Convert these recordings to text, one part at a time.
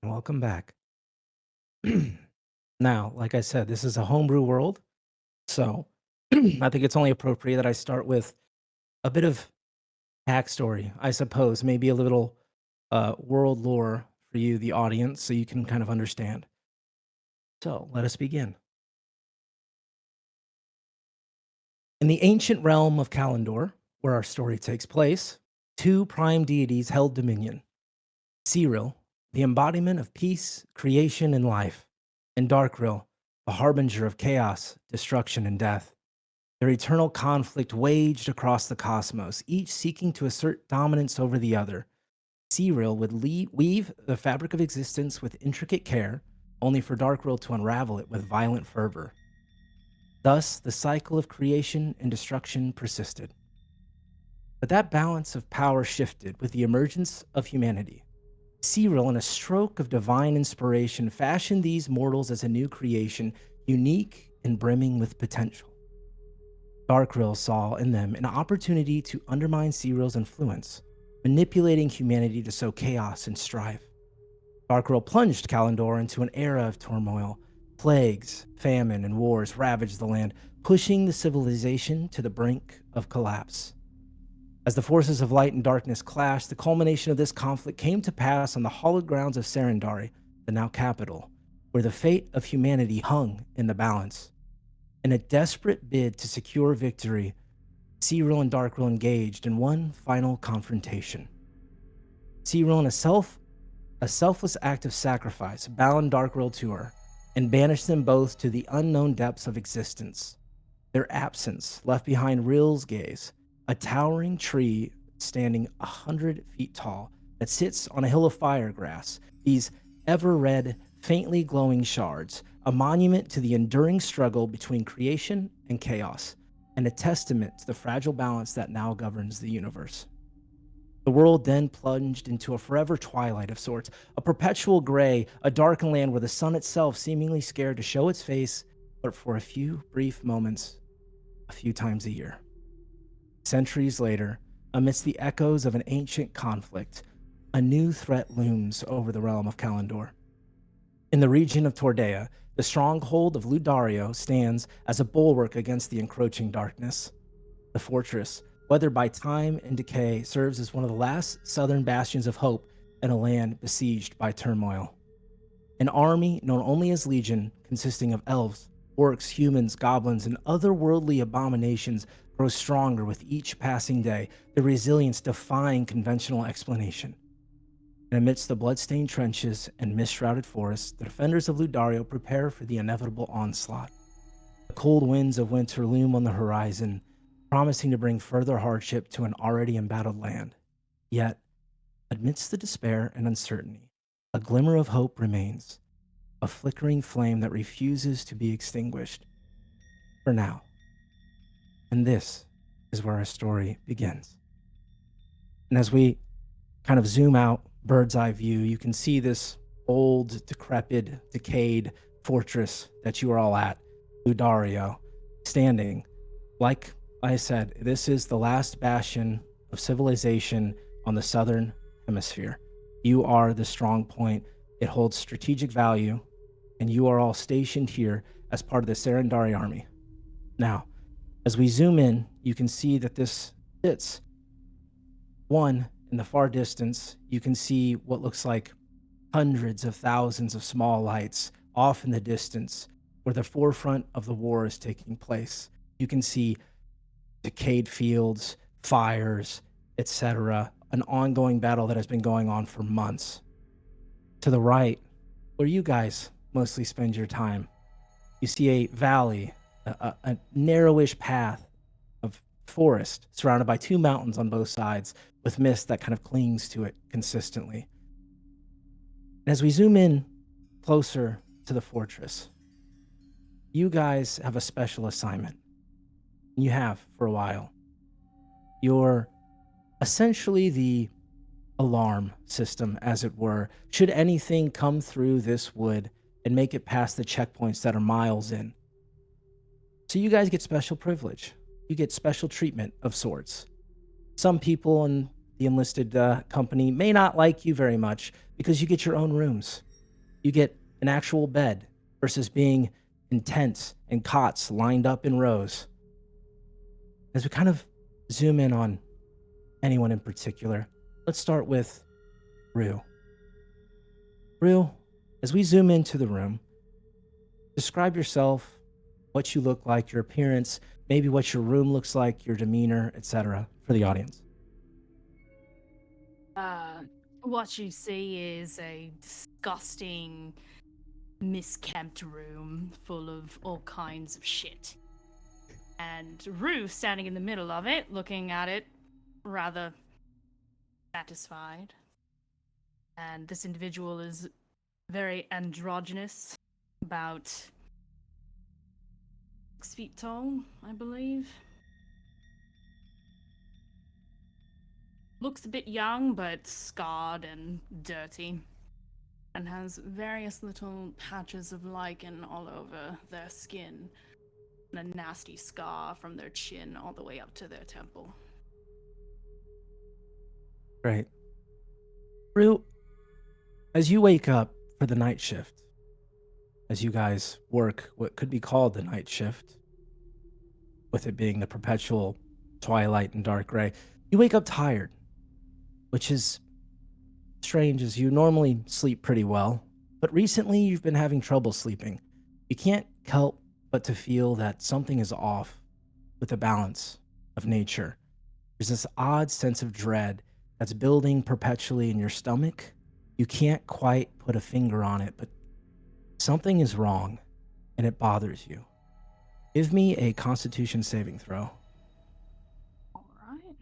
Welcome back. Now, like I said, this is a homebrew world, so I think it's only appropriate that I start with a bit of backstory, I suppose, maybe a little world lore for you, the audience, so you can kind of understand. So, let us begin. In the ancient realm of Kalendor, where our story takes place, two prime deities held dominion: Cyril, the embodiment of peace, creation, and life, and Darkril, the harbinger of chaos, destruction, and death. Their eternal conflict waged across the cosmos, each seeking to assert dominance over the other. Cyril would weave the fabric of existence with intricate care, only for Darkril to unravel it with violent fervor. Thus, the cycle of creation and destruction persisted. But that balance of power shifted with the emergence of humanity. Cyril, in a stroke of divine inspiration, fashioned these mortals as a new creation, unique and brimming with potential. Darkril saw in them an opportunity to undermine Cyril's influence, manipulating humanity to sow chaos and strife. Darkril plunged Kalendor into an era of turmoil. Plagues, famine, and wars ravaged the land, pushing the civilization to the brink of collapse. As the forces of light and darkness clashed, the culmination of this conflict came to pass on the hallowed grounds of Serendari, the now capital, where the fate of humanity hung in the balance. In a desperate bid to secure victory, Cyril and Darkril engaged in one final confrontation. Cyril, in a selfless act of sacrifice, bound Darkril to her and banished them both to the unknown depths of existence. Their absence left behind Ril's gaze, a towering tree standing 100 feet tall that sits on a hill of firegrass, these ever red, faintly glowing shards, a monument to the enduring struggle between creation and chaos, and a testament to the fragile balance that now governs the universe. The world then plunged into a forever twilight of sorts, a perpetual gray, a darkened land where the sun itself seemingly scared to show its face, but for a few brief moments, a few times a year. Centuries later, amidst the echoes of an ancient conflict, a new threat looms over the realm of Kalendor. In the region of Tordea, the stronghold of Ludario stands as a bulwark against the encroaching darkness. The fortress, weathered by time and decay, serves as one of the last southern bastions of hope in a land besieged by turmoil. An army known only as Legion, consisting of elves, orcs, humans, goblins, and otherworldly abominations, grows stronger with each passing day, their resilience defying conventional explanation. And amidst the bloodstained trenches and mist-shrouded forests, the defenders of Ludario prepare for the inevitable onslaught. The cold winds of winter loom on the horizon, promising to bring further hardship to an already embattled land. Yet, amidst the despair and uncertainty, a glimmer of hope remains, a flickering flame that refuses to be extinguished. For now. And this is where our story begins. And as we kind of zoom out, bird's eye view, you can see this old, decrepit, decayed fortress that you are all at, Ludario, standing. Like I said, this is the last bastion of civilization on the southern hemisphere. You are the strong point. It holds strategic value, and you are all stationed here as part of the Serendari army. Now, as we zoom in, you can see that this sits. One, in the far distance, you can see what looks like hundreds of thousands of small lights off in the distance where the forefront of the war is taking place. You can see decayed fields, fires, etc., an ongoing battle that has been going on for months. To the right, where you guys mostly spend your time, you see a valley, a narrowish path of forest surrounded by two mountains on both sides with mist that kind of clings to it consistently. And as we zoom in closer to the fortress, you guys have a special assignment. You have for a while. You're essentially the alarm system, as it were, should anything come through this wood and make it past the checkpoints that are miles in. So you guys get special privilege. You get special treatment of sorts. Some people in the enlisted company may not like you very much because you get your own rooms. You get an actual bed versus being in tents and cots lined up in rows. As we kind of zoom in on anyone in particular, let's start with Rue. Rue, as we zoom into the room, describe yourself, what you look like, your appearance, maybe what your room looks like, your demeanor, etc., for the audience. What you see is a disgusting, miskempt room full of all kinds of shit. And Rue standing in the middle of it, looking at it rather satisfied. And this individual is very androgynous, about 6 feet tall, I believe. Looks a bit young, but scarred and dirty. And has various little patches of lichen all over their skin. And a nasty scar from their chin all the way up to their temple. Great. Rue, as you wake up for the night shift, as you guys work what could be called the night shift, with it being the perpetual twilight and dark gray, you wake up tired, which is strange as you normally sleep pretty well, but recently you've been having trouble sleeping. You can't help but to feel that something is off with the balance of nature. There's this odd sense of dread that's building perpetually in your stomach. You can't quite put a finger on it, but something is wrong and it bothers you. Give me a Constitution saving throw. Alright.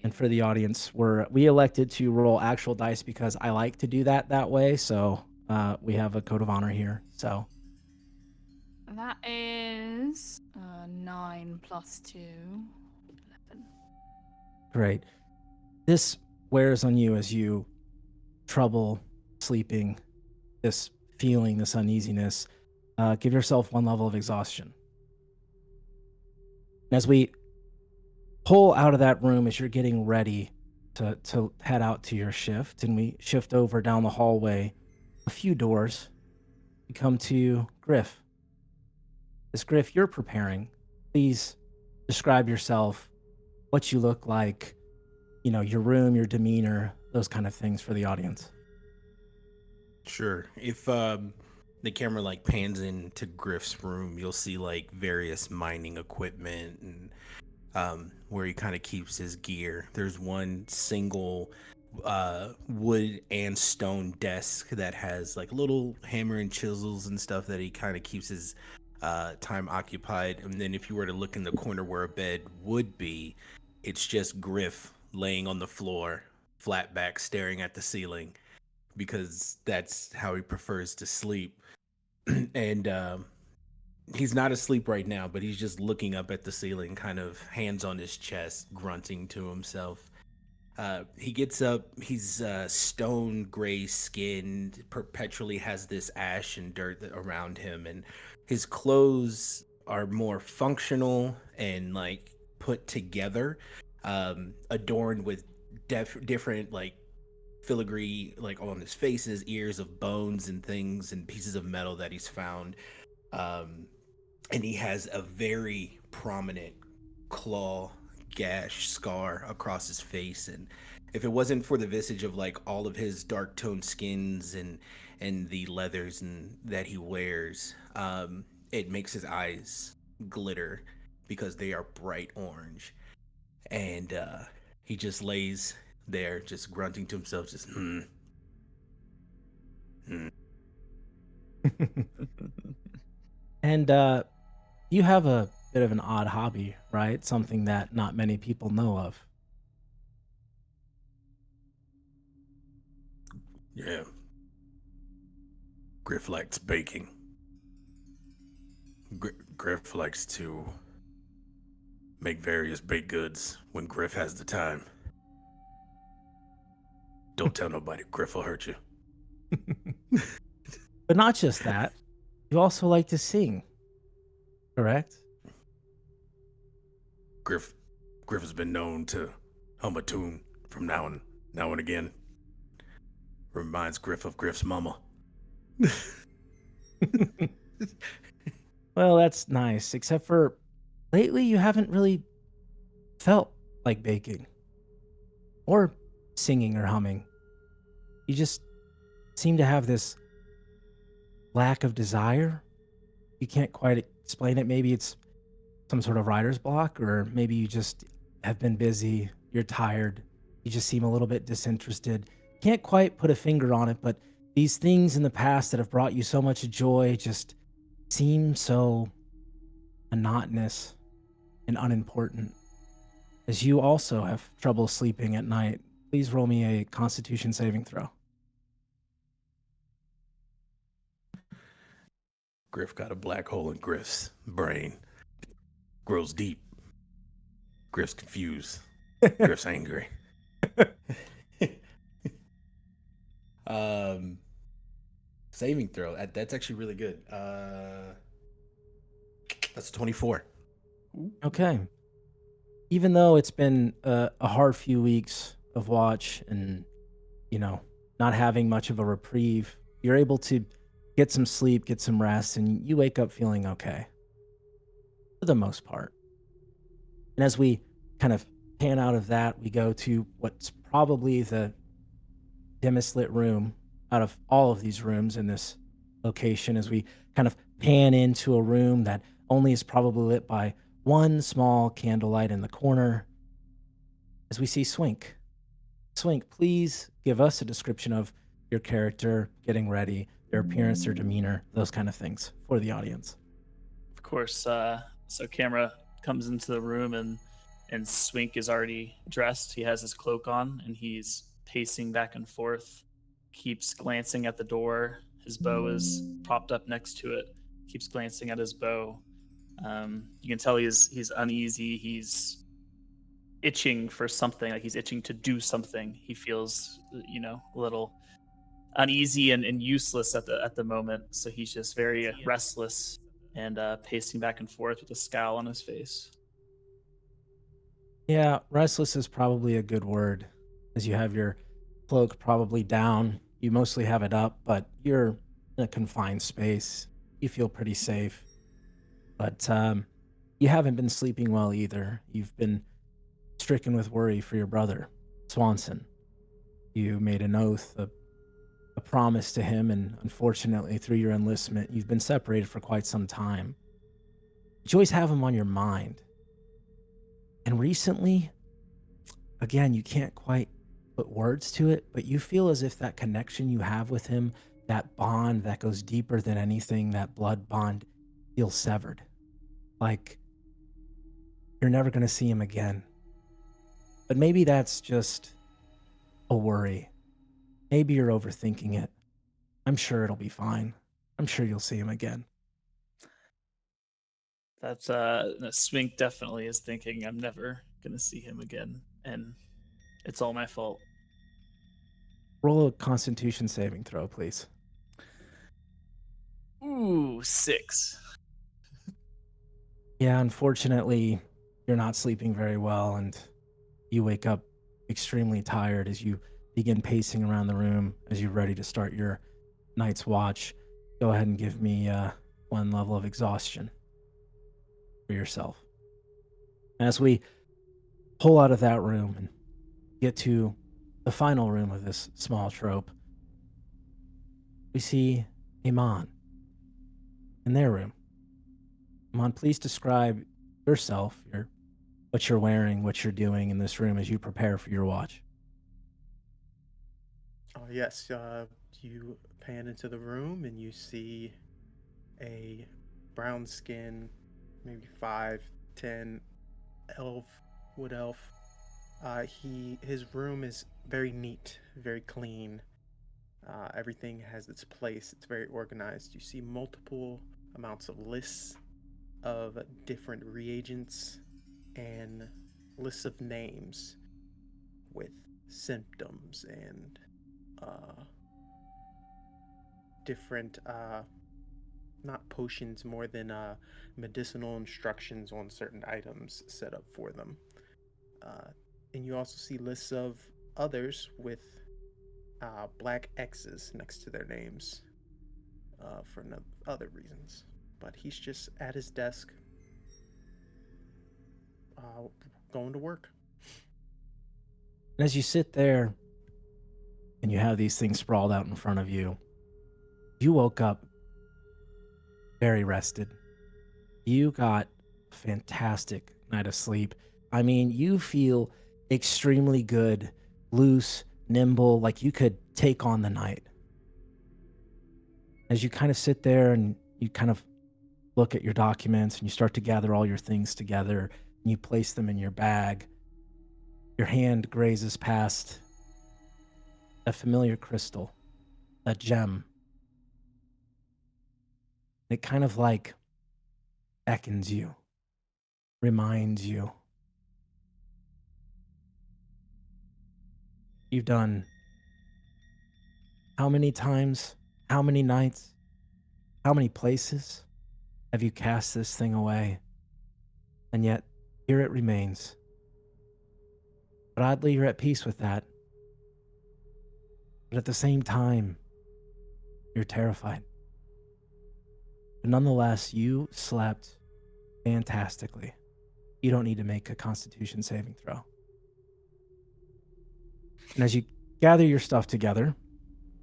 And for the audience, we elected to roll actual dice because I like to do that way. So we have a code of honor here. So That is 9 plus 2. 11. great. This wears on you as you trouble sleeping, this feeling, this uneasiness. Give yourself 1 level of exhaustion. And as we pull out of that room, as you're getting ready to head out to your shift, and we shift over down the hallway a few doors, we come to Griff. As Griff, you're preparing, please describe yourself, what you look like, your room, your demeanor, those kind of things for the audience. Sure. If the camera like pans into Griff's room, you'll see like various mining equipment and where he kind of keeps his gear. There's one single wood and stone desk that has like little hammer and chisels and stuff that he kind of keeps his time occupied. And then if you were to look in the corner where a bed would be, it's just Griff laying on the floor, flat back, staring at the ceiling, because that's how he prefers to sleep. And he's not asleep right now, but he's just looking up at the ceiling, kind of hands on his chest, grunting to himself. He gets up, he's stone gray skinned, perpetually has this ash and dirt around him, and his clothes are more functional and like put together, adorned with different like filigree like on his face, his ears of bones and things and pieces of metal that he's found. And he has a very prominent claw gash scar across his face, and if it wasn't for the visage of like all of his dark toned skins and the leathers and that he wears, it makes his eyes glitter because they are bright orange. And he just lays there just grunting to himself, just And you have a bit of an odd hobby, right? Something that not many people know of. Yeah. Griff likes baking. Griff likes to make various baked goods when Griff has the time. Don't tell nobody, Griff will hurt you. But not just that, you also like to sing, correct? Griff has been known to hum a tune from now and again. Reminds Griff of Griff's mama. Well, that's nice, except for lately you haven't really felt like baking or singing or humming. You just seem to have this lack of desire. You can't quite explain it. Maybe it's some sort of writer's block, or maybe you just have been busy, you're tired, you just seem a little bit disinterested. Can't quite put a finger on it, but these things in the past that have brought you so much joy just seem so monotonous and unimportant. As you also have trouble sleeping at night, please roll me a Constitution saving throw. Griff got a black hole in Griff's brain. Grows deep. Griff's confused. Griff's angry. Saving throw. That's actually really good. That's 24. Okay. Even though it's been a hard few weeks of watch and, not having much of a reprieve, you're able to get some sleep, get some rest, and you wake up feeling okay for the most part. And as we kind of pan out of that, we go to what's probably the dimmest lit room out of all of these rooms in this location, as we kind of pan into a room that only is probably lit by one small candlelight in the corner, as we see Swink. Swink, please give us a description of your character getting ready, their appearance, their demeanor, those kind of things for the audience. Of course, so camera comes into the room and Swink is already dressed. He has his cloak on and he's pacing back and forth, keeps glancing at the door. His bow is propped up next to it. Keeps glancing at his bow. You can tell he's uneasy. He's itching for something. Like he's itching to do something. He feels, a little uneasy and useless at the moment. So he's just very restless and pacing back and forth with a scowl on his face. Yeah, restless is probably a good word, as you have your cloak probably down. You mostly have it up, but you're in a confined space. You feel pretty safe. But you haven't been sleeping well either. You've been stricken with worry for your brother, Swanson. You made an oath, a promise to him, and unfortunately, through your enlistment, you've been separated for quite some time. You always have him on your mind. And recently, again, you can't quite put words to it, but you feel as if that connection you have with him, that bond that goes deeper than anything, that blood bond, feels severed. Like you're never going to see him again. But maybe that's just a worry. Maybe you're overthinking it. I'm sure it'll be fine. I'm sure you'll see him again. That's Swink definitely is thinking I'm never gonna see him again, and it's all my fault. Roll a Constitution saving throw, please. Ooh, 6. Yeah, unfortunately, you're not sleeping very well, and you wake up extremely tired as you begin pacing around the room as you're ready to start your night's watch. Go ahead and give me one level of exhaustion for yourself. As we pull out of that room and get to the final room of this small trope, we see Aimon in their room. Aimon, please describe yourself, what you're wearing, what you're doing in this room as you prepare for your watch. Yes, you pan into the room and you see a brown skin, maybe 5'10" wood elf. His room is very neat, very clean. Everything has its place. It's very organized. You see multiple amounts of lists of different reagents and lists of names with symptoms and different not potions, more than medicinal instructions on certain items set up for them. And you also see lists of others with black X's next to their names for other reasons. But he's just at his desk, going to work. And as you sit there and you have these things sprawled out in front of you, you woke up very rested. You got a fantastic night of sleep. I mean, you feel extremely good, loose, nimble, like you could take on the night. As you kind of sit there and you kind of look at your documents and you start to gather all your things together and you place them in your bag, your hand grazes past a familiar crystal, a gem. It kind of like beckons you, reminds you. You've done how many times, how many nights, how many places have you cast this thing away? And yet, here it remains. But oddly, you're at peace with that. But at the same time, you're terrified. But nonetheless, you slept fantastically. You don't need to make a Constitution saving throw. And as you gather your stuff together,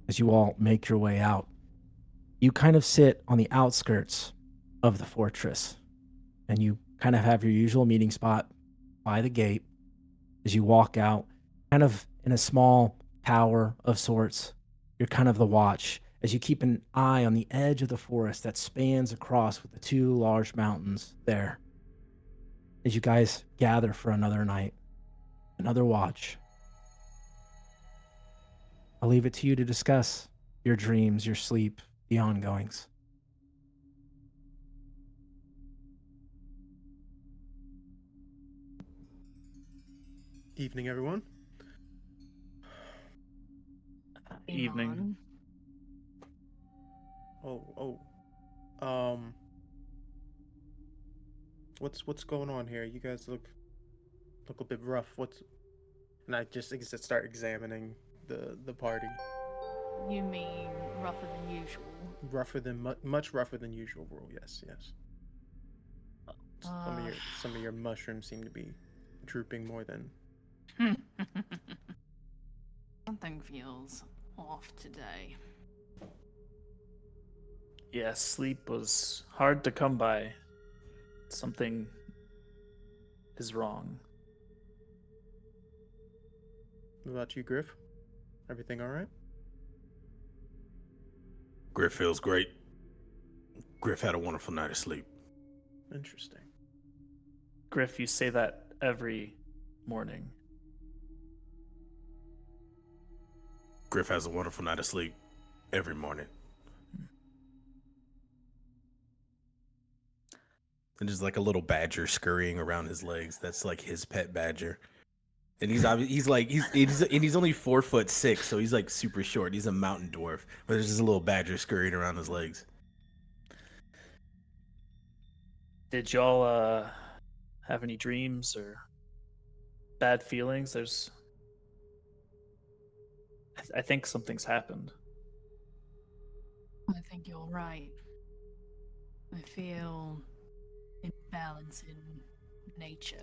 as you all make your way out, you kind of sit on the outskirts of the fortress. And you kind of have your usual meeting spot by the gate. As you walk out, kind of in a small tower of sorts, you're kind of the watch as you keep an eye on the edge of the forest that spans across with the two large mountains there. As you guys gather for another night, another watch, I'll leave it to you to discuss your dreams, your sleep, the ongoings. Evening, everyone. Evening. What's going on here? You guys look a bit rough. And I just start examining the party. You mean rougher than usual? Rougher than much rougher than usual, bro. Yes. Some of your mushrooms seem to be drooping more than. Something feels off today. Yeah, sleep was hard to come by. Something is wrong. What about you, Griff? Everything all right? Griff feels great. Griff had a wonderful night of sleep. Interesting. Griff, you say that every morning. Griff has a wonderful night of sleep every morning. And there's like a little badger scurrying around his legs. That's like his pet badger. And he's only 4'6", so he's like super short. He's a mountain dwarf, but there's just a little badger scurrying around his legs. Did y'all have any dreams or bad feelings? I think something's happened. I think you're right. I feel imbalance in nature.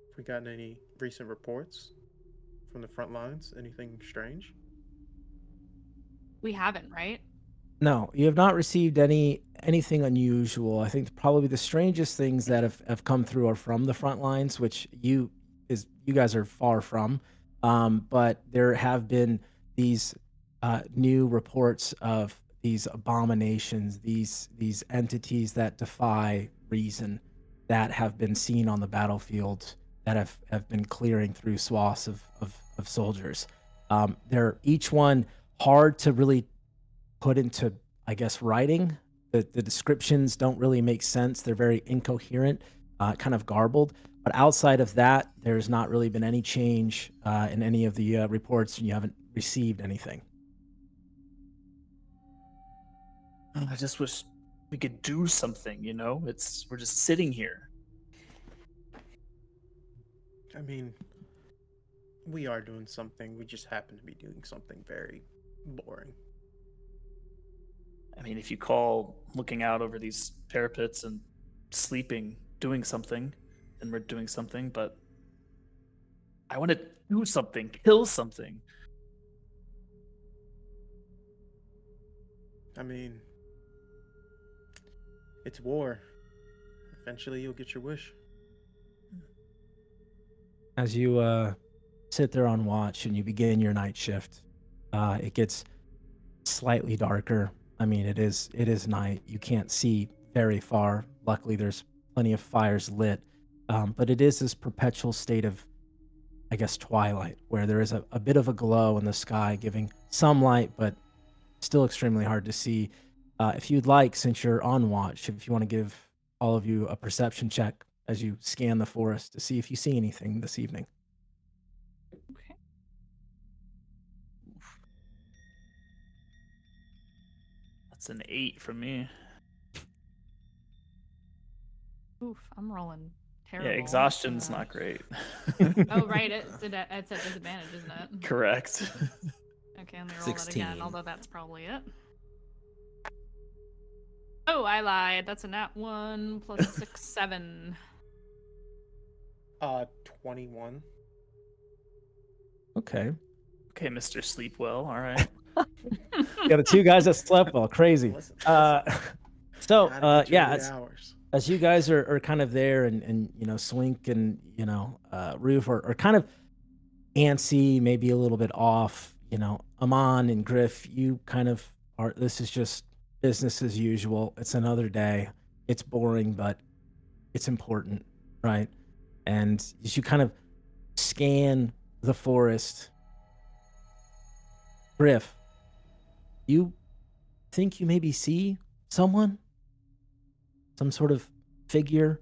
Have we gotten any recent reports from the front lines? Anything strange? We haven't, right? No, you have not received anything unusual. I think probably the strangest things that have come through are from the front lines, which you guys are far from. But there have been these new reports of these abominations, these entities that defy reason, that have been seen on the battlefield, that have been clearing through swaths of soldiers. They're each one hard to really put into, I guess, writing. The descriptions don't really make sense. They're very incoherent, kind of garbled. But outside of that, there's not really been any change in any of the reports, and you haven't received anything. I just wish we could do something, we're just sitting here. I mean, We are doing something. We just happen to be doing something very boring. I mean, if you call looking out over these parapets and sleeping doing something, then we're doing something, but I want to do something, kill something. I mean, it's war. Eventually you'll get your wish. As you sit there on watch and you begin your night shift, it gets slightly darker. I mean, it is night. You can't see very far. Luckily, there's plenty of fires lit, but it is this perpetual state of, I guess, twilight, where there is a bit of a glow in the sky, giving some light, but still extremely hard to see. If you'd like, since you're on watch, if you want to give all of you a perception check as you scan the forest to see if you see anything this evening. Okay. That's an 8 from me. Oof, I'm rolling terrible. Yeah, exhaustion's not great. Oh, right. It's at disadvantage, isn't it? Correct. Okay, let me roll that again, 16. although that's probably it. Oh, I lied. That's a nat 1 plus 6, 7. 21. Okay. Okay, Mr. Sleepwell. All right. Yeah, the two guys that slept well, crazy. Listen, So, gotta get your yeah, 8 as hours. you guys are kind of there and you know, Swink and, you know, Roof are kind of antsy, maybe a little bit off, you know, Aimon and Griff, you kind of are, this is just business as usual. It's another day. It's boring, but it's important, right? And as you kind of scan the forest, Griff, you think you maybe see someone? Some sort of figure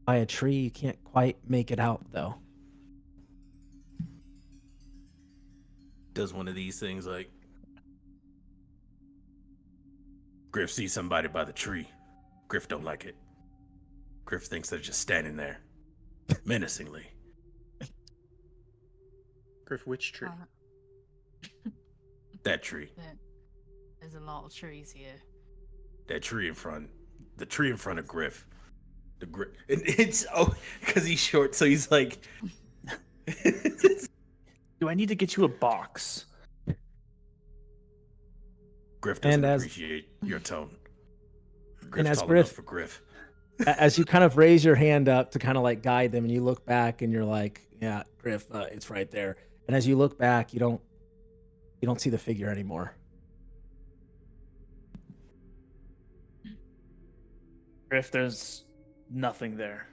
by a tree. You can't quite make it out, though. Does one of these things like Griff sees somebody by the tree. Griff don't like it. Griff thinks they're just standing there, menacingly. Griff, which tree? That tree. There's a lot of trees here. That tree in front. The tree in front of Griff. The Griff. And it's because he's short, so he's like. Do I need to get you a box? Griff doesn't And as- appreciate your tone. And Griff's as tall Griff- enough for Griff. As you kind of raise your hand up to kind of like guide them, and you look back, and you're like, "Yeah, Griff, it's right there." And as you look back, you don't see the figure anymore. Griff, there's nothing there.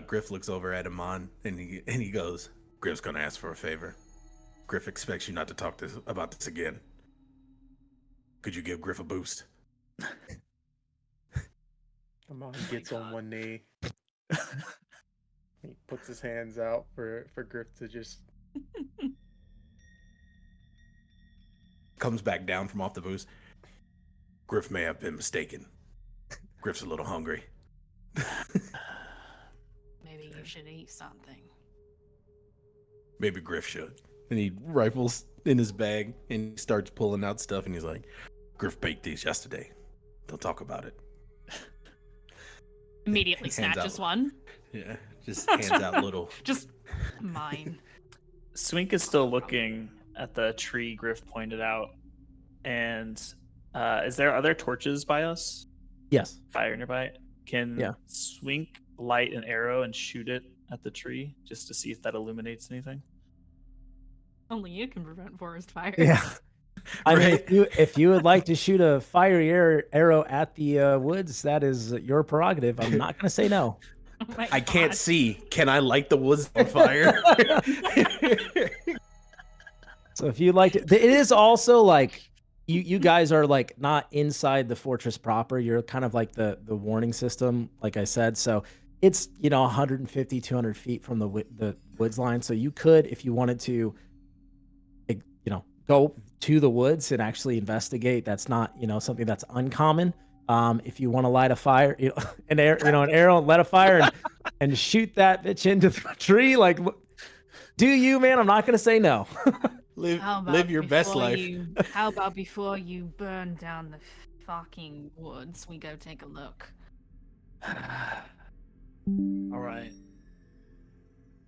Griff looks over at Aimon and he goes, Griff's gonna ask for a favor. Griff expects you not to talk about this again. Could you give Griff a boost? Amon gets on one knee. He puts his hands out for Griff to just. Comes back down from off the boost. Griff may have been mistaken. Griff's a little hungry. Maybe you should eat something. Maybe Griff should. And he rifles in his bag and he starts pulling out stuff and he's like, Griff baked these yesterday. Don't talk about it. Immediately Hands snatches out. one. Yeah, just hands out little. Just mine. Swink is still looking at the tree Griff pointed out. And is there other torches by us? Yes. Fire nearby? Can Yeah. Swink light an arrow and shoot it at the tree just to see if that illuminates anything? Only you can prevent forest fires. Yeah. I mean, Right. if you would like to shoot a fiery arrow at the woods, that is your prerogative. I'm not going to say no. Oh my I can't God. see. Can I light the woods on fire? So if you'd like to, it is also like you guys are like not inside the fortress proper. You're kind of like the warning system, like I said. So it's, you know, 150, 200 feet from the woods line. So you could, if you wanted to, you know, go to the woods and actually investigate. That's not, you know, something that's uncommon. If you want to light a fire, you know, an arrow, and let a fire, and and shoot that bitch into the tree. Like, do you, man? I'm not gonna say no. Live your best life. How about before you burn down the fucking woods, we go take a look? All right.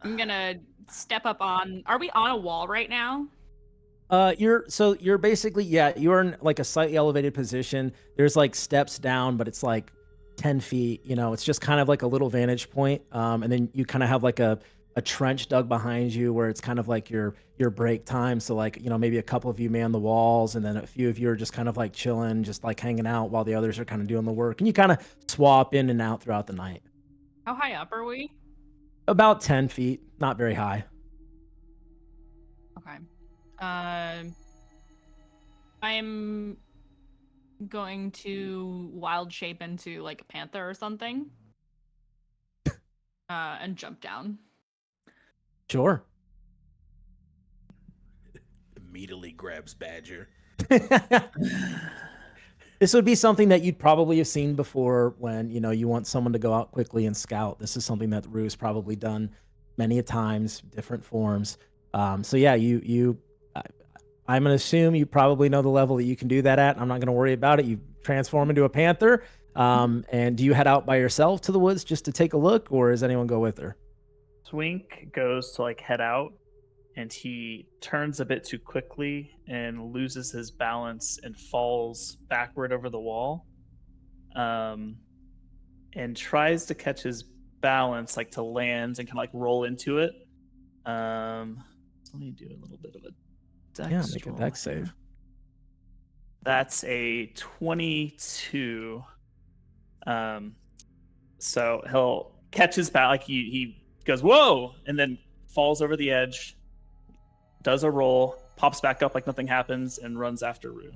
I'm gonna step up on. Are we on a wall right now? You're basically, yeah, you're in like a slightly elevated position. There's like steps down, but it's like 10 feet. You know, it's just kind of like a little vantage point. And then you kind of have like a trench dug behind you where it's kind of like your break time. So like, you know, maybe a couple of you man the walls, and then a few of you are just kind of like chilling, just like hanging out while the others are kind of doing the work. And you kind of swap in and out throughout the night. How high up are we? About 10 feet, not very high. Okay. I'm going to wild shape into like a panther or something. And jump down. Sure. Immediately grabs Badger. This would be something that you'd probably have seen before when, you know, you want someone to go out quickly and scout. This is something that Rouge's probably done many a times, different forms. So yeah, I'm gonna assume you probably know the level that you can do that at. I'm not gonna worry about it. You transform into a panther. And do you head out by yourself to the woods just to take a look, or does anyone go with her? Swink goes to like head out, and he turns a bit too quickly and loses his balance and falls backward over the wall. And tries to catch his balance, like to land and kind of like roll into it. Let me do a little bit of a dex Make a roll dex here. save. That's a 22. So he'll catch his bat, like he goes whoa, and then falls over the edge, does a roll, pops back up like nothing happens, and runs after Rue.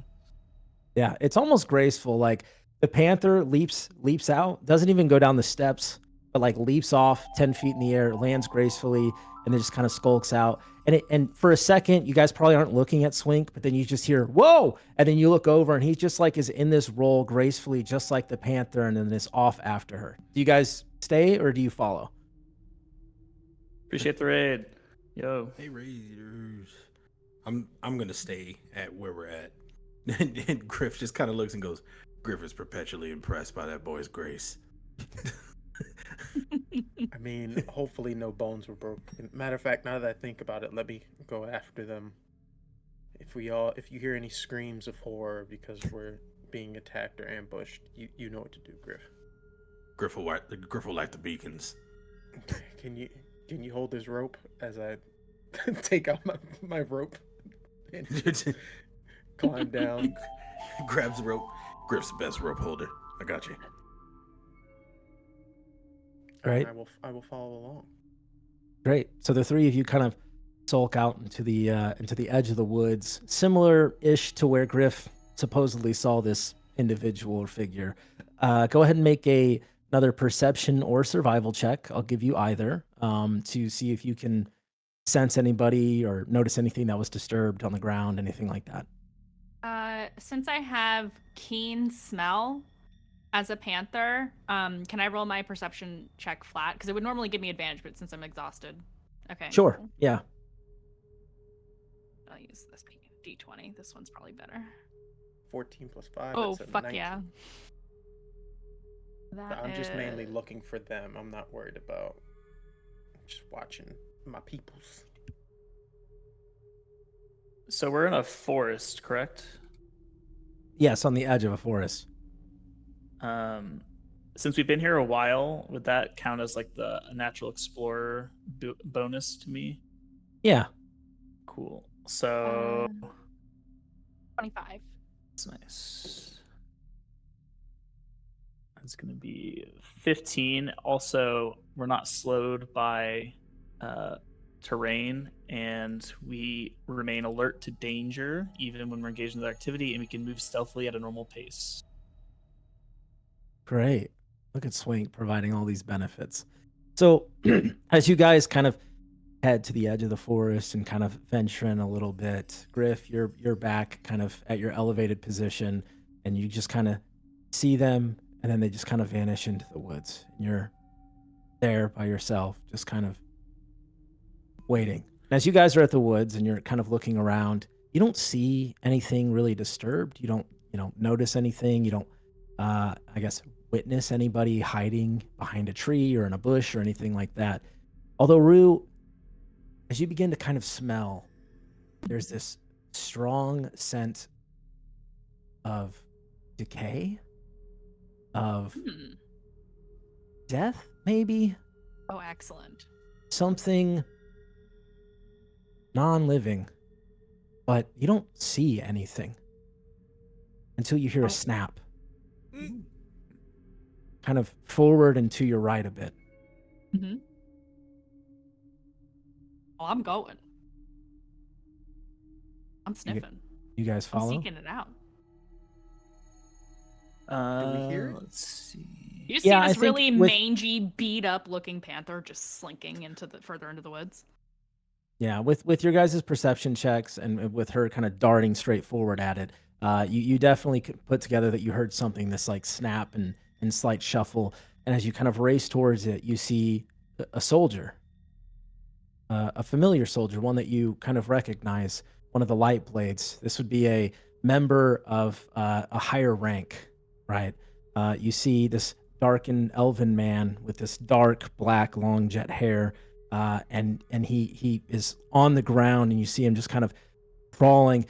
Yeah, it's almost graceful. Like the panther leaps out, doesn't even go down the steps, but like leaps off 10 feet in the air, lands gracefully, and then just kind of skulks out. And for a second, you guys probably aren't looking at Swink, but then you just hear whoa, and then you look over, and he just like is in this roll gracefully, just like the panther, and then is off after her. Do you guys stay or do you follow? Appreciate the raid. Yo. Hey Raiders. I'm gonna stay at where we're at. And Griff just kind of looks and goes, Griff is perpetually impressed by that boy's grace. I mean, hopefully no bones were broken. Matter of fact, now that I think about it, let me go after them. If you hear any screams of horror because we're being attacked or ambushed, you know what to do, Griff. Griff will light the beacons. Can you hold this rope as I take out my rope and climb down? Grabs the rope. Griff's the best rope holder. I got you. All right. I will follow along. Great. So the three of you kind of sulk out into the edge of the woods, similar-ish to where Griff supposedly saw this individual or figure. Go ahead and make another perception or survival check. I'll give you either to see if you can sense anybody or notice anything that was disturbed on the ground, anything like that. Since I have keen smell as a panther, can I roll my perception check flat? Because it would normally give me advantage, but since I'm exhausted. Okay. Sure. Cool. Yeah. I'll use this D20. This one's probably better. 14 plus 5. Oh, that's a fuck 19. yeah. I'm just mainly looking for them. I'm not worried about just watching my peoples. So we're in a forest, correct? Yes, on the edge of a forest. Since we've been here a while, would that count as like a natural explorer bonus to me? Yeah. Cool. So 25. that's nice. That's going to be 15. Also, we're not slowed by terrain, and we remain alert to danger even when we're engaged in the activity, and we can move stealthily at a normal pace. Great. Look at Swink providing all these benefits. So as you guys kind of head to the edge of the forest and kind of venture in a little bit, Griff, you're back kind of at your elevated position, and you just kind of see them, and then they just kind of vanish into the woods. And you're there by yourself, just kind of waiting. As you guys are at the woods and you're kind of looking around, you don't see anything really disturbed. You don't notice anything. You don't, I guess, witness anybody hiding behind a tree or in a bush or anything like that. Although, Rue, as you begin to kind of smell, there's this strong scent of decay, of death, maybe Oh, excellent. something non-living, but you don't see anything until you hear a snap, kind of forward and to your right a bit. Mm-hmm. Oh, I'm going. I'm sniffing. You guys I'm follow? seeking it out. we hear it? Let's see. You just Yeah, see I this think really with- mangy, beat up looking panther just slinking into the further into the woods. Yeah, with your guys' perception checks and with her kind of darting straight forward at it, you definitely could put together that you heard something, this like snap and slight shuffle. And as you kind of race towards it, you see a soldier, a familiar soldier, one that you kind of recognize, one of the light blades. This would be a member of a higher rank, right? You see this dark and elven man with this dark black long jet hair. And he is on the ground, and you see him just kind of crawling,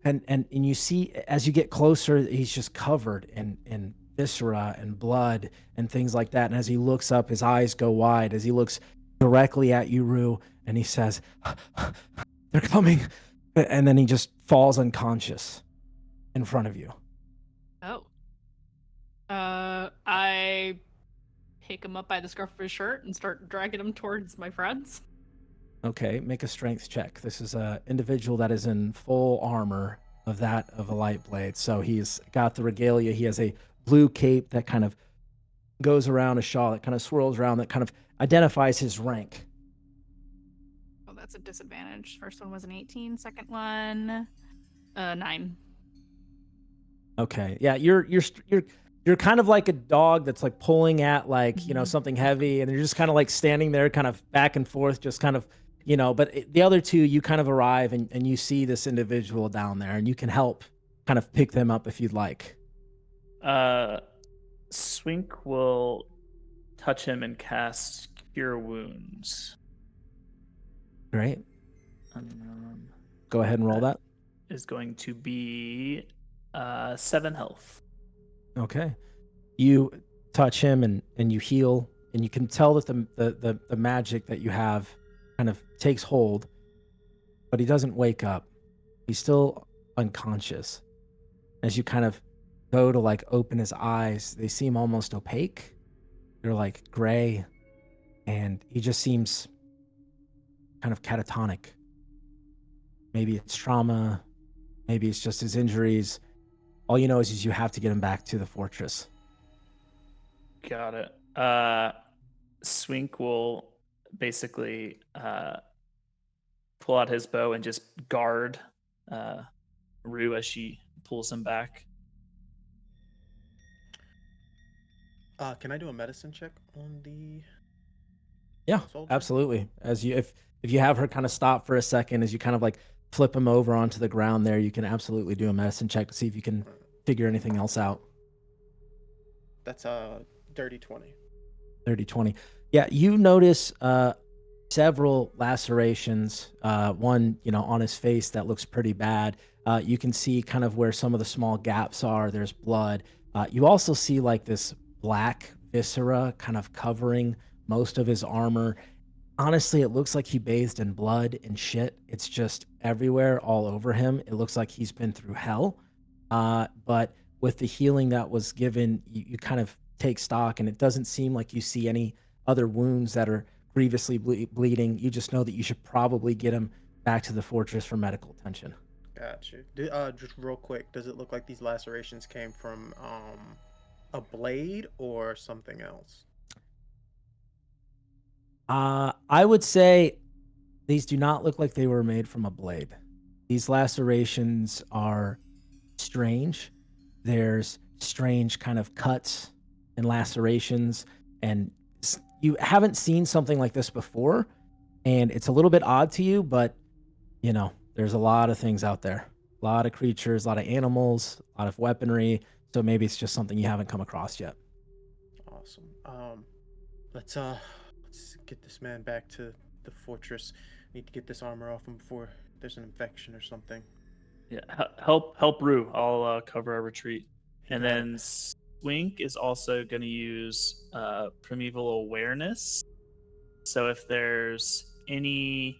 and you see as you get closer, he's just covered in viscera and blood and things like that. And as he looks up, his eyes go wide as he looks directly at you, Rue, and he says, "They're coming," and then he just falls unconscious in front of you. Oh. I pick him up by the scruff of his shirt and start dragging him towards my friends. Okay, make a strength check. This is an individual that is in full armor of that of a light blade. So he's got the regalia. He has a blue cape that kind of goes around, a shawl that kind of swirls around, that kind of identifies his rank. Oh, that's a disadvantage. First one was an 18. Second one, 9. Okay, yeah, you're kind of like a dog that's like pulling at like something heavy, and you're just kind of like standing there, kind of back and forth, just kind of But the other two, you kind of arrive and you see this individual down there, and you can help kind of pick them up if you'd like. Swink will touch him and cast Cure Wounds. Great. Go ahead and roll that. Is going to be 7 health. Okay. You touch him and you heal, and you can tell that the magic that you have kind of takes hold, but he doesn't wake up. He's still unconscious. As you kind of go to like open his eyes, they seem almost opaque. They're like gray, and he just seems kind of catatonic. Maybe it's trauma, maybe it's just his injuries. All you know is you have to get him back to the fortress. Got it. Swink will basically pull out his bow and just guard Rue as she pulls him back. Can I do a medicine check on the Yeah, soldier? absolutely. As you if you have her kind of stop for a second, as you kind of like flip him over onto the ground there, you can absolutely do a medicine check to see if you can figure anything else out. That's a dirty 20. 30-20. Yeah, you notice several lacerations, one on his face that looks pretty bad. You can see kind of where some of the small gaps are. There's blood. You also see like this black viscera kind of covering most of his armor. Honestly, it looks like he bathed in blood and shit. It's just everywhere, all over him. It looks like he's been through hell. But with the healing that was given, you kind of take stock, and it doesn't seem like you see any other wounds that are grievously bleeding. You just know that you should probably get him back to the fortress for medical attention. Gotcha. Just real quick, does it look like these lacerations came from a blade or something else? I would say these do not look like they were made from a blade. These lacerations are strange. There's strange kind of cuts and lacerations. and you haven't seen something like this before, and it's a little bit odd to you, but there's a lot of things out there, a lot of creatures, a lot of animals, a lot of weaponry. So maybe it's just something you haven't come across yet. Awesome. Let's get this man back to the fortress. Need to get this armor off him before there's an infection or something. Yeah, help Rue. I'll cover our retreat. And got it. then Swink is also going to use primeval awareness. So if there's any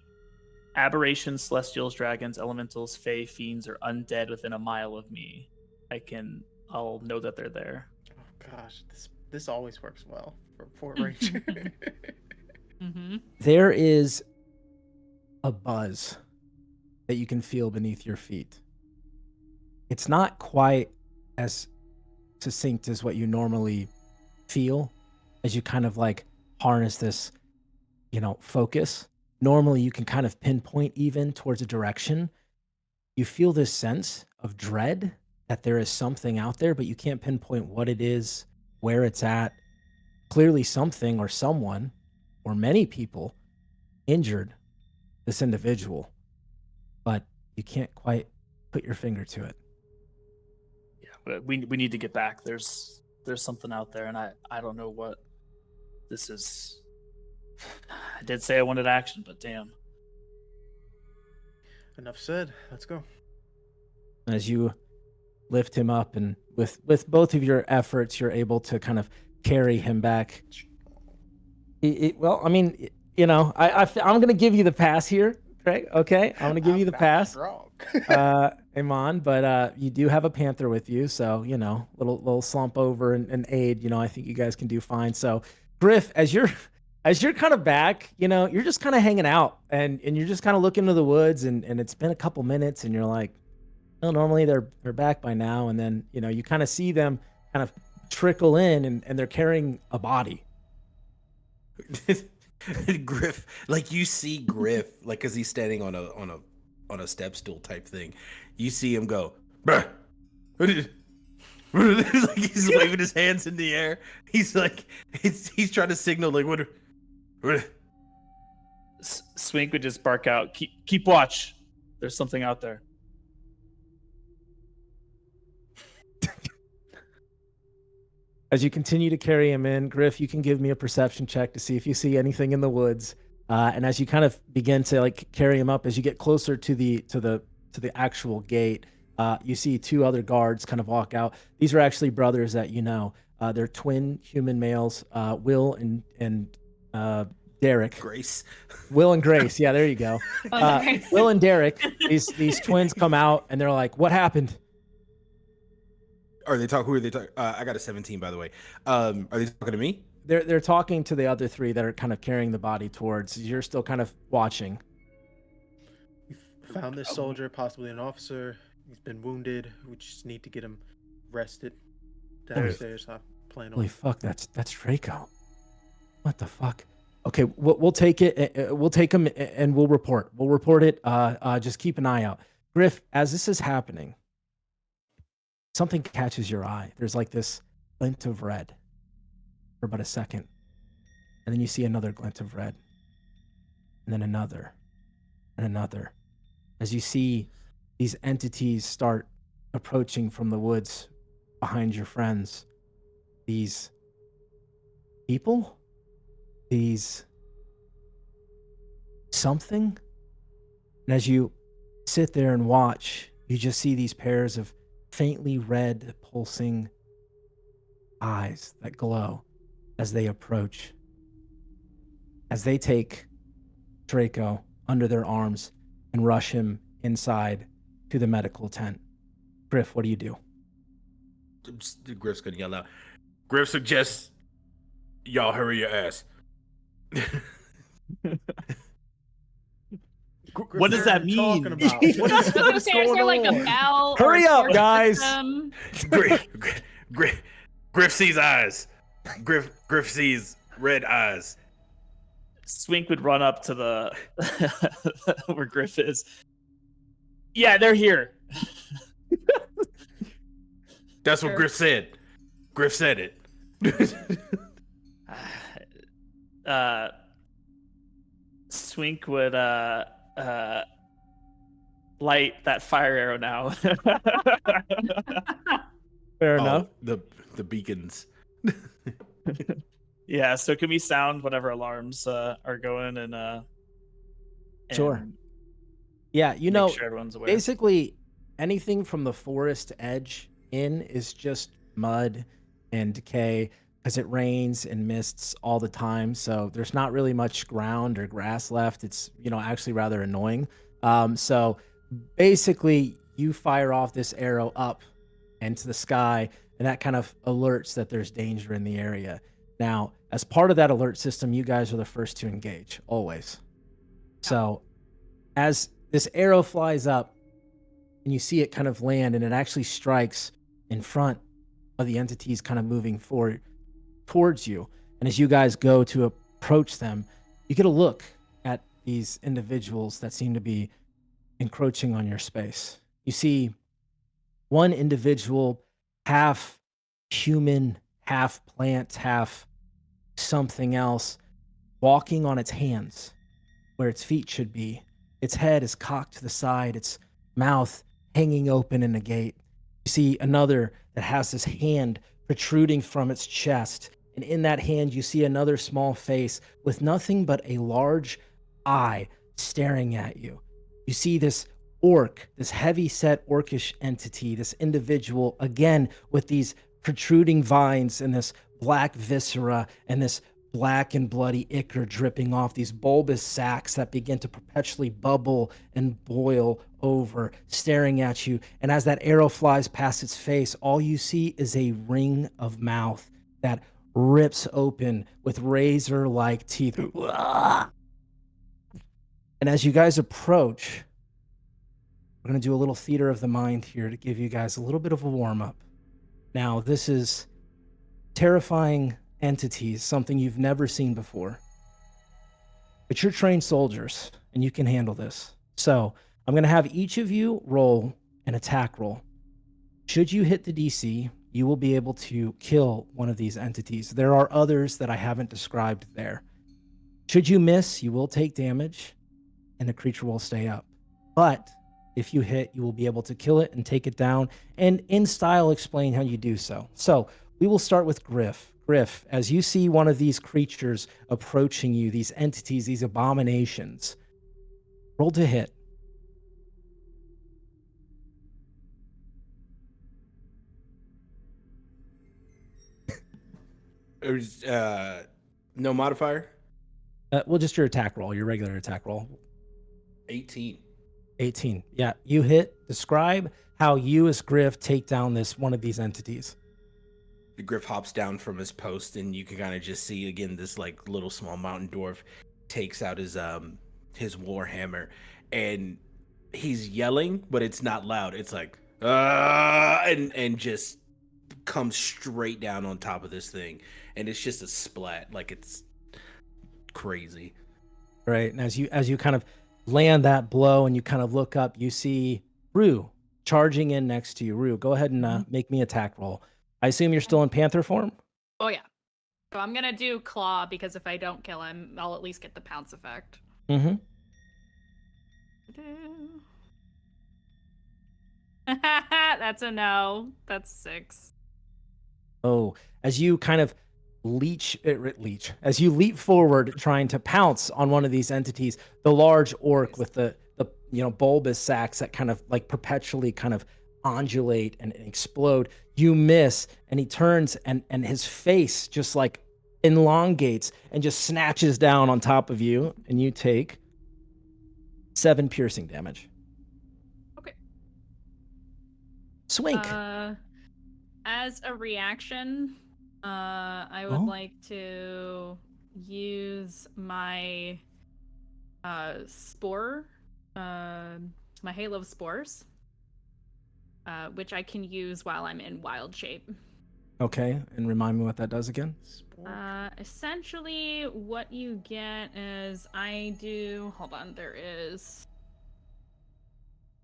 aberrations, celestials, dragons, elementals, fae, fiends, or undead within a mile of me, I'll know that they're there. Oh gosh, this always works well for Fort Ranger. Mm-hmm. There is a buzz that you can feel beneath your feet. It's not quite as succinct as what you normally feel as you kind of like harness this, focus. Normally you can kind of pinpoint even towards a direction. You feel this sense of dread that there is something out there, but you can't pinpoint what it is, where it's at. Clearly something or someone or many people injured this individual, but you can't quite put your finger to it. Yeah, but we need to get back. There's something out there, and I don't know what this is. I did say I wanted action, but damn. Enough said. Let's go. As you lift him up, and with both of your efforts, you're able to kind of carry him back. Well, I mean, I'm going to give you the pass here, Craig. Okay, I'm going to give you the pass, Aimon. But you do have a panther with you, so little slump over and aid. I think you guys can do fine. So, Griff, as you're kind of back, you're just kind of hanging out, and you're just kind of looking into the woods, and it's been a couple minutes, and you're like, well, normally they're back by now, and then you kind of see them kind of trickle in, and they're carrying a body. Griff, like you see Griff, like because he's standing on a step stool type thing. You see him go, bruh. Like he's waving his hands in the air. He's like, he's trying to signal like what? Swink would just bark out, keep watch. There's something out there. As you continue to carry him in, Griff, you can give me a perception check to see if you see anything in the woods. And as you kind of begin to carry him up, as you get closer to the actual gate, you see two other guards kind of walk out. These are actually brothers that they're twin human males, Will and Derek. Grace. Will and Grace. Yeah, there you go. Will and Derek. These twins come out and they're like, "What happened?" Are they talking? Who are they talking? I got a 17, by the way. Are they talking to me? They're talking to the other three that are kind of carrying the body towards. You're still kind of watching. We found this soldier, possibly an officer. He's been wounded. We just need to get him rested downstairs. I plan on. Holy fuck! That's Draco. What the fuck? Okay, we'll take it. We'll take him and we'll report. We'll report it. Just keep an eye out. Griff, as this is happening, something catches your eye. There's like this glint of red for about a second. And then you see another glint of red. And then another. And another. As you see these entities start approaching from the woods behind your friends. These people? These something? And as you sit there and watch, you just see these pairs of faintly red, pulsing eyes that glow as they approach. As they take Draco under their arms and rush him inside to the medical tent. Griff, what do you do? Griff's gonna yell out. Griff suggests y'all hurry your ass. What does that mean? Talking about? What is there like a bell? Hurry up, guys! Griff sees eyes. Griff sees red eyes. Swink would run up to the where Griff is. Yeah, they're here. That's what Griff said. Griff said it. Swink would light that fire arrow now. Fair Oh, enough. the beacons. Yeah, so can we sound whatever alarms are going Sure. and Yeah, you make know, sure everyone's aware? basically anything from the forest edge in is just mud and decay because it rains and mists all the time. So there's not really much ground or grass left. It's, actually rather annoying. So basically, you fire off this arrow up into the sky, and that kind of alerts that there's danger in the area. Now, as part of that alert system, you guys are the first to engage, always. So as this arrow flies up and you see it kind of land and it actually strikes in front of the entities kind of moving forward towards you. And as you guys go to approach them, you get a look at these individuals that seem to be encroaching on your space. You see one individual, half human, half plant, half something else, walking on its hands where its feet should be. Its head is cocked to the side, its mouth hanging open in a gate. You see another that has this hand protruding from its chest. And in that hand, you see another small face with nothing but a large eye staring at you. You see this orc, this heavy set orcish entity, this individual, again, with these protruding vines and this black viscera and this black and bloody ichor dripping off, these bulbous sacs that begin to perpetually bubble and boil over, staring at you. And as that arrow flies past its face, all you see is a ring of mouth that rips open with razor-like teeth. And as you guys approach, we're going to do a little theater of the mind here to give you guys a little bit of a warm-up. Now, this is terrifying entities, something you've never seen before. But you're trained soldiers, and you can handle this. So I'm going to have each of you roll an attack roll. Should you hit the DC, you will be able to kill one of these entities. There are others that I haven't described there. Should you miss, you will take damage, and the creature will stay up. But if you hit, you will be able to kill it and take it down, and in style explain how you do so. So we will start with Griff. Griff, as you see one of these creatures approaching you, these entities, these abominations, roll to hit. No modifier. Well, just your attack roll, your regular attack roll. 18. 18. Yeah, you hit. Describe how you as Griff take down one of these entities. The Griff hops down from his post, and you can kind of just see again this like little small mountain dwarf takes out his warhammer, and he's yelling, but it's not loud. It's like and just comes straight down on top of this thing, and it's just a splat, like it's crazy. Right, and as you kind of land that blow, and you kind of look up, you see Rue charging in next to you. Rue, go ahead and make me attack roll. I assume you're still in Panther form? Oh, yeah. So I'm going to do Claw because if I don't kill him, I'll at least get the pounce effect. Mm-hmm. That's a no. That's 6. Oh, as you kind of as you leap forward trying to pounce on one of these entities, the large orc with the bulbous sacs that kind of like perpetually kind of ondulate and explode, you miss, and he turns and his face just like elongates and just snatches down on top of you, and you take 7 piercing damage. Okay. Swink. As a reaction, I would like to use my spore, my Halo of Spores, which I can use while I'm in wild shape. Okay, and remind me what that does again. Essentially, what you get is hold on, there is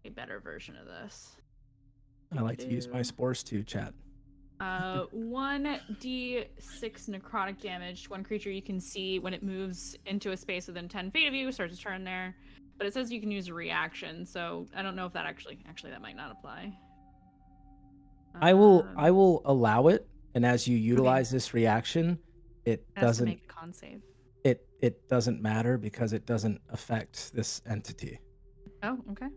a better version of this. I like to use my spores too, chat. 1d6 necrotic damage. One creature you can see when it moves into a space within 10 feet of you starts to turn there. But it says you can use a reaction, so I don't know if that actually that might not apply. I will allow it, and as you utilize this reaction, it Has to doesn't make a con save. it doesn't matter because it doesn't affect this entity. Oh, okay.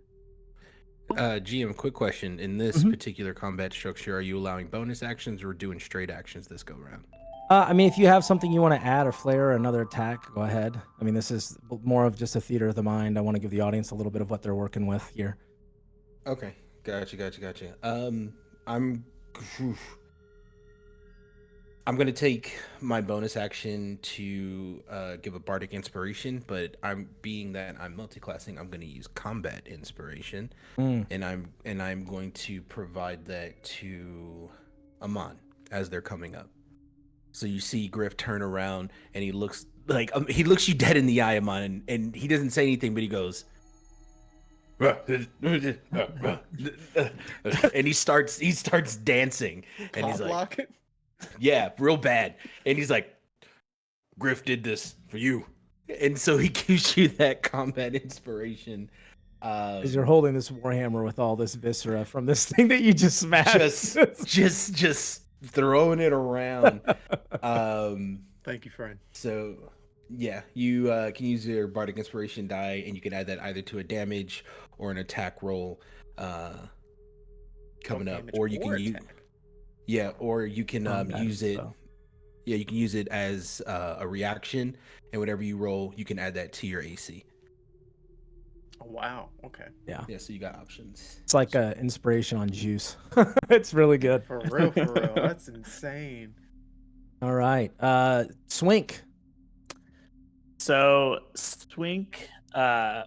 GM, quick question. In this Mhm. particular combat structure, are you allowing bonus actions or doing straight actions this go round? I mean, if you have something you want to add or flair or another attack, go ahead. I mean, this is more of just a theater of the mind. I want to give the audience a little bit of what they're working with here. Okay, gotcha. I'm gonna take my bonus action to give a bardic inspiration, but being that I'm multiclassing, I'm gonna use combat inspiration, and I'm going to provide that to Aimon as they're coming up. So you see Griff turn around and he looks you dead in the eye, Aimon, and he doesn't say anything, but he goes, and he starts dancing, and he's like, blocking. yeah, real bad. And he's like, Griff did this for you. And so he gives you that combat inspiration. Because you're holding this warhammer with all this viscera from this thing that you just smashed. just throwing it around. Thank you, friend. So yeah, you can use your bardic inspiration die, and you can add that either to a damage or an attack roll coming up, or you can use. Yeah, or you can use it. So. Yeah, you can use it as a reaction, and whatever you roll, you can add that to your AC. Oh, wow. Okay. Yeah. Yeah, so you got options. It's like inspiration on juice. It's really good. For real, for real. That's insane. All right. Swink. So Swink so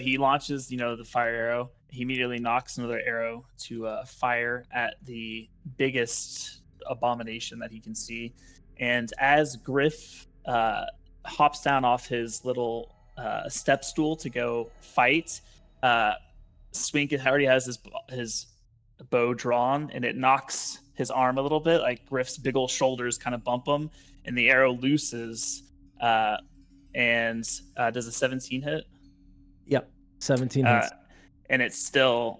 he launches, the fire arrow. He immediately knocks another arrow to fire at the biggest abomination that he can see. And as Griff hops down off his little step stool to go fight, Swink already has his bow drawn, and it knocks his arm a little bit. Like Griff's big old shoulders kind of bump him, and the arrow looses. And does a 17 hit? Yep. 17 hits. And it's still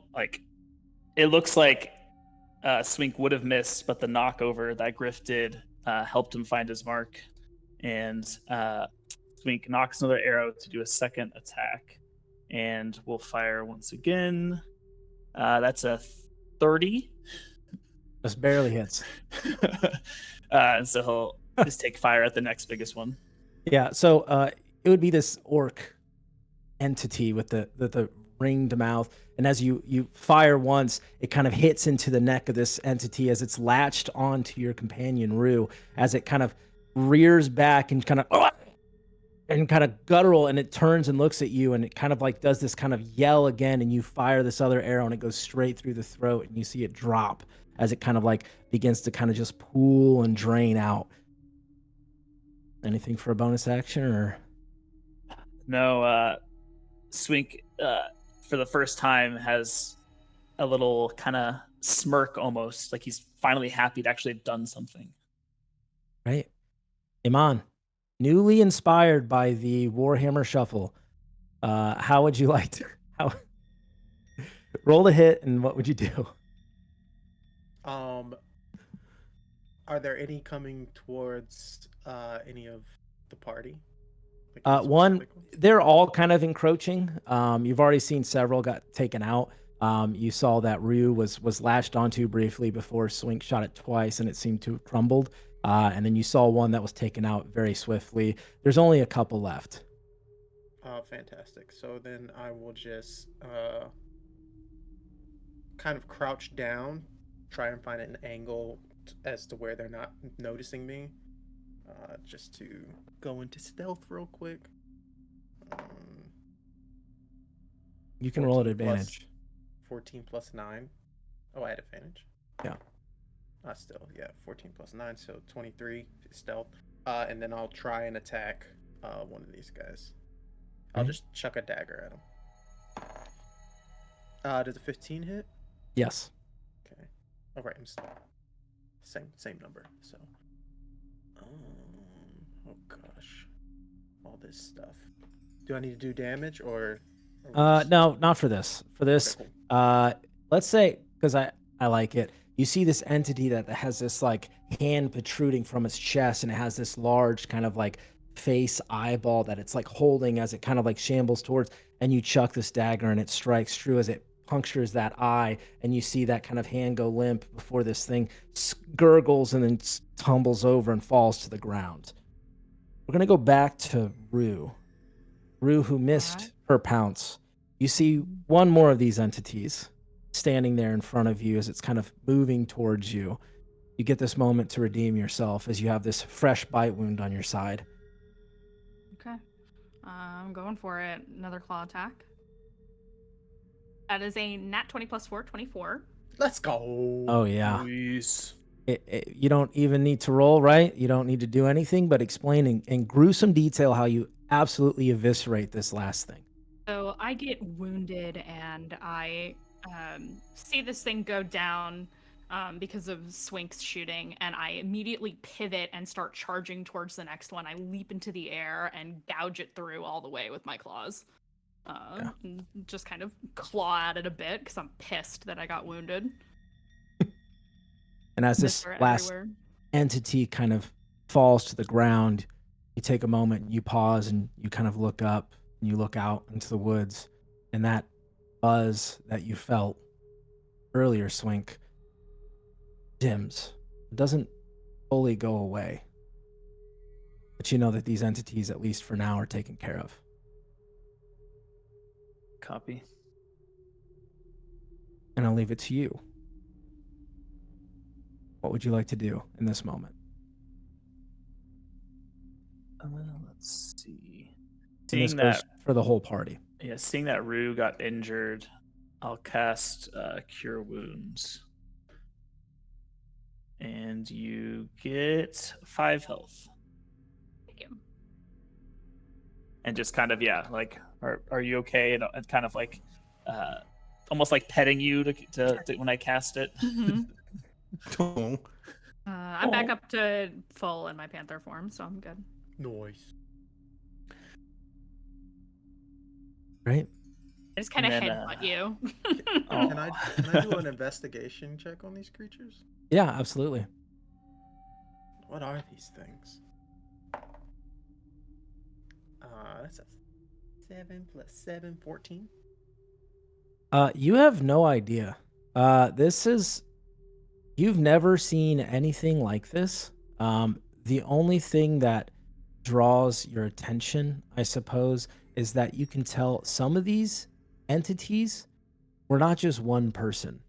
it looks like Swink would have missed, but the knockover that Griff did helped him find his mark. And Swink knocks another arrow to do a second attack, and we'll fire once again. That's a 30. Just barely hits. And so he'll just take fire at the next biggest one. Yeah. So it would be this orc entity with the ringed mouth, and as you fire once, it kind of hits into the neck of this entity as it's latched onto your companion Rue, as it kind of rears back and kind of guttural, and it turns and looks at you, and it kind of does this kind of yell again, and you fire this other arrow, and it goes straight through the throat, and you see it drop as it kind of begins to kind of just pool and drain out. Anything for a bonus action or? No, Swink for the first time has a little kind of smirk, almost like he's finally happy to actually have done something. Right. Aimon, newly inspired by the Warhammer Shuffle, how would you like to roll a hit, and what would you do? Are there any coming towards any of the party? They're all kind of encroaching. You've already seen several got taken out. You saw that Rue was latched onto briefly before Swink shot it twice, and it seemed to have crumbled. And then you saw one that was taken out very swiftly. There's only a couple left. Fantastic. So then I will just kind of crouch down, try and find an angle as to where they're not noticing me. Just to go into stealth real quick. You can roll at advantage. 14 plus 9. Oh, I had advantage. Yeah. Still, yeah, 14 plus 9, so 23 stealth. And then I'll try and attack one of these guys. I'll just chuck a dagger at him. Does a 15 hit? Yes. Okay. Oh right, I'm same number. So, oh gosh, all this stuff. Do I need to do damage or we just... No, not for this. For this, Okay, let's say because I like it. You see this entity that has this like hand protruding from its chest, and it has this large kind of like face eyeball that it's like holding as it kind of like shambles towards. And you chuck this dagger, and it strikes true as it punctures that eye, and you see that kind of hand go limp before this thing gurgles and then tumbles over and falls to the ground. We're gonna go back to Rue. Rue, who missed Alright. her pounce. You see one more of these entities standing there in front of you as it's kind of moving towards you. You get this moment to redeem yourself as you have this fresh bite wound on your side. Okay. I'm going for it. Another claw attack. That is a nat 20 plus 4, 24. let's go. Oh, yeah. Nice. You don't even need to roll, right? You don't need to do anything but explain in gruesome detail how you absolutely eviscerate this last thing. So I get wounded and I see this thing go down because of Swink's shooting, and I immediately pivot and start charging towards the next one. I leap into the air and gouge it through all the way with my claws. And just kind of claw at it a bit because I'm pissed that I got wounded. And as this Viscera last everywhere. entity kind of falls to the ground, you take a moment, you pause, and you kind of look up, and you look out into the woods, and that buzz that you felt earlier, Swink, dims. It doesn't fully go away. But you know that these entities, at least for now, are taken care of. Copy. And I'll leave it to you. What would you like to do in this moment? Let's see. And this Seeing goes that, for the whole party. yeah, seeing that Rue got injured, I'll cast Cure Wounds, and you get 5 health. Thank you. And just kind of like, are you okay? And kind of like, almost like petting you to when I cast it. Mhm. Oh, I'm back up to full in my panther form, so I'm good. Noise. Right? I just kind of And then, headbutt you. Oh. Can I do an investigation check on these creatures? Yeah, absolutely. What are these things? That's a 7 plus 7, 14. You have no idea. You've never seen anything like this. The only thing that draws your attention, I suppose, is that you can tell some of these entities were not just one person.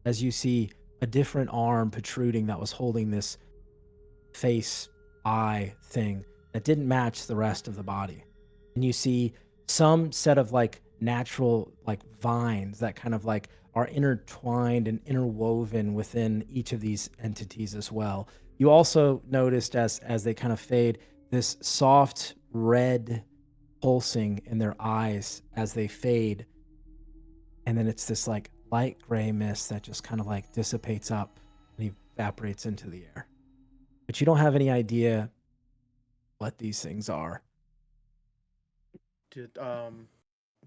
As you see a different arm protruding that was holding this face eye thing that didn't match the rest of the body. And you see some set of like natural like vines that kind of like are intertwined and interwoven within each of these entities as well. You also noticed as they kind of fade this soft red pulsing in their eyes as they fade, and then it's this like light gray mist that just kind of like dissipates up and evaporates into the air. But you don't have any idea what these things are. Did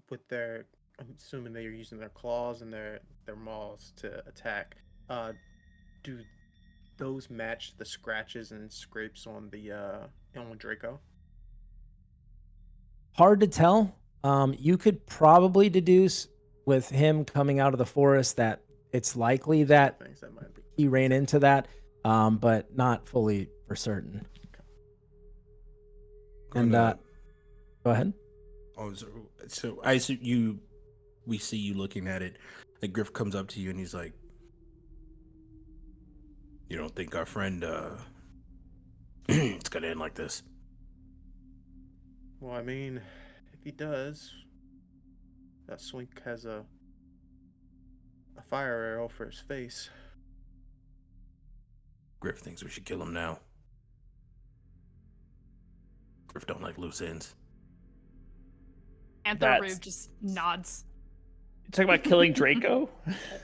with their, I'm assuming they are using their claws and their maws to attack. Do those match the scratches and scrapes on the on Draco? Hard to tell. You could probably deduce with him coming out of the forest that it's likely that Things that might be. he ran into that, but not fully for certain. And gonna- go ahead. Oh, so we see you looking at it. Like Griff comes up to you and he's like, "You don't think our friend it's gonna end like this?" Well, I mean, if he does, that Swink has a fire arrow for his face. Griff thinks we should kill him now. Griff don't like loose ends. Panther That's- Rube just nods. talking about killing Draco?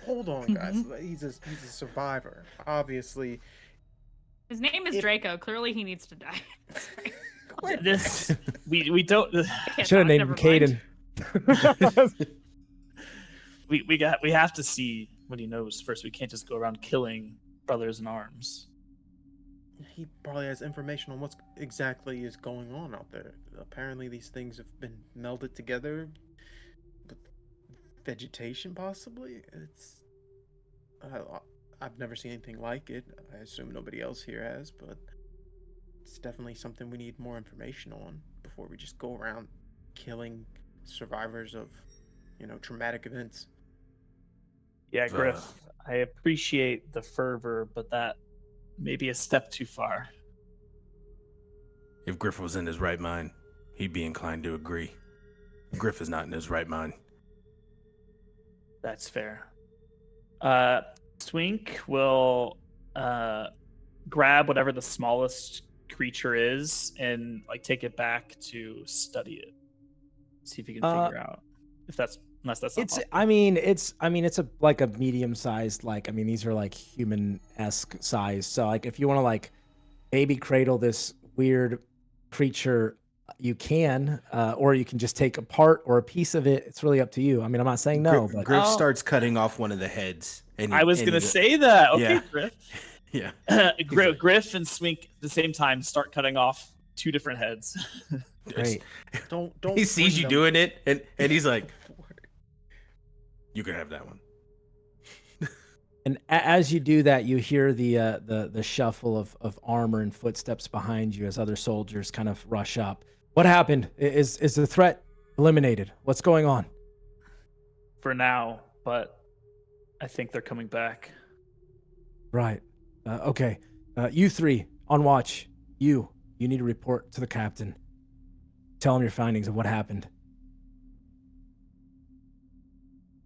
Hold on, guys. He's a survivor. Obviously, His name is Draco. Clearly, he needs to die. Sorry. This we don't. I can't Should have talk, named him never mind. Caden. We have to see what he knows first. We can't just go around killing brothers in arms. he probably has information on what exactly is going on out there. Apparently, these things have been melded together with vegetation, possibly. I've never seen anything like it. I assume nobody else here has, but it's definitely something we need more information on before we just go around killing survivors of, traumatic events. Yeah, Griff, I appreciate the fervor, but that may be a step too far. If Griff was in his right mind, he'd be inclined to agree. Griff is not in his right mind. That's fair. Swink will grab whatever the smallest creature is and take it back to study it. See if he can figure out if that's unless that's not It's possible. it's a medium sized, these are human-esque size. So if you want to baby cradle this weird creature, you can, or you can just take a part or a piece of it. It's really up to you. I'm not saying no, but Griff starts cutting off one of the heads. And I was gonna say that. Okay, Yeah. Griff. Yeah. Griff and Swink at the same time start cutting off two different heads. great. Don't. He sees bring you them doing it, and he's like, forward. "You can have that one." And as you do that, you hear the shuffle of armor and footsteps behind you as other soldiers kind of rush up. What happened? Is the threat eliminated? What's going on? For now, but I think they're coming back. Right. Okay. You three on watch. You need to report to the captain. Tell him your findings of what happened.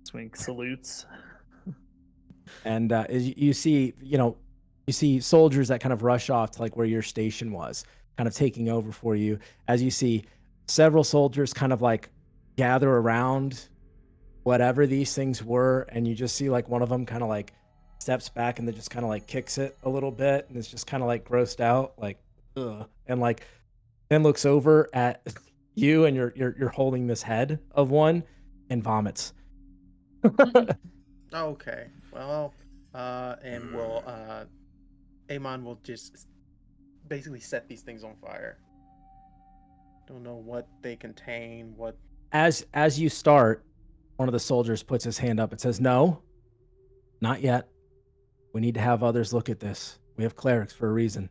Swink salutes. And you see soldiers that kind of rush off to where your station was, kind of taking over for you. As you see several soldiers kind of gather around whatever these things were, and you just see one of them kind of steps back and then just kind of kicks it a little bit, and it's just kind of grossed out, ugh, and then looks over at you, and you're holding this head of one, and vomits. Okay. Well, and Aimon will just basically set these things on fire. Don't know what they contain. What? As you start, one of the soldiers puts his hand up and says, "No, not yet. We need to have others look at this. We have clerics for a reason."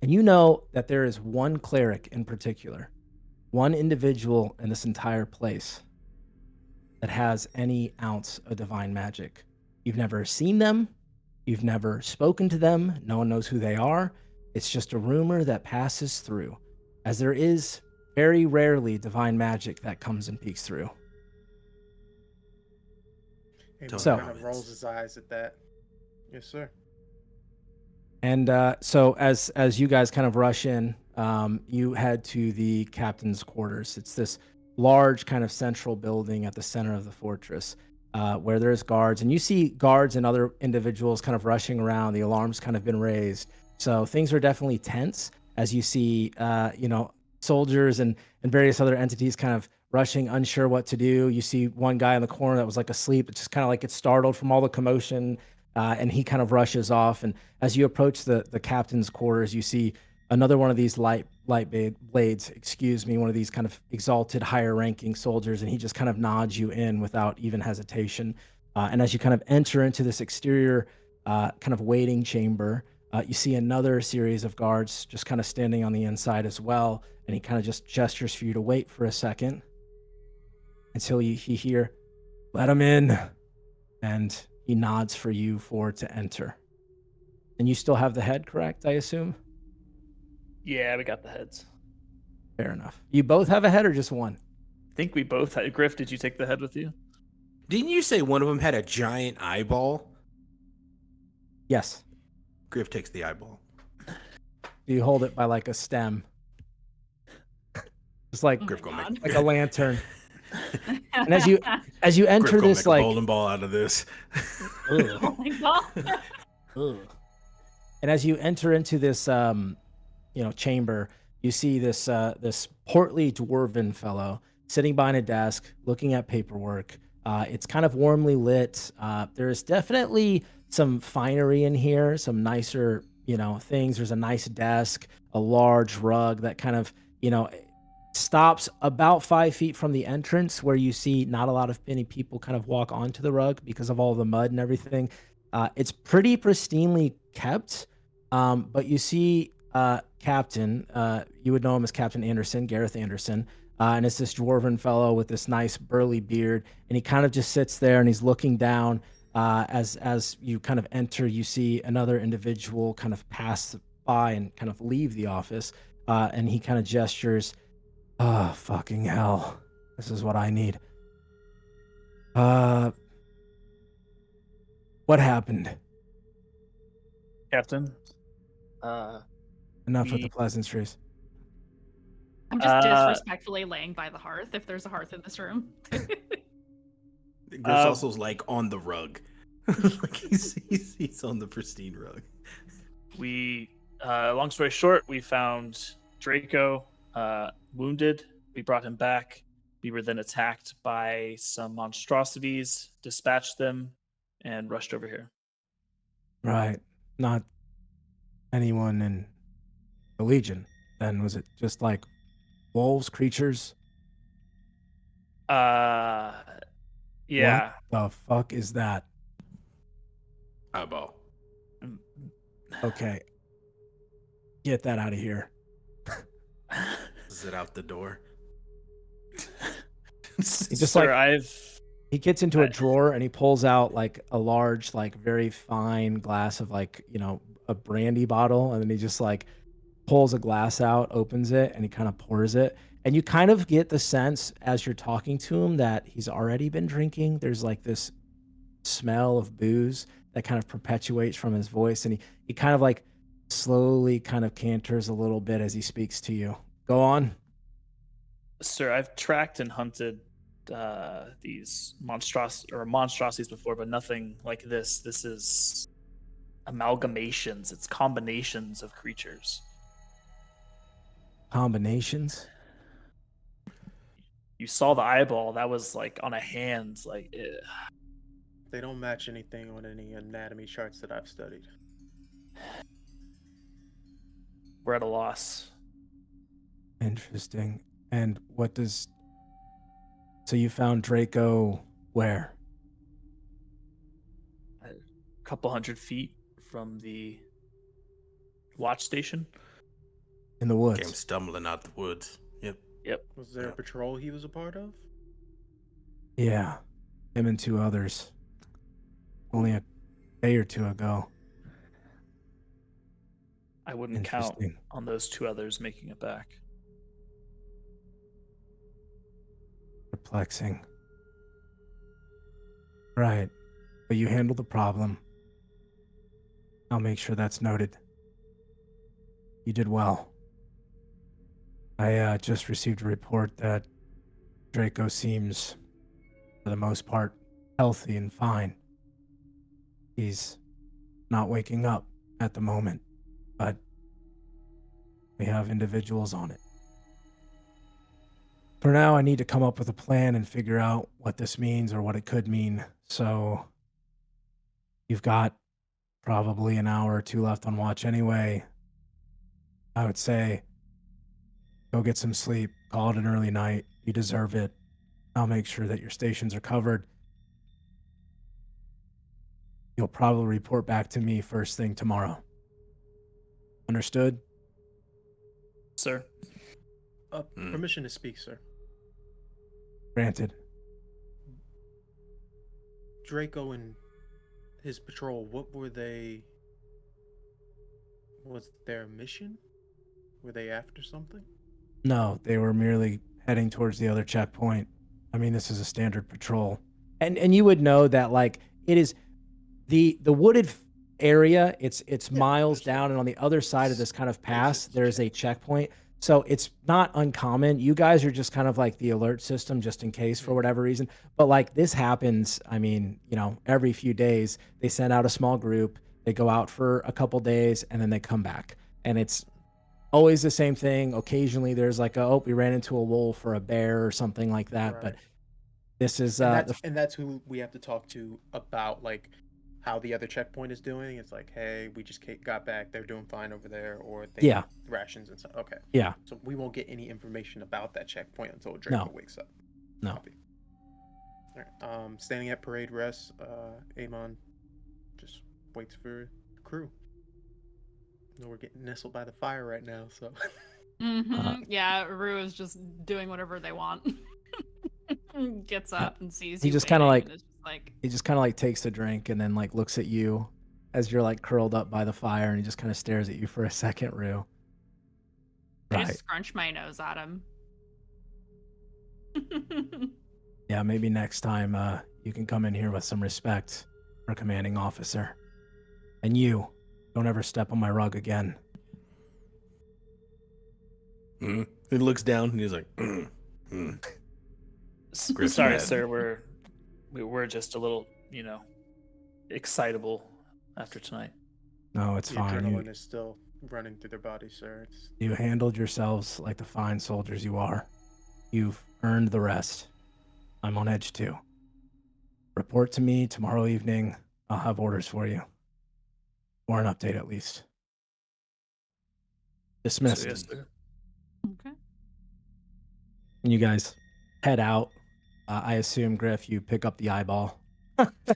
And you know that there is one cleric in particular, one individual in this entire place that has any ounce of divine magic. You've never seen them. You've never spoken to them. No one knows who they are. It's just a rumor that passes through, as there is very rarely divine magic that comes and peeks through. Aimon So- kind of rolls his eyes at that. Yes, sir. And so as you guys kind of rush in, you head to the captain's quarters. It's this large kind of central building at the center of the fortress, where there's guards, and you see guards and other individuals kind of rushing around. The alarm's kind of been raised, so things are definitely tense as you see soldiers and various other entities kind of rushing, unsure what to do. You see one guy in the corner that was asleep, just kind of gets startled from all the commotion, and he kind of rushes off. And as you approach the captain's quarters, you see another one of these light blades, one of these kind of exalted higher ranking soldiers, and he just kind of nods you in without even hesitation. And as you kind of enter into this exterior kind of waiting chamber, you see another series of guards just kind of standing on the inside as well, and he kind of just gestures for you to wait for a second until you hear, "Let him in," and he nods for you to enter. And you still have the head, correct, I assume? Yeah, we got the heads. Fair enough. You both have a head or just one? I think we both had. Griff, did you take the head with you? Didn't you say one of them had a giant eyeball? Yes. Griff takes the eyeball. You hold it by a stem. Just Oh Griff my gonna God. make a lantern. And as you enter Griff gonna this make a like, bowling ball out of this. ugh, Oh my god. ugh. And as you enter into this chamber, you see this this portly dwarven fellow sitting behind a desk looking at paperwork. It's kind of warmly lit. There's definitely some finery in here, some nicer things. There's a nice desk, a large rug that kind of stops about 5 feet from the entrance, where you see not a lot of many people kind of walk onto the rug because of all the mud and everything. It's pretty pristinely kept, but you see Captain, you would know him as Captain Anderson, Gareth Anderson, and it's this dwarven fellow with this nice burly beard, and he kind of just sits there and he's looking down. As you kind of enter, you see another individual kind of pass by and kind of leave the office, and he kind of gestures. Oh, fucking hell. This is what I need. What happened? Captain. Enough with the pleasantries. I'm just disrespectfully laying by the hearth if there's a hearth in this room. Griff's also like on the rug. Like he's on the pristine rug. We, long story short, we found Draco wounded. We brought him back. We were then attacked by some monstrosities, dispatched them, and rushed over here. Right. Not anyone in the Legion. Then was it just like wolves, creatures? Yeah. What the fuck is that? Eyeball. Okay. Get that out of here. Is it out the door? He just Sir, he gets into a drawer and he pulls out like a large, like very fine glass of like, a brandy bottle. And then he just like pulls a glass out, opens it, and he kind of pours it. And you kind of get the sense as you're talking to him that he's already been drinking. There's like this smell of booze that kind of perpetuates from his voice. And he kind of like slowly kind of canters a little bit as he speaks to you. Go on. Sir, I've tracked and hunted these monstrosities before, but nothing like this. This is amalgamations. It's combinations of creatures. Combinations? You saw the eyeball. That was like on a hand. Like, They don't match anything on any anatomy charts that I've studied. we're at a loss. Interesting. And so you found Draco where? A couple 100 feet from the watch station. In the woods. Came stumbling out the woods. Yep. Was there a patrol he was a part of? Yeah. Him and 2 others. Only a day or 2 ago. I wouldn't count Interesting. on those 2 others making it back. Perplexing. Right. But you handled the problem. I'll make sure that's noted. You did well. I just received a report that Draco seems, for the most part, healthy and fine. He's not waking up at the moment, but we have individuals on it. For now, I need to come up with a plan and figure out what this means or what it could mean. So you've got probably an hour or 2 left on watch anyway. I would say go get some sleep, call it an early night. You deserve it. I'll make sure that your stations are covered. You'll probably report back to me first thing tomorrow. Understood? Sir? Permission to speak, sir. Granted. Draco and his patrol, what were they... Was their mission? Were they after something? No, they were merely heading towards the other checkpoint. I mean, this is a standard patrol. And you would know that, like, it is the wooded area, it's miles down, and on the other side of this kind of pass, there's a checkpoint. So it's not uncommon. You guys are just kind of like the alert system just in case for whatever reason. But like this happens, I mean, every few days they send out a small group, they go out for a couple days and then they come back. And it's always the same thing. Occasionally there's like, we ran into a wolf or a bear or something like that. But Right. this is And that's who we have to talk to about like how the other checkpoint is doing. It's like, hey, we just got back. They're doing fine over there, or they Yeah. need rations and stuff. Okay. yeah. So we won't get any information about that checkpoint until Draco No. wakes up. No. Copy. All right. Standing at parade rest, Aimon just waits for the crew. No, we're getting nestled by the fire right now, so. Yeah, Rue is just doing whatever they want. Gets up and sees He you just kinda, waiting like- and is just like, He just kind of like takes a drink and then like looks at you as you're like curled up by the fire and he just kind of stares at you for a second, Rue. I Right. just scrunch my nose at him. Yeah, maybe next time you can come in here with some respect for commanding officer. And you, don't ever step on my rug again. He looks down and he's like, Griff's Sorry, mad. sir. We're just a little, excitable after tonight. No, it's The fine. adrenaline is still running through their body, sir. It's You handled yourselves like the fine soldiers you are. You've earned the rest. I'm on edge too. Report to me tomorrow evening. I'll have orders for you. Or an update at least. Dismissed. So, yes, sir. Okay. And you guys head out. I assume, Griff, you pick up the eyeball.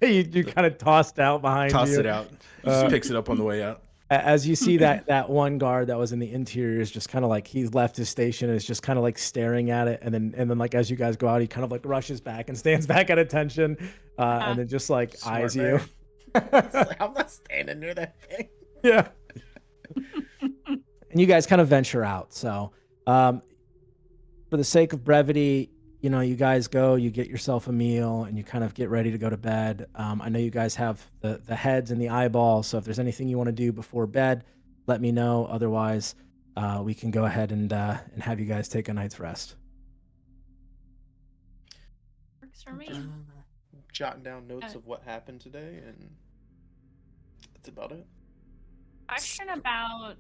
you kind of tossed out behind toss you. it out. He just picks it up on the way out. As you see that one guard that was in the interior is just kind of like he's left his station and is just kind of like staring at it, and then like as you guys go out, he kind of like rushes back and stands back at attention, and then just like smart eyes man. you. It's like, I'm not standing near that thing. Yeah. And you guys kind of venture out. So, for the sake of brevity, you guys go, you get yourself a meal, and you kind of get ready to go to bed. I know you guys have the heads and the eyeball, so if there's anything you want to do before bed, let me know. Otherwise, we can go ahead and have you guys take a night's rest. Works for me. Just jotting down notes of what happened today, and that's about it. Question about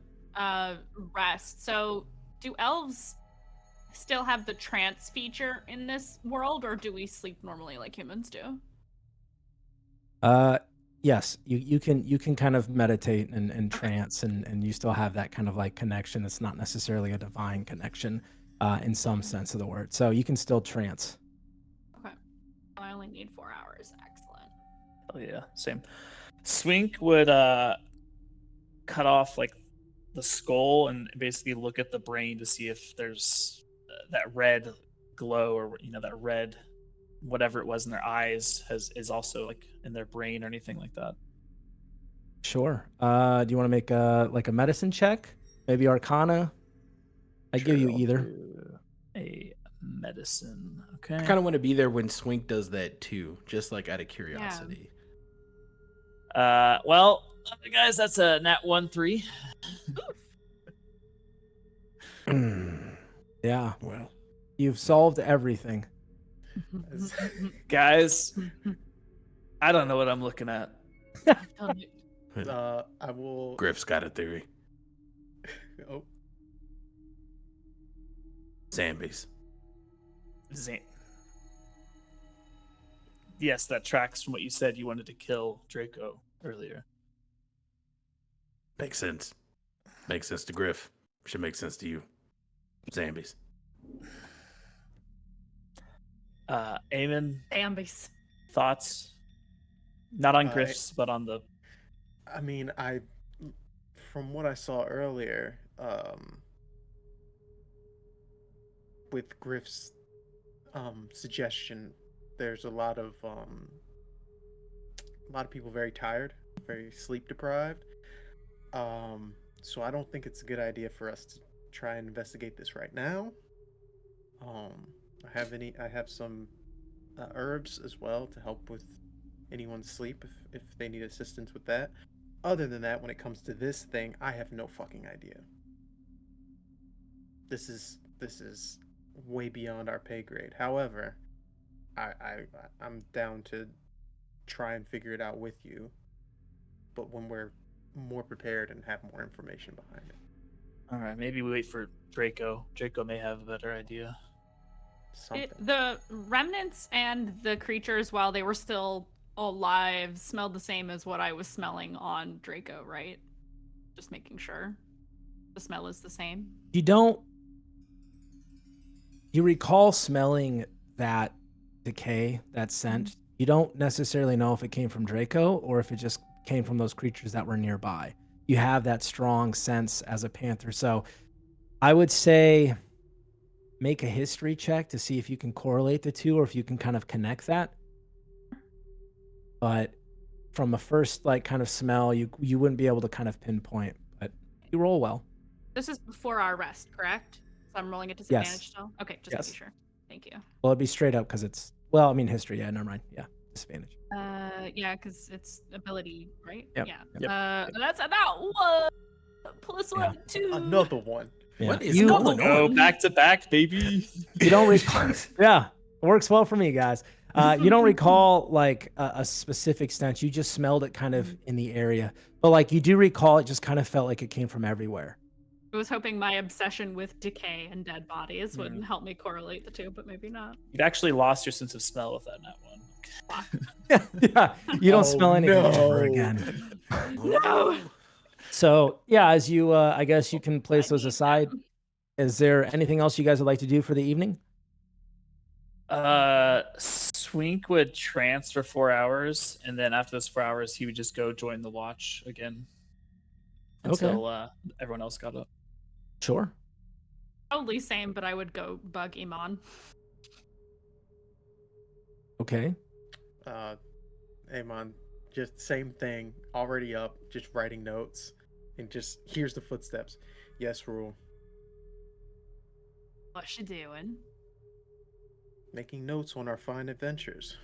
rest. So, do elves still have the trance feature in this world, or do we sleep normally like humans do? Yes, you can kind of meditate and trance, and you still have that kind of like connection. It's not necessarily a divine connection in some sense of the word. So you can still trance. Okay. I only need 4 hours. Excellent. Oh yeah, same. Swink would cut off like the skull and basically look at the brain to see if there's that red glow or that red whatever it was in their eyes is also like in their brain or anything like that. Sure. Do you want to make a medicine check? Maybe Arcana? I give you I'll either. do a medicine. Okay. I kind of want to be there when Swink does that too, just like out of curiosity. Well, guys, that's a nat 1-3. Yeah. Well, You've solved everything. Guys, I don't know what I'm looking at. I will. Griff's got a theory. Oh, Zambies. Yes, that tracks from what you said. You wanted to kill Draco earlier. Makes sense. Makes sense to Griff. Should make sense to you. Zambies. Aimon, Zambies. thoughts? Not on Uh, Griff's, but on the. I mean, from what I saw earlier, with Griff's suggestion, there's a lot of people very tired, very sleep deprived. So I don't think it's a good idea for us to try and investigate this right now. I have some herbs as well to help with anyone's sleep if they need assistance with that. Other than that, when it comes to this thing, I have no fucking idea. this is way beyond our pay grade. However, I'm down to try and figure it out with you, but when we're more prepared and have more information behind it. All right, maybe we wait for Draco. Draco may have a better idea. Something. The remnants and the creatures, while they were still alive, smelled the same as what I was smelling on Draco, right? Just making sure the smell is the same. You recall smelling that decay, that scent. You don't necessarily know if it came from Draco or if it just came from those creatures that were nearby. You have that strong sense as a panther. So I would say make a history check to see if you can correlate the two or if you can kind of connect that. But from a first like kind of smell, you wouldn't be able to kind of pinpoint, but you roll well. This is before our rest, correct? So I'm rolling at Yes. disadvantage still? Okay, just Yes. making sure. Thank you. Well, it'd be straight up because it's, well, I mean, history. Yeah, never mind. Yeah, disadvantage. Yeah, because it's ability, right? Yep, Yeah. yep. That's about 1 plus 1, 2. Another one. Yeah. What is You- going Go on? back to back, baby. You don't recall. Yeah, it works well for me, guys. You don't recall like a specific stench. You just smelled it kind of in the area, but like you do recall, it just kind of felt like it came from everywhere. I was hoping my obsession with decay and dead bodies would help me correlate the two, but maybe not. You've actually lost your sense of smell with that net one. Yeah, you don't Oh, smell anything ever no. again. No. So yeah, as you, I guess you can place I those need aside. them. Is there anything else you guys would like to do for the evening? Swink would trance for 4 hours, and then after those 4 hours, he would just go join the watch again Okay. until everyone else got up. Sure. Probably same, but I would go bug Aimon. Okay. Aemon, just same thing. Already up, just writing notes, and just here's the footsteps. Yes, Rule. What you doing? Making notes on our fine adventures.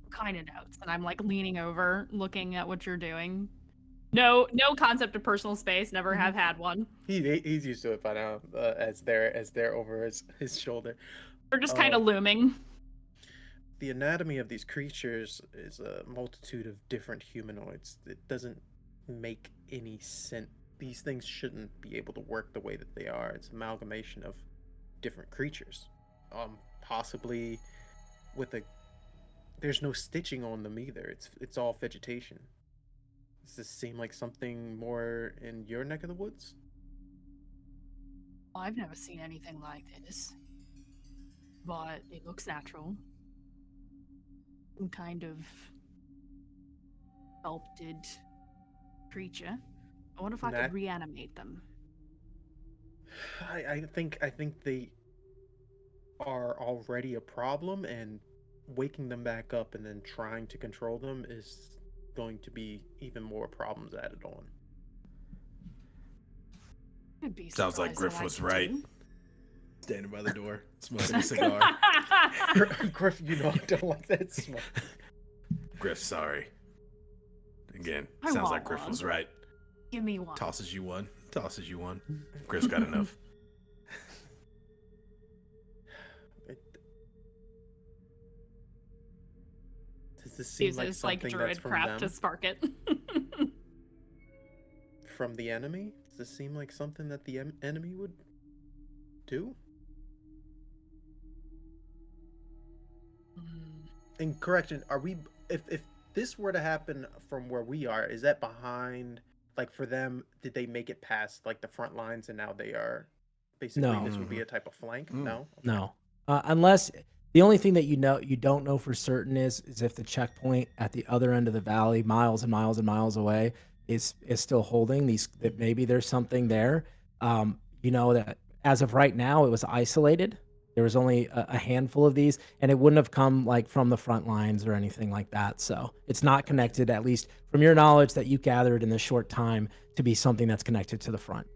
What kind of notes? And I'm like leaning over, looking at what you're doing. No concept of personal space. Never have had one. He's used to it by now, as they're over his shoulder. We're just kind of looming. The anatomy of these creatures is a multitude of different humanoids. It doesn't make any sense. These things shouldn't be able to work the way that they are. It's an amalgamation of different creatures. Possibly with there's no stitching on them either. It's all vegetation. Does this seem like something more in your neck of the woods? I've never seen anything like this, but it looks natural. Some kind of sculpted creature. I wonder if I could reanimate them. I think they are already a problem, and waking them back up and then trying to control them is going to be even more problems added on. I'd be Sounds like surprised Griff what I was could right. do. Standing by the door, smoking a cigar. Griff, you know I don't like that smoke. Griff, sorry. Again, I sounds want like Griff one. was right. Give me one. Tosses you one. Tosses you one. Griff's got enough. Does this seem like Uses like something that's druid from craft them? to spark it. From the enemy? Does this seem like something that the enemy would do? And correction, are we? If this were to happen from where we are, is that behind? Like for them, did they make it past like the front lines, and now they are basically No. this would be a type of flank? Mm. No. No. Unless the only thing that you don't know for certain is if the checkpoint at the other end of the valley, miles and miles and miles away, is still holding these. That maybe there's something there. You know that as of right now, it was isolated. There was only a handful of these, and it wouldn't have come like from the front lines or anything like that. So it's not connected, at least from your knowledge that you gathered in this short time, to be something that's connected to the front.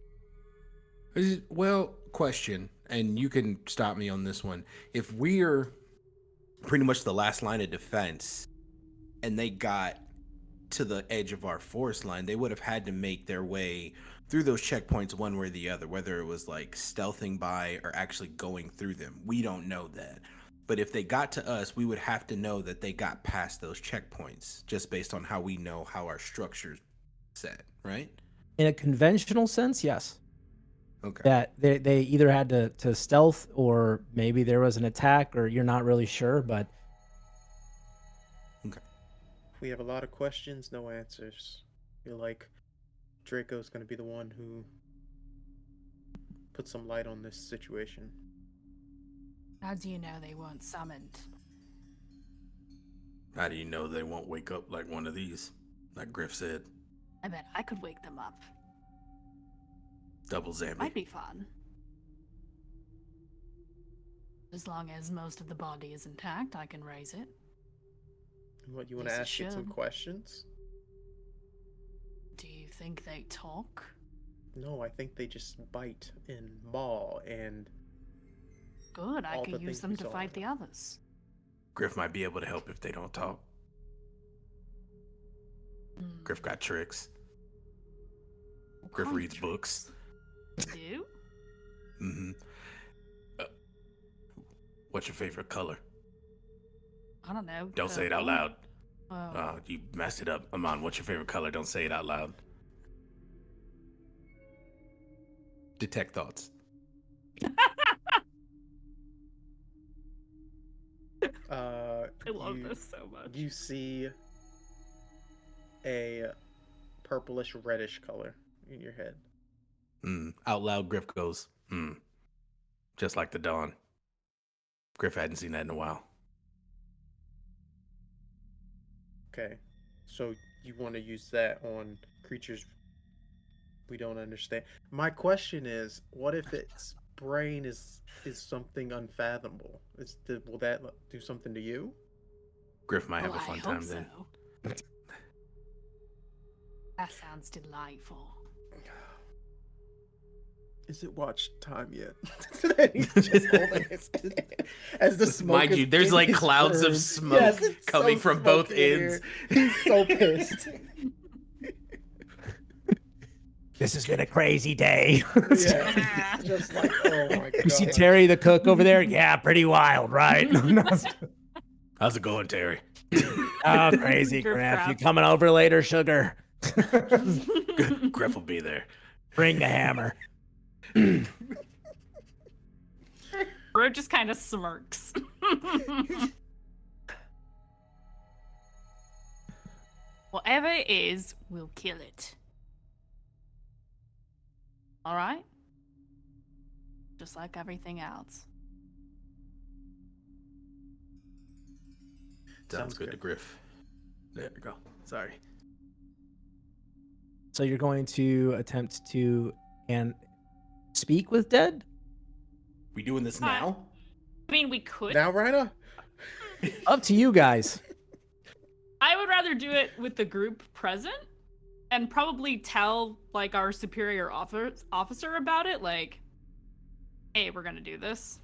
Well, question, and you can stop me on this one. If we're pretty much the last line of defense, and they got to the edge of our forest line, they would have had to make their way through those checkpoints one way or the other, whether it was like stealthing by or actually going through them. We don't know that. But if they got to us, we would have to know that they got past those checkpoints just based on how we know how our structure's set, right? In a conventional sense, yes. Okay. That they either had to stealth, or maybe there was an attack, or you're not really sure, but We have a lot of questions, no answers. I feel like Draco's going to be the one who puts some light on this situation. How do you know they weren't summoned? How do you know they won't wake up like one of these? Like Griff said. I bet I could wake them up. Double Zambi. Might be fun. As long as most of the body is intact, I can raise it. What, you want to Yes, it ask it some should. questions? Do you think they talk? No, I think they just bite and maul and... Good, I All could the use things them we to saw. fight the others. Griff might be able to help if they don't talk. Hmm. Griff got tricks. Griff What reads kind books. of tricks? Do? Mm-hmm. What's your favorite color? I don't know. Don't say it out loud. Oh. Oh, you messed it up. Aimon, what's your favorite color? Don't say it out loud. Detect thoughts. I love you, this so much. You see a purplish reddish color in your head. Out loud, Griff goes, just like the dawn. Griff hadn't seen that in a while. Okay, so you want to use that on creatures we don't understand. My question is, what if its brain is something unfathomable? Will that do something to you? Griff might have Oh, a fun I time hope then. so. That sounds delightful. Is it watch time yet? He's just holding his hand as the smoke Mind is you, there's in like his clouds of room. smoke Yes, it's coming so from both smoky in ends. here. He's so pissed. this has been a crazy day. Yeah, it's just like, oh my god. You see Terry the cook over there? Yeah, pretty wild, right? How's it going, Terry? Oh, crazy, Griff Griff. You grabs- coming over later, sugar? Griff will be there. Bring the hammer. Bro just kind of smirks. Whatever it is, we'll kill it. Alright? Just like everything else. Sounds Sounds good to good. Griff. There we go. Sorry. So you're going to attempt to speak with dead? We doing this Hi. now? I mean, we could. Now, Rhina? Up to you guys. I would rather do it with the group present and probably tell like our superior officer about it, like, hey, we're gonna do this.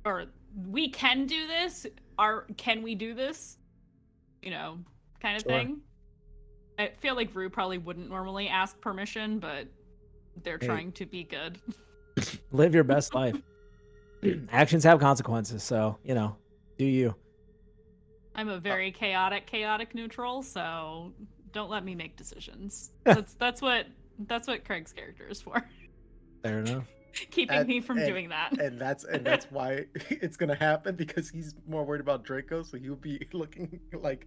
Or we can do this. Can we do this? You know, kind of Sure. thing. I feel like Rue probably wouldn't normally ask permission, but they're Hey. trying to be good. Live your best life. Actions have consequences, so, do you. I'm a very chaotic neutral, so don't let me make decisions. That's what Craig's character is for. Fair enough. Keeping me from doing that. And that's why it's gonna happen, because he's more worried about Draco, so you'll be looking like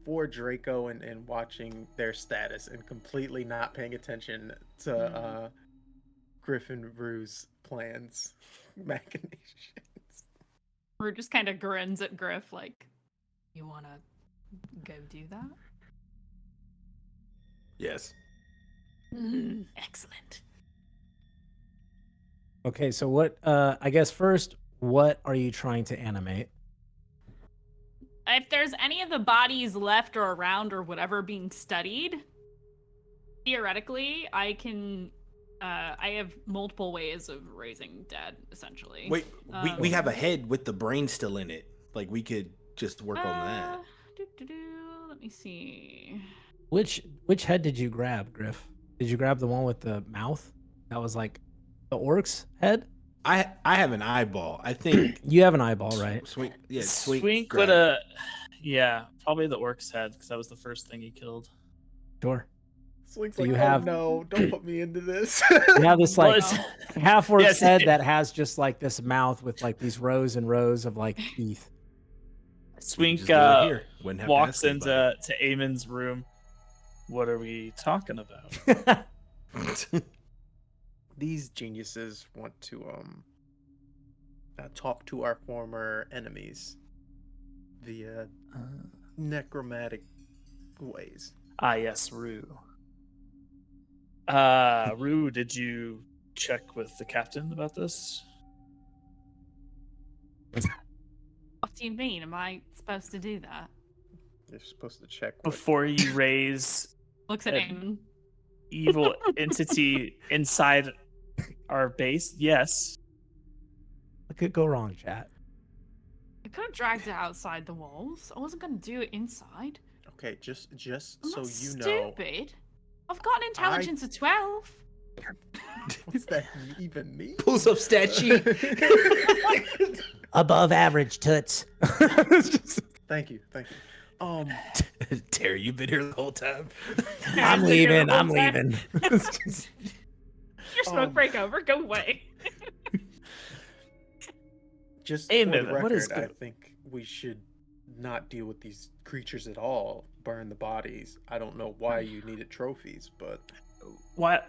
for Draco and watching their status and completely not paying attention to Griff and Rue's plans, machinations. Rue just kind of grins at Griff like, you wanna go do that? Yes. Excellent. Okay, so what, I guess first, what are you trying to animate? If there's any of the bodies left or around or whatever being studied, theoretically, I can. I have multiple ways of raising dead, essentially. Wait, we have a head with the brain still in it. Like, we could just work on that. Let me see. Which head did you grab, Griff? Did you grab the one with the mouth? That was like the orc's head? I have an eyeball. I think You have an eyeball, right? Swink. Yeah, Swink grabbed would it. have. Yeah, probably the orc's head because that was the first thing he killed. Sure. Slink's So like, you oh have- no, don't put me into this. You have this Well, like it's- half orc's Yes. head that has just like this mouth with like these rows and rows of like teeth. We can Swink just do it here. Wouldn't have to walks ask into Aemon's room. What are we talking about? anybody. These geniuses want to talk to our former enemies via necromantic ways. Yes, Rue. Rue, did you check with the captain about this? What do you mean? Am I supposed to do that? You're supposed to check what Before you raise Looks at Uh, him. evil entity inside our base? Yes. What could go wrong, chat? I could have dragged it outside the walls. I wasn't going to do it inside. Okay, just I'm so not you know, stupid. I've got an intelligence of 12. what's that even mean? Pulls up stat sheet. Above average, toots. It's just- Thank you. Terry, you've been here the whole time. I'm Been here the leaving. whole I'm time. leaving. It's just- Your smoke Um, break over. Go away. Just Hey, for man, the what is record, I good? think we should not deal with these creatures at all. Burn the bodies. I don't know why you needed trophies, but What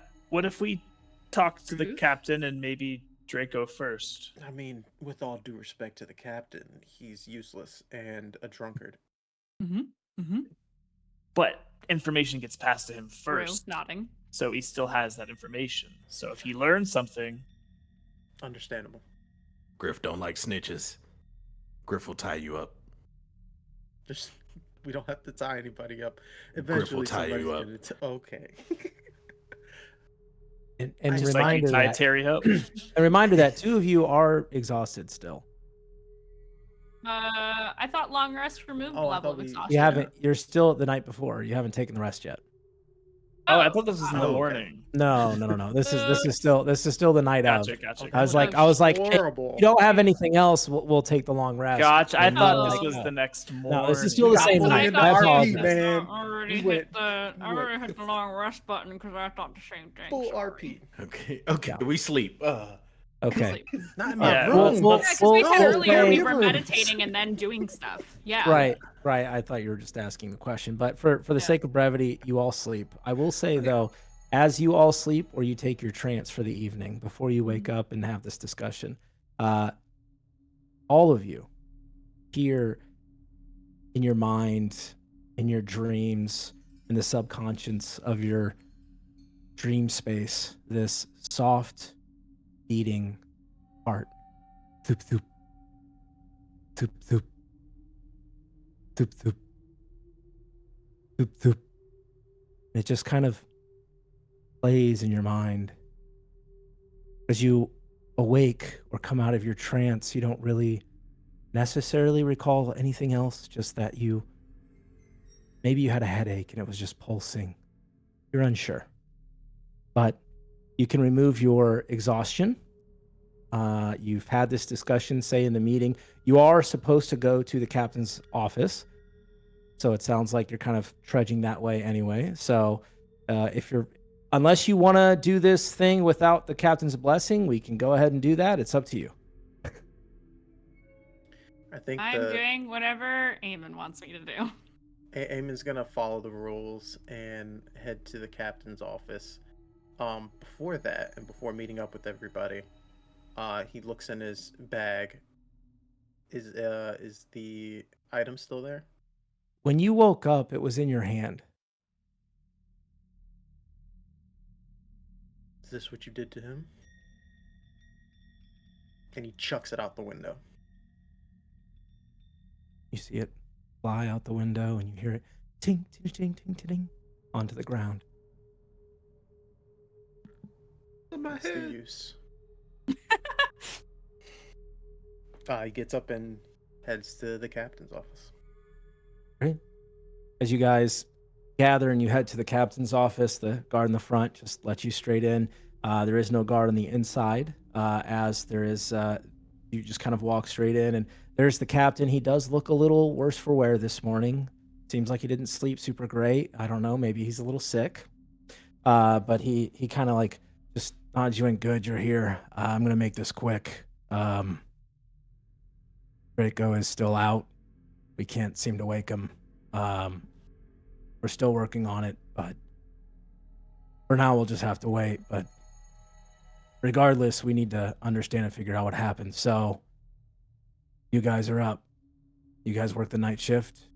if we talk to the Rue? captain and maybe Draco first? I mean, with all due respect to the captain, he's useless and a drunkard. But information gets passed to him Rue, first, nodding. so he still has that information. So if he learns something, Understandable. Griff don't like snitches. Griff will tie you up. Just we don't have to tie anybody up. Griff will Eventually, tie you somebody's up. gonna okay. and I and just like you reminder tied that, Terry up. a reminder that two of you are exhausted still. I thought long rest removed Oh, I level thought of we- exhaustion. You haven't. You're still the night before. You haven't taken the rest yet. Oh, I thought this was in the Oh, okay. morning. No. This is still the night Gotcha, of. gotcha. I was Okay. like, hey, horrible. you don't have anything else. We'll take the long rest. Gotcha. I And thought you're this like, was no. the next morning. No, this is still the We got same fully night. into I RP, apologize. man. Already We hit went- the. I we already went- hit the long rest button because I thought the same thing. Full sorry. RP. Okay. Yeah. We sleep. Okay. Sleep. Not in my Yeah, room. well- Yeah, because we Well, said earlier we okay. were meditating and then doing stuff. Yeah. Right. I thought you were just asking the question, but for the Yeah. sake of brevity, you all sleep. I will say though, as you all sleep or you take your trance for the evening before you wake up and have this discussion, all of you hear in your mind, in your dreams, in the subconscious of your dream space, this soft beating heart. Thoop thoop. Thoop thoop. Thoop thoop. Thoop thoop. It just kind of plays in your mind. As you awake or come out of your trance, you don't really necessarily recall anything else, just that maybe you had a headache and it was just pulsing. You're unsure. But you can remove your exhaustion. You've had this discussion, say in the meeting. You are supposed to go to the captain's office. So it sounds like you're kind of trudging that way anyway. So unless you want to do this thing without the captain's blessing, we can go ahead and do that. It's up to you. I think I'm doing whatever Aemon wants me to do. Aemon's gonna follow the rules and head to the captain's office. Before that, and before meeting up with everybody, he looks in his bag. Is the item still there? When you woke up, it was in your hand. Is this what you did to him? And he chucks it out the window. You see it fly out the window and you hear it ting, ting, ting, ting, ting, ting onto the ground. What's the use? He gets up and heads to the captain's office. As you guys gather and you head to the captain's office. The guard in the front just lets you straight in. There is no guard on the inside, as there is. You just kind of walk straight in, and there's the captain. He does look a little worse for wear this morning. Seems like he didn't sleep super great. I don't know. Maybe he's a little sick. But he kind of like just nods you in. Good, you're here. I'm gonna make this quick. Draco is still out. We can't seem to wake him. We're still working on it, but for now we'll just have to wait. But regardless, we need to understand and figure out what happened. So you guys are up. You guys work the night shift.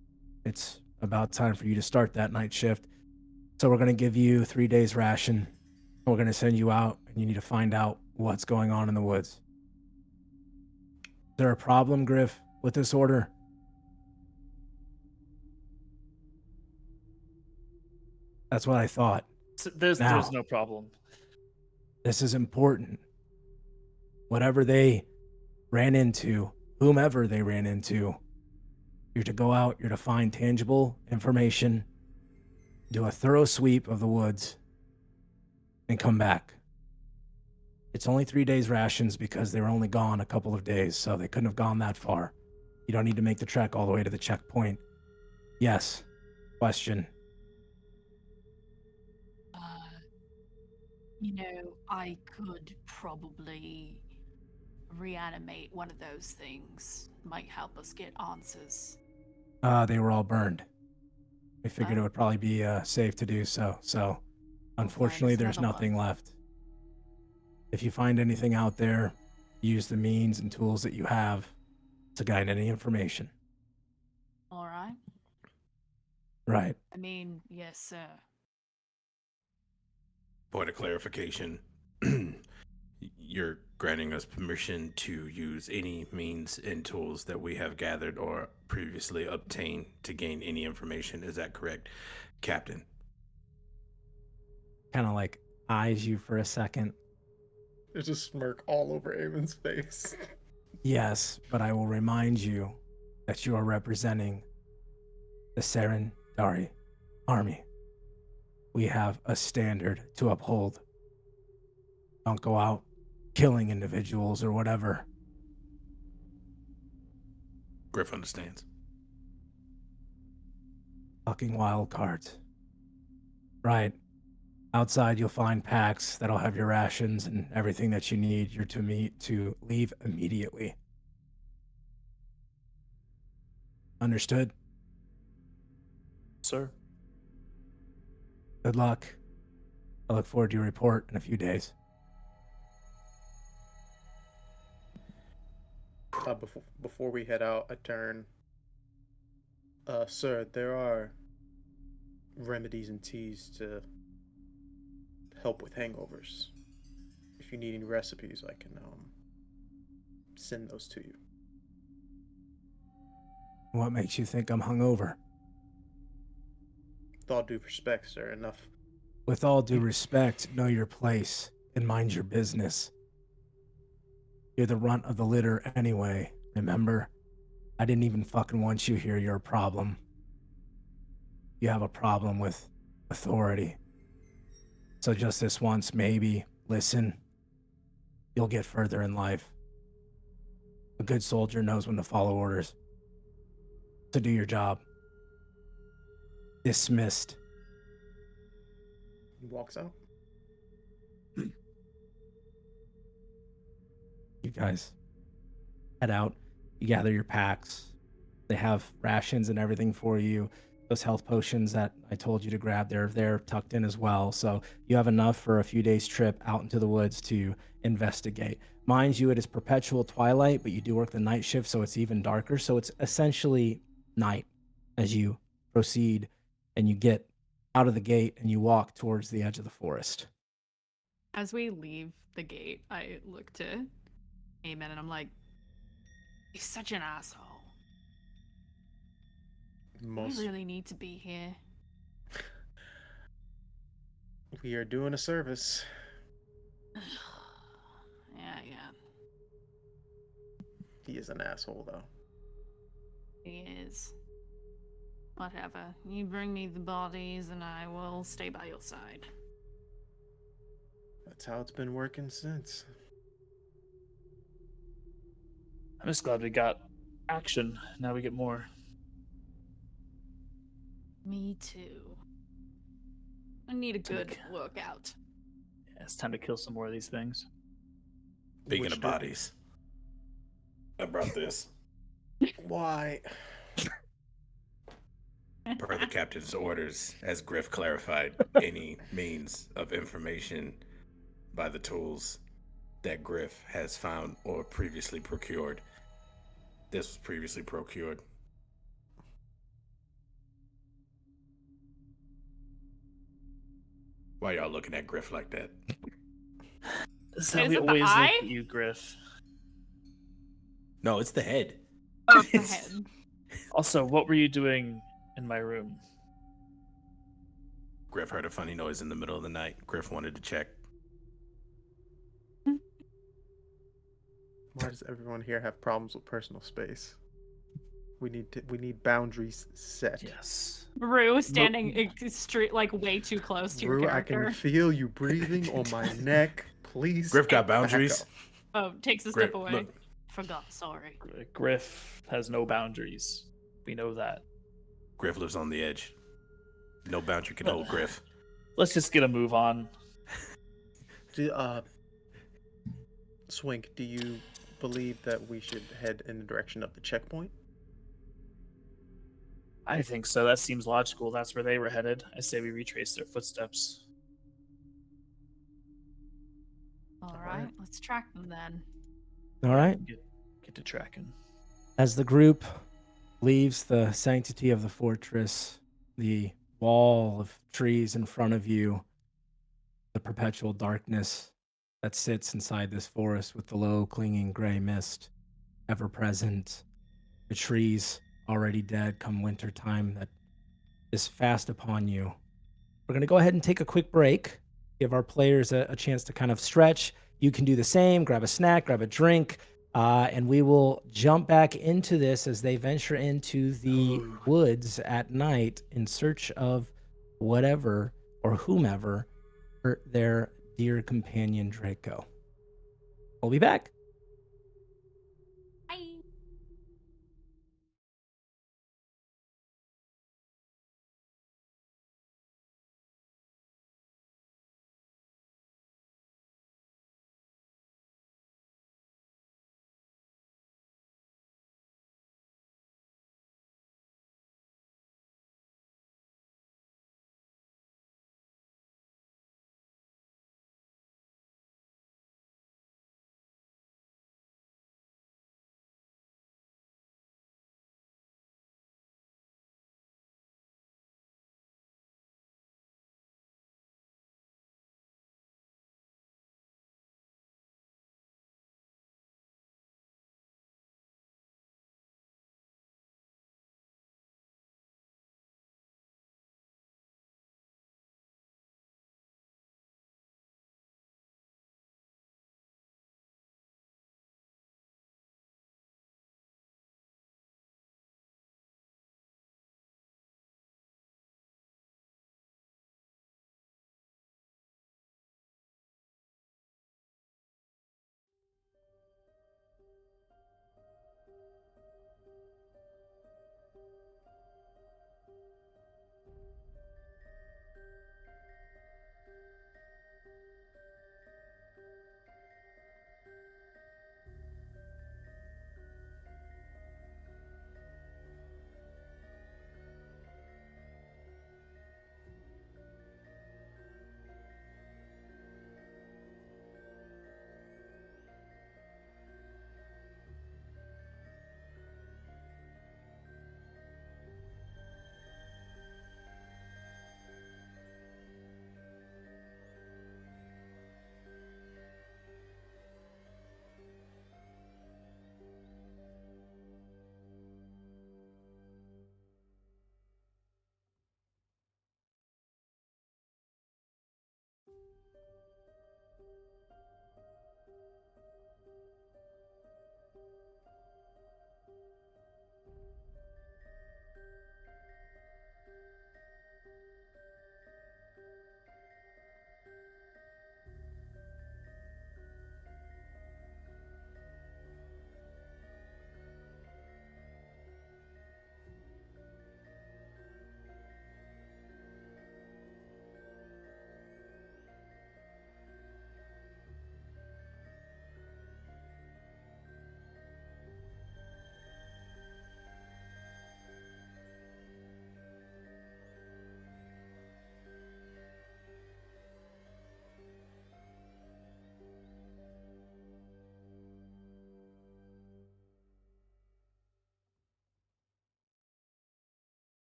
It's about time for you to start that night shift. So we're going to give you 3 days ration. We're going to send you out, and you need to find out what's going on in the woods. Is there a problem, Griff, with this order? That's what I thought. There's Now. no problem. This is important. Whatever they ran into, whomever they ran into, you're to go out, you're to find tangible information, do a thorough sweep of the woods, and come back. It's only 3 days rations because they were only gone a couple of days, so they couldn't have gone that far. You don't need to make the trek all the way to the checkpoint. Yes. Question. I could probably reanimate one of those things. Might help us get answers. They were all burned. We figured it would probably be safe to do so. So, unfortunately, there's another nothing one. left. If you find anything out there, use the means and tools that you have to guide any information. All right. Right. I mean, yes, sir. Point of clarification. You're granting us permission to use any means and tools that we have gathered or previously obtained to gain any information. Is that correct, Captain? Kind of like eyes you for a second. There's a smirk all over Aemon's face. Yes, but I will remind you that you are representing the TheMandii army. We have a standard to uphold. Don't go out killing individuals or whatever. Griff understands. Fucking wild cards. Right. Outside, you'll find packs that'll have your rations and everything that you need. You're to leave immediately. Understood? Sir. Good luck. I look forward to your report in a few days. Before we head out, I turn. Sir, there are remedies and teas to help with hangovers. If you need any recipes, I can send those to you. What makes you think I'm hungover? With all due respect, sir, enough. With all due respect, know your place and mind your business. You're the runt of the litter anyway, remember? I didn't even fucking want you here, you're a problem. You have a problem with authority. So just this once, maybe, listen. You'll get further in life. A good soldier knows when to follow orders. So do your job. Dismissed. He walks out. You guys head out. You gather your packs. They have rations and everything for you. Those health potions that I told you to grab, they're tucked in as well. So you have enough for a few days trip out into the woods to investigate. Mind you, it is perpetual twilight, but you do work the night shift, so it's even darker. So it's essentially night as you proceed and you get out of the gate and you walk towards the edge of the forest. As we leave the gate, I look to Aimon and I'm like, he's such an asshole. Most We really need to be here. we are doing a service. Yeah. He is an asshole, though. He is. Whatever. You bring me the bodies and I will stay by your side. That's how it's been working since. I'm just glad we got action. Now we get more. Me too. I need a good workout. Yeah, it's time to kill some more of these things. Speaking Which of bodies, I brought this. Why? Per the captain's orders, as Griff clarified, any means of information by the tools that Griff has found or previously procured. This was previously procured. Why y'all looking at Griff like that? This is how Wait, is we it the always look eye? at you, Griff. No, it's the head. Oh, it's the head. Also, what were you doing in my room? Griff heard a funny noise in the middle of the night. Griff wanted to check. Why does everyone here have problems with personal space? We need boundaries set. Yes. Rue standing like way too close to your Rue, I can character. feel you breathing on my neck. Please. Griff got back boundaries. up. Oh, takes a Griff, step away. look. Forgot, sorry. Griff has no boundaries. We know that. Griff lives on the edge. No boundary can hold Griff. Let's just get a move on. Swink, do you believe that we should head in the direction of the checkpoint? I think so. That seems logical. That's where they were headed. I say we retrace their footsteps. All right. right, let's track them then. All right. Get to tracking. As the group leaves the sanctity of the fortress, the wall of trees in front of you, the perpetual darkness that sits inside this forest with the low clinging gray mist ever present, the trees already dead come wintertime that is fast upon you. We're going to go ahead and take a quick break, give our players a chance to kind of stretch. You can do the same, grab a snack, grab a drink, and we will jump back into this as they venture into the woods at night in search of whatever or whomever hurt their dear companion Draco. We'll be back.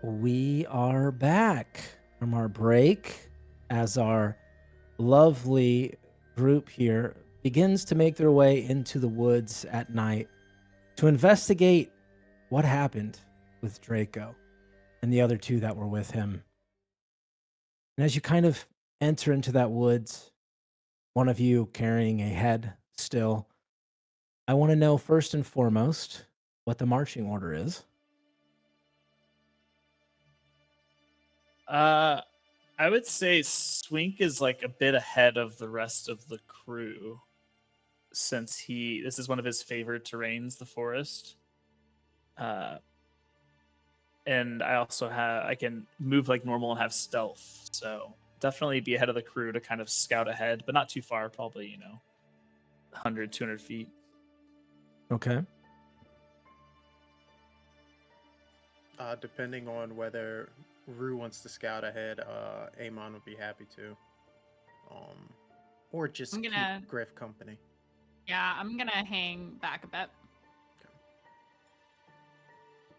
We are back from our break as our lovely group here begins to make their way into the woods at night to investigate what happened with Draco and the other two that were with him. And as you kind of enter into that woods, one of you carrying a head still, I want to know first and foremost what the marching order is. I would say Swink is like a bit ahead of the rest of the crew since this is one of his favorite terrains, the forest. And I can move like normal and have stealth, so definitely be ahead of the crew to kind of scout ahead, but not too far, probably 100, 200 feet. Okay. Depending on whether Rue wants to scout ahead, Aimon would be happy to. Or just I'm gonna- keep Griff company. Yeah, I'm gonna hang back a bit.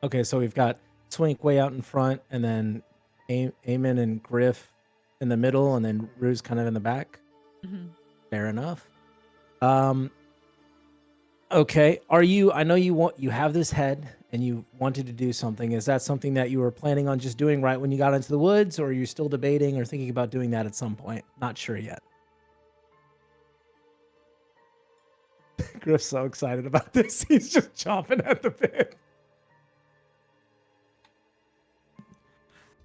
Okay, so we've got Swink way out in front, and then Aimon and Griff in the middle, and then Rue's kind of in the back. Mm-hmm. Fair enough. Okay, I know you have this head and you wanted to do something. Is that something that you were planning on just doing right when you got into the woods, or are you still debating or thinking about doing that at some point? Not sure yet. Griff's so excited about this. He's just chomping at the bit.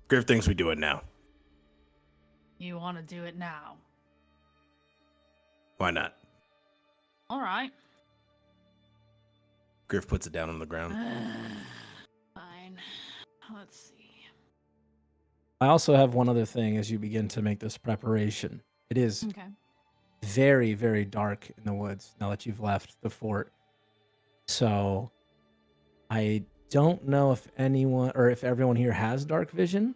Griff thinks we do it now. You want to do it now? Why not? All right. Griff puts it down on the ground. Fine. Let's see. I also have one other thing as you begin to make this preparation. It is Okay. very, very dark in the woods now that you've left the fort. So I don't know if anyone or if everyone here has dark vision.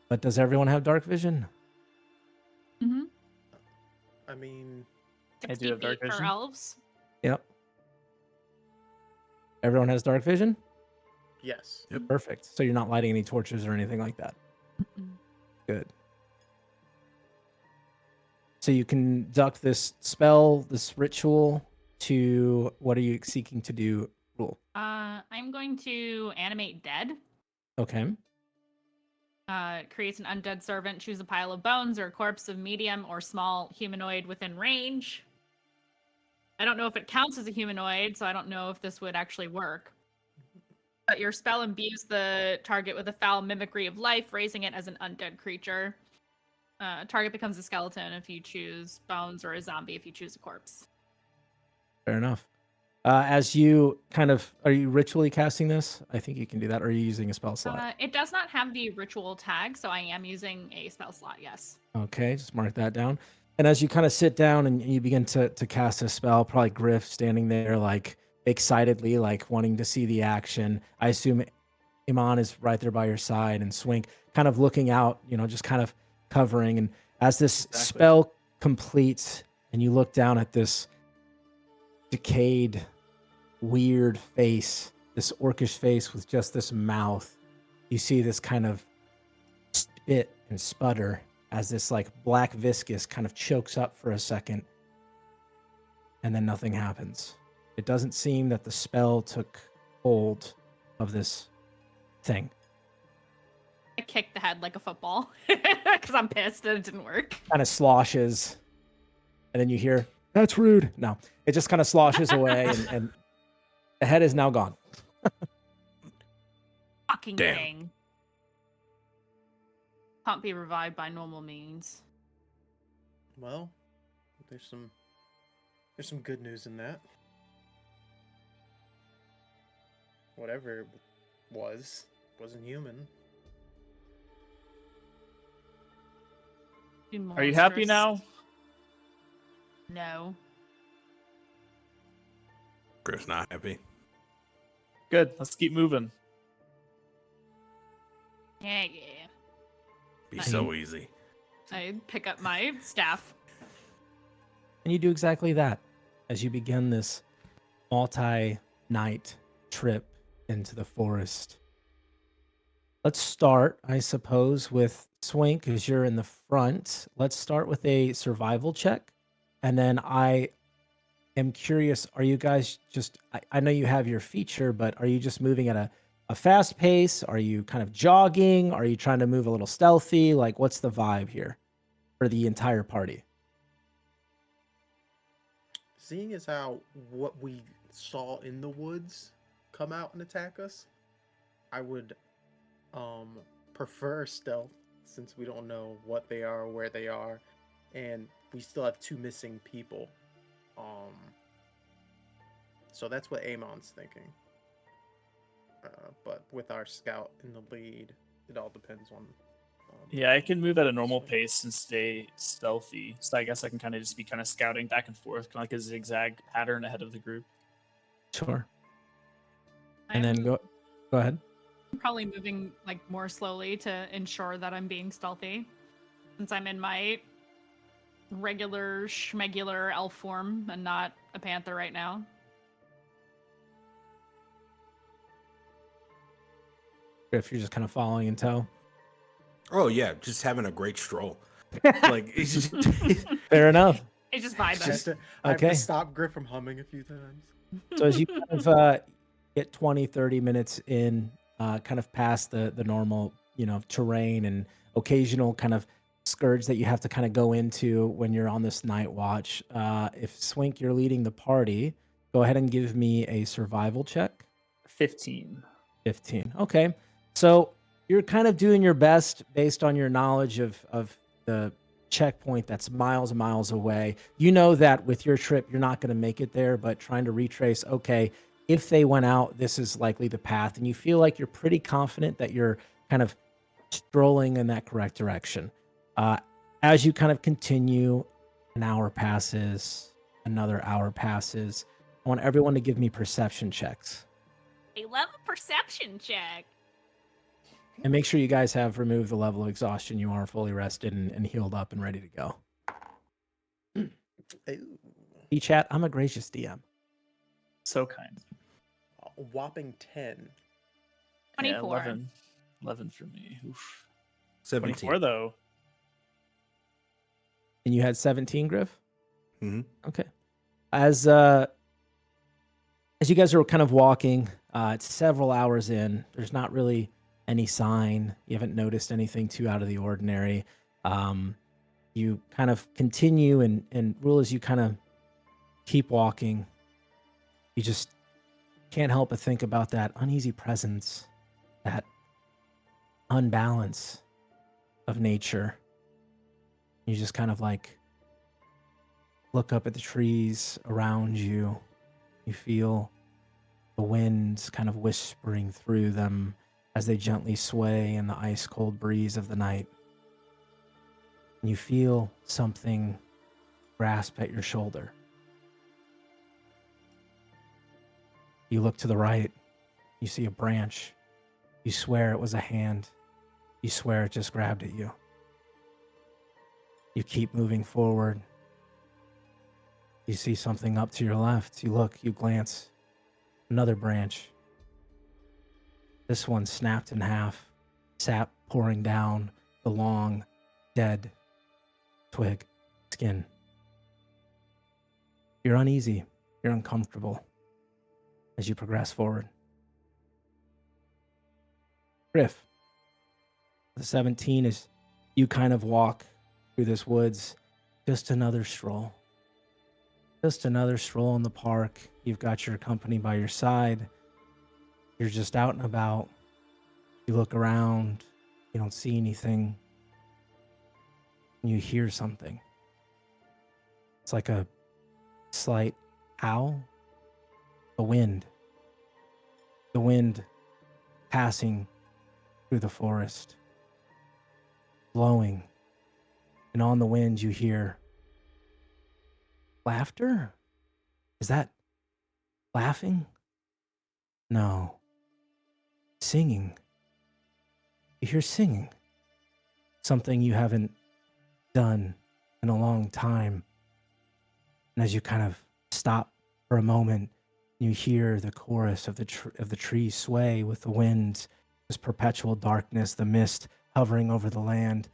But does everyone have dark vision? Mm-hmm. I mean, 60 do have dark feet for vision. elves. Yep. Everyone has dark vision? yes. Yep. Perfect. So you're not lighting any torches or anything like that. Mm-mm. Good. So you conduct this spell, this ritual to what are you seeking to do? Rule. I'm going to animate dead. Okay. Creates an undead servant. Choose a pile of bones or a corpse of medium or small humanoid within range. I don't know if it counts as a humanoid, so I don't know if this would actually work. But your spell imbues the target with a foul mimicry of life, raising it as an undead creature. Target becomes a skeleton if you choose bones, or a zombie if you choose a corpse. Fair enough. As you are you ritually casting this? I think you can do that. Or are you using a spell slot? It does not have the ritual tag, so I am using a spell slot, yes. Okay, just mark that down. And as you kind of sit down and you begin to cast a spell, probably Griff standing there like excitedly, like wanting to see the action. I assume Aimon is right there by your side, and Swink kind of looking out, just kind of covering. And as this Exactly. spell completes and you look down at this decayed, weird face, this orcish face with just this mouth, you see this kind of spit and sputter as this like black viscous kind of chokes up for a second, and then nothing happens. It doesn't seem that the spell took hold of this thing. I kicked the head like a football because I'm pissed that it didn't work. Kind of sloshes, and then you hear, "That's rude." No, it just kind of sloshes away, and the head is now gone. Fucking Damn. thing. Can't be revived by normal means. Well, there's some good news in that. Whatever it wasn't human. Are you happy Monstrous. now? No. Griff's not happy. Good. Let's keep moving. Yeah. Be so easy. I pick up my staff. And you do exactly that as you begin this multi-night trip into the forest. Let's start, I suppose, with Swink because you're in the front. Let's start with a survival check. And then I am curious, are you guys just, I know you have your feature, but are you just moving at a fast pace? Are you kind of jogging? Are you trying to move a little stealthy? Like, what's the vibe here for the entire party? Seeing as how what we saw in the woods come out and attack us, I would prefer stealth since we don't know what they are, where they are, and we still have 2 missing people. So that's what Aimon's thinking. But with our scout in the lead, it all depends on. Yeah, I can move at a normal pace and stay stealthy. So I guess I can kind of just be kind of scouting back and forth, kind of like a zigzag pattern ahead of the group. Sure. And then go ahead. I'm probably moving like more slowly to ensure that I'm being stealthy, since I'm in my regular schmegular elf form and not a panther right now. If you're just kind of following in tow. Oh yeah, just having a great stroll. Like it's just Fair enough. It's just vibing. I have Okay. to stop Griff from humming a few times. So as you kind of get 20, 30 minutes in, kind of past the normal, terrain and occasional kind of scourge that you have to kind of go into when you're on this night watch. If Swink, you're leading the party, go ahead and give me a survival check. 15. 15. Okay. So you're kind of doing your best based on your knowledge of the checkpoint that's miles and miles away. You know that with your trip, you're not going to make it there, but trying to retrace, okay, if they went out, this is likely the path. And you feel like you're pretty confident that you're kind of strolling in that correct direction. As you kind of continue, an hour passes, another hour passes. I want everyone to give me perception checks. I love a perception check. And make sure you guys have removed the level of exhaustion. You are fully rested and healed up and ready to go. Chat, I'm a gracious DM. So kind. A whopping 10. 24. Yeah, 11. 11 for me. Oof. 17. 24 though. And you had 17, Griff? Mm-hmm. Okay. As you guys are kind of walking, it's several hours in. There's not really any sign. You haven't noticed anything too out of the ordinary. You kind of continue and Rule, as you kind of keep walking, you just can't help but think about that uneasy presence, that unbalance of nature. You just kind of like look up at the trees around you. You feel the winds kind of whispering through them as they gently sway in the ice-cold breeze of the night. And you feel something grasp at your shoulder. You look to the right. You see a branch. You swear it was a hand. You swear it just grabbed at you. You keep moving forward. You see something up to your left. You look, you glance. Another branch. This one snapped in half, sap pouring down the long, dead twig skin. You're uneasy. You're uncomfortable as you progress forward. Griff, the 17 is you kind of walk through this woods. Just another stroll. Just another stroll in the park. You've got your company by your side. You're just out and about. You look around. You don't see anything. And you hear something. It's like a slight howl. The wind. The wind passing through the forest. Blowing. And on the wind you hear laughter? Is that laughing? No. Singing. You hear singing. Something you haven't done in a long time. And as you kind of stop for a moment, you hear the chorus of the trees sway with the wind, this perpetual darkness, the mist hovering over the land,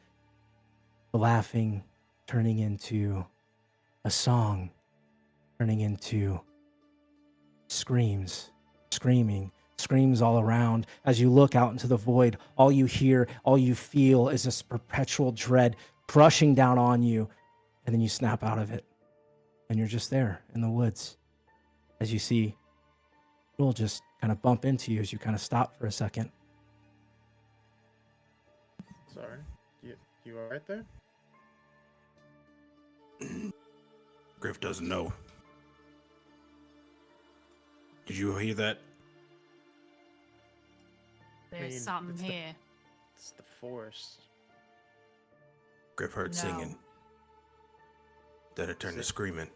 the laughing turning into a song, turning into screams, screams all around. As you look out into the void, all you hear, all you feel is this perpetual dread crushing down on you, and then you snap out of it, and you're just there in the woods. As you see, we'll just kind of bump into you as you kind of stop for a second. Sorry. You all right there? Griff doesn't know. Did you hear that? There's mean, something it's here. It's the forest. Griff heard No. singing. Then it turned to screaming.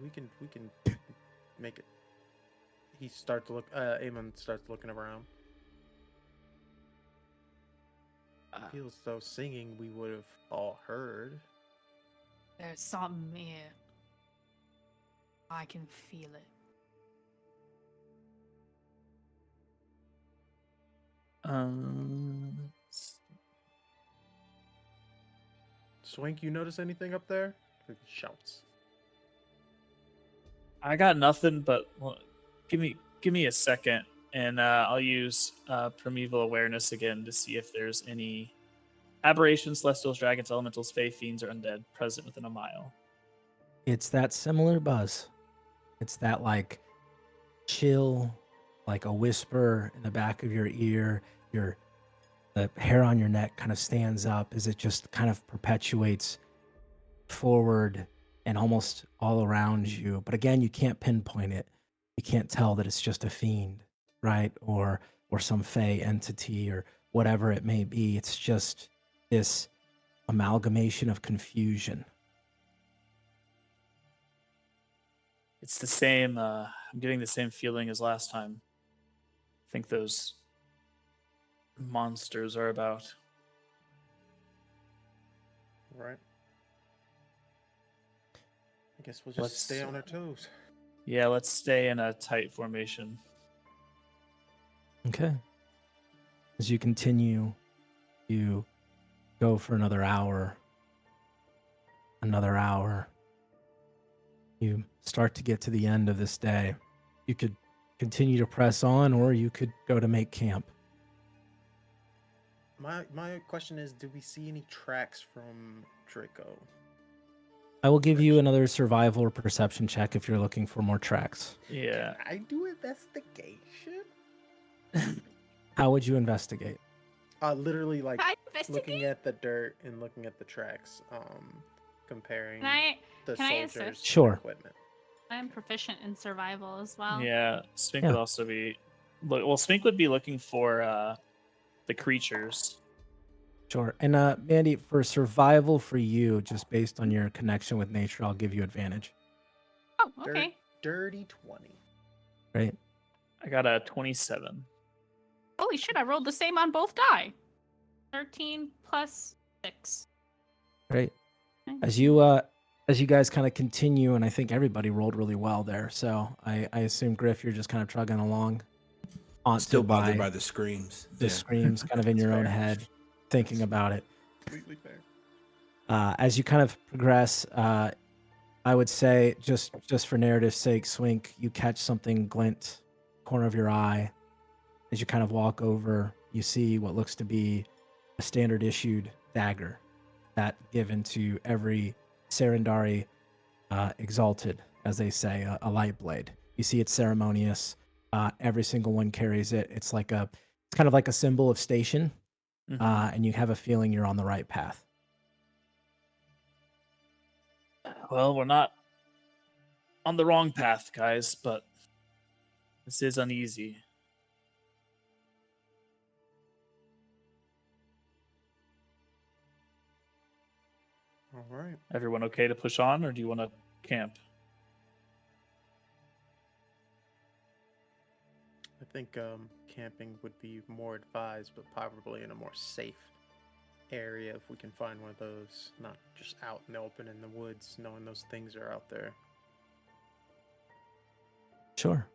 We can make it. He starts to look. Aemon starts looking around. Feels though singing we would have all heard. There's something here. I can feel it. Swink, you notice anything up there? He shouts. I got nothing, but give me a second, and I'll use primeval awareness again to see if there's any aberrations, celestials, dragons, elementals, fae, fiends, or undead present within a mile. It's that similar buzz. It's that like chill, like a whisper in the back of your ear. The hair on your neck kind of stands up as it just kind of perpetuates forward and almost all around you. But again, you can't pinpoint it. You can't tell that it's just a fiend, right? Or some fey entity or whatever it may be. It's just this amalgamation of confusion. It's the same. I'm getting the same feeling as last time. I think those monsters are about. Right. I guess we'll just stay on our toes. Yeah, let's stay in a tight formation. Okay. As you continue, you go for another hour. You start to get to the end of this day. You could continue to press on, or you could go to make camp. My question is, do we see any tracks from Draco? I will give you another survival or perception check if you're looking for more tracks. Yeah. Can I do investigation? How would you investigate? Literally like Can I looking investigate? at the dirt and looking at the tracks, comparing Can the I soldiers' assist? Sure. equipment. I am proficient in survival as well. Yeah, Swink Yeah. would also be. Well, Swink would be looking for the creatures. Sure. And Mandy, for survival for you, just based on your connection with nature, I'll give you advantage. Oh, okay. Dirty 20. Right? I got a 27. Holy shit, I rolled the same on both die. 13 plus 6. Right. As you guys kind of continue, and I think everybody rolled really well there. So I assume, Griff, you're just kind of trugging along. Still haunted bothered by the screams. the Yeah. screams kind of in That's your own fair. head, thinking about it. Completely fair. As you kind of progress, I would say just for narrative's sake, Swink, you catch something glint corner of your eye. As you kind of walk over, you see what looks to be a standard issued dagger that given to every Serendari exalted, as they say, a light blade. You see it's ceremonious. Every single one carries it. It's kind of like a symbol of station, and you have a feeling you're on the right path. Well, we're not on the wrong path, guys, but this is uneasy. All right. Everyone okay to push on, or do you want to camp? I think camping would be more advised, but probably in a more safe area if we can find one of those, not just out in the open in the woods, knowing those things are out there. Sure.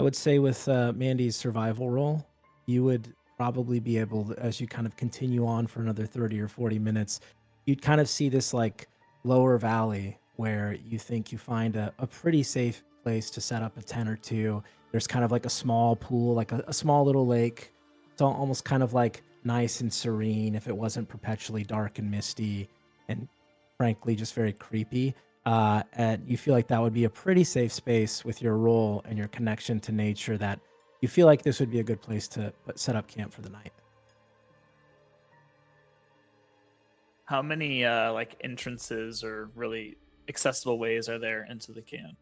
I would say with Mandy's survival roll, you would probably be able to, as you kind of continue on for another 30 or 40 minutes, you'd kind of see this like lower valley where you think you find a pretty safe place to set up a tent or two. There's kind of like a small pool, like a small little lake. It's almost kind of like nice and serene if it wasn't perpetually dark and misty and frankly just very creepy. And you feel like that would be a pretty safe space with your role and your connection to nature, that you feel like this would be a good place to set up camp for the night. How many like entrances or really accessible ways are there into the camp?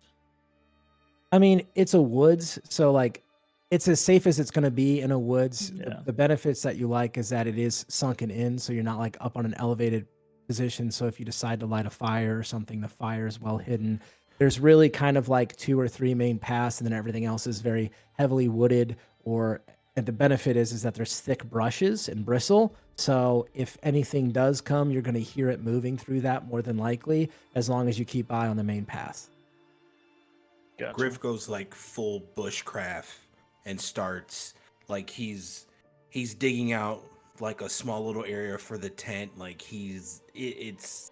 I mean, it's a woods, so like it's as safe as it's going to be in a woods. Yeah. The benefits that you like is that it is sunken in, so you're not like up on an elevated position. So if you decide to light a fire or something, the fire is well hidden. There's really kind of like 2 or 3 main paths, and then everything else is very heavily wooded. And the benefit is that there's thick brushes and bristle. So if anything does come, you're going to hear it moving through that more than likely, as long as you keep eye on the main path. Gotcha. Griff goes like full bushcraft and starts like he's digging out like a small little area for the tent. Like it's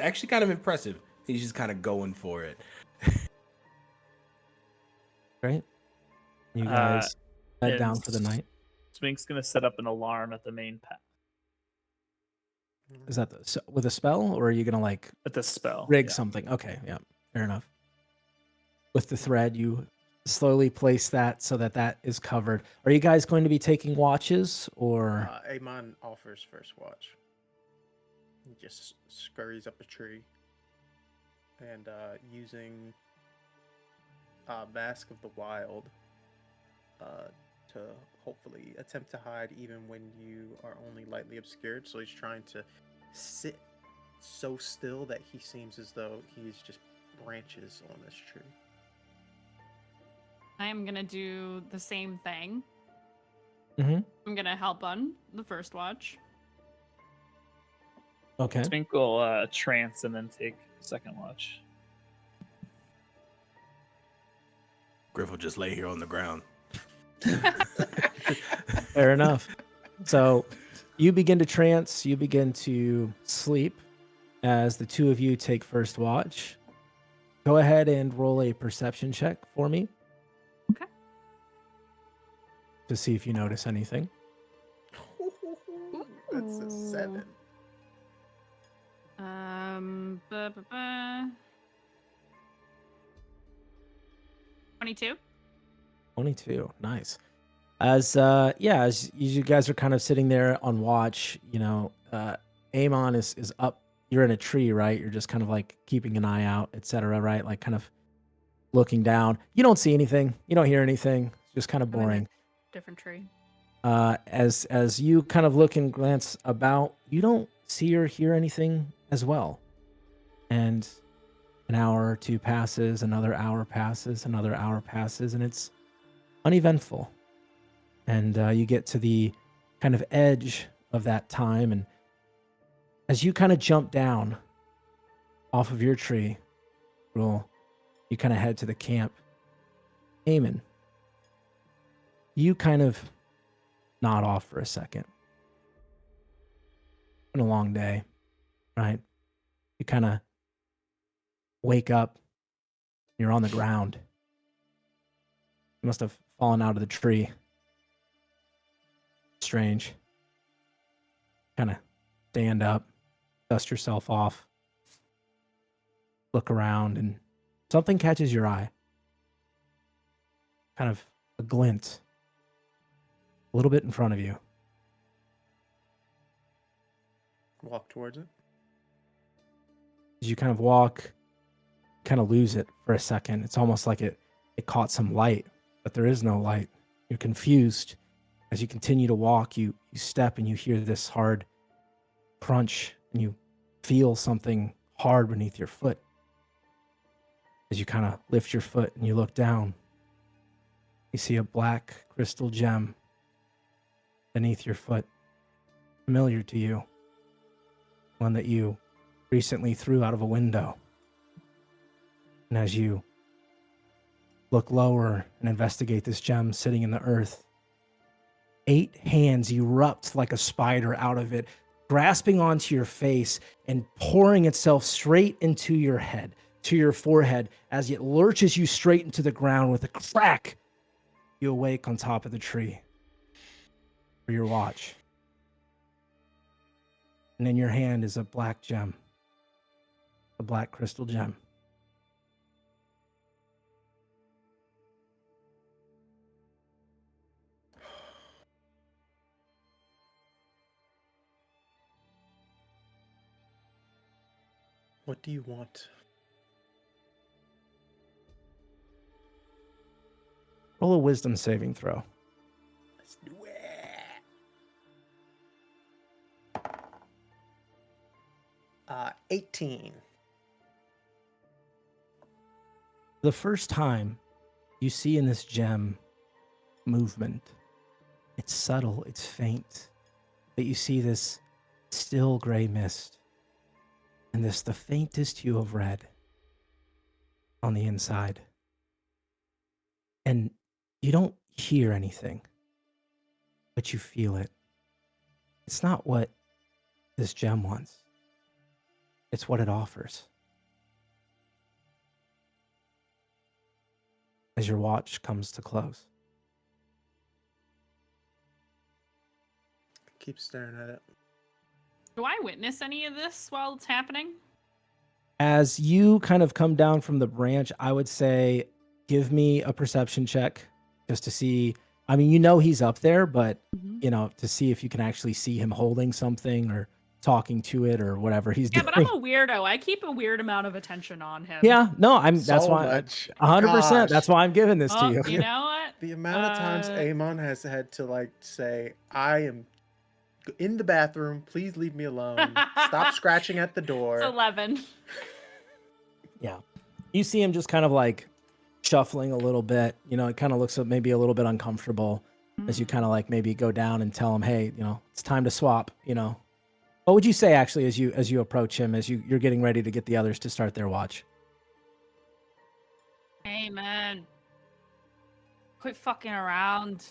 actually kind of impressive. He's just kind of going for it. Right? You guys head and down for the night. Swink's gonna set up an alarm at the main path. Is that with a spell, or are you gonna like At the spell. rig yeah. something? Okay, yeah, fair enough. With the thread, you slowly place that so that is covered. Are you guys going to be taking watches, or Aimon offers first watch. He just scurries up a tree and using Mask of the Wild to hopefully attempt to hide even when you are only lightly obscured. So he's trying to sit so still that he seems as though he's just branches on this tree. I am gonna do the same thing. Mm-hmm. I'm gonna help on the first watch. Okay. Swink will trance and then take second watch. Griff will just lay here on the ground. Fair enough. So you begin to trance, you begin to sleep as the two of you take first watch. Go ahead and roll a perception check for me. Okay. To see if you notice anything. That's a 7. Ba, ba, ba. 22. 22. Nice. As you guys are kind of sitting there on watch, Aimon is up. You're in a tree, right? You're just kind of like keeping an eye out, etc., right? Like kind of looking down. You don't see anything. You don't hear anything. It's just kind of I'm in a boring. different tree. As you kind of look and glance about, you don't see or hear anything as well. And an hour or two passes, another hour passes, another hour passes, and it's uneventful. And you get to the kind of edge of that time, and as you kind of jump down off of your tree, you kind of head to the camp. Aimon, you kind of nod off for a second. It's been a long day, right? You kind of wake up. You're on the ground. You must have fallen out of the tree. Strange. Kind of stand up, dust yourself off, look around, and something catches your eye. Kind of a glint a little bit in front of you. Walk towards it. As you kind of walk, kind of lose it for a second. It's almost like it caught some light, but there is no light. You're confused. As you continue to walk, you step and you hear this hard crunch, and you feel something hard beneath your foot. As you kind of lift your foot and you look down, you see a black crystal gem beneath your foot, familiar to you, one that you recently threw out of a window. And as you look lower and investigate this gem sitting in the earth. 8 hands erupt like a spider out of it, grasping onto your face and pouring itself straight into your head, to your forehead, as it lurches you straight into the ground. With a crack, you awake on top of the tree for your watch. And in your hand is a black gem, a black crystal gem. What do you want? Roll a wisdom saving throw. Let's do it. Uh, 18. The first time you see in this gem movement, it's subtle, it's faint, but you see this still gray mist and this the faintest hue of red on the inside. And you don't hear anything, but you feel it. It's not what this gem wants. It's what it offers. As your watch comes to close. Keep staring at it. Do I witness any of this while it's happening? As you kind of come down from the branch, I would say give me a perception check just to see. I mean, you know he's up there, but, you know, to see if you can actually see him holding something or talking to it or whatever he's Yeah, doing. but I'm a weirdo. I keep a weird amount of attention on him. Yeah, no, that's So why much. 100%. That's Gosh. why I'm giving this to Oh, you. you know what? The amount of times Aimon has had to like say, "I am in the bathroom. Please leave me alone. Stop scratching at the door." It's 11. Yeah. You see him just kind of like shuffling a little bit. You know, it kind of looks maybe a little bit uncomfortable as you kind of like maybe go down and tell him, hey, you know, it's time to swap, you know. What would you say actually as you approach him, as you're getting ready to get the others to start their watch? Hey, man. Quit fucking around.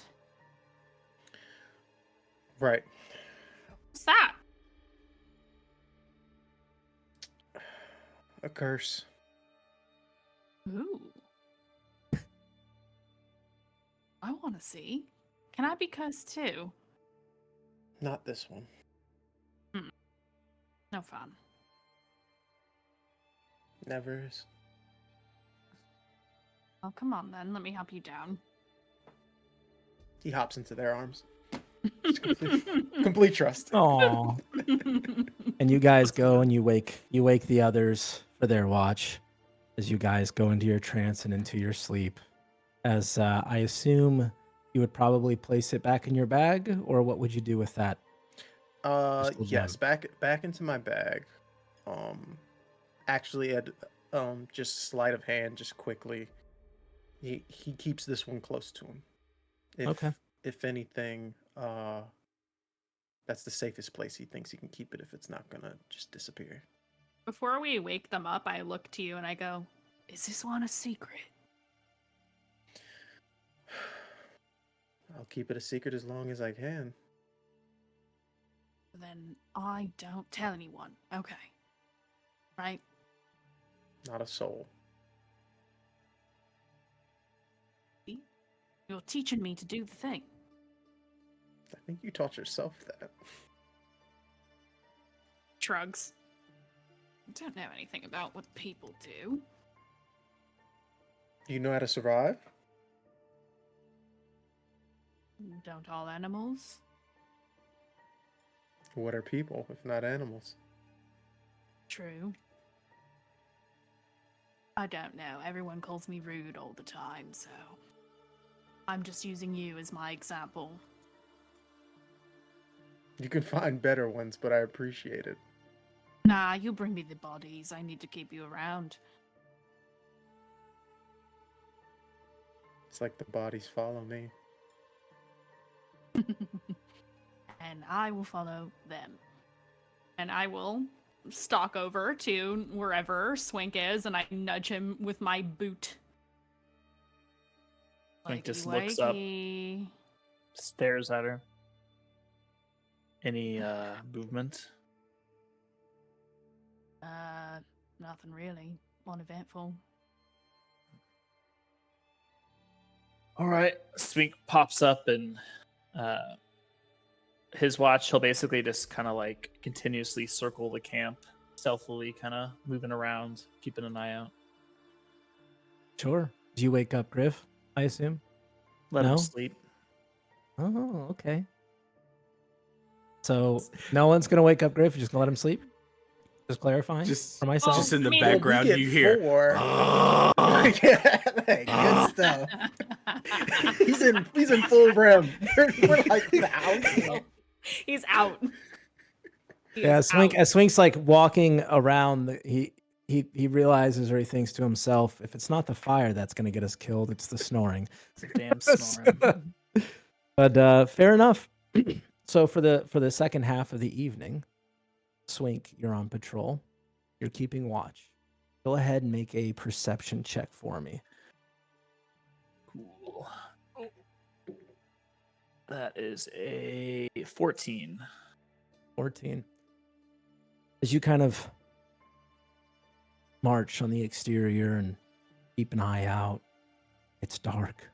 Right. What's that? A curse. Ooh. I want to see. Can I be cursed too? Not this one. No fun. Never is. Oh, come on then. Let me help you down. He hops into their arms. Just complete trust. Oh. And you guys go and you wake the others for their watch as you guys go into your trance and into your sleep. As I assume you would probably place it back in your bag, or what would you do with that? Crystal Yes, gem. back into my bag. Actually, just sleight of hand, just quickly. He keeps this one close to him. Okay. If anything, that's the safest place he thinks he can keep it if it's not gonna just disappear. Before we wake them up, I look to you and I go, is this one a secret? I'll keep it a secret as long as I can. Then I don't tell anyone. Okay. Right? Not a soul. You're teaching me to do the thing. I think you taught yourself that. Shrugs. I don't know anything about what people do. Do you know how to survive? Don't all animals? What are people if not animals? True. I don't know. Everyone calls me rude all the time, so I'm just using you as my example. You can find better ones, but I appreciate it. Nah, you bring me the bodies. I need to keep you around. It's like the bodies follow me. And I will follow them. And I will stalk over to wherever Swink is, and I nudge him with my boot. Swink just looks up, Wakey. stares at her. Any movement? Nothing really. Uneventful. All right. Swink pops up and his watch, he'll basically just kind of like continuously circle the camp, stealthily kind of moving around, keeping an eye out. Sure. Do you wake up Griff, I assume? Let him No? sleep. Oh, okay. So no one's gonna wake up Griff. You're just gonna let him sleep. Just clarifying Just- for myself. Just in the I mean- background, Well, you we hear. get 4. "Ah." Yeah, good stuff. He's in full rim. We're like the house. He's out. He Yeah, is Swink. out. As Swink's like walking around, he realizes or he thinks to himself, if it's not the fire that's gonna get us killed, it's the snoring. It's a damn snoring. But fair enough. So for the second half of the evening, Swink, you're on patrol. You're keeping watch. Go ahead and make a perception check for me. Cool. That is a 14. 14. As you kind of march on the exterior and keep an eye out, it's dark.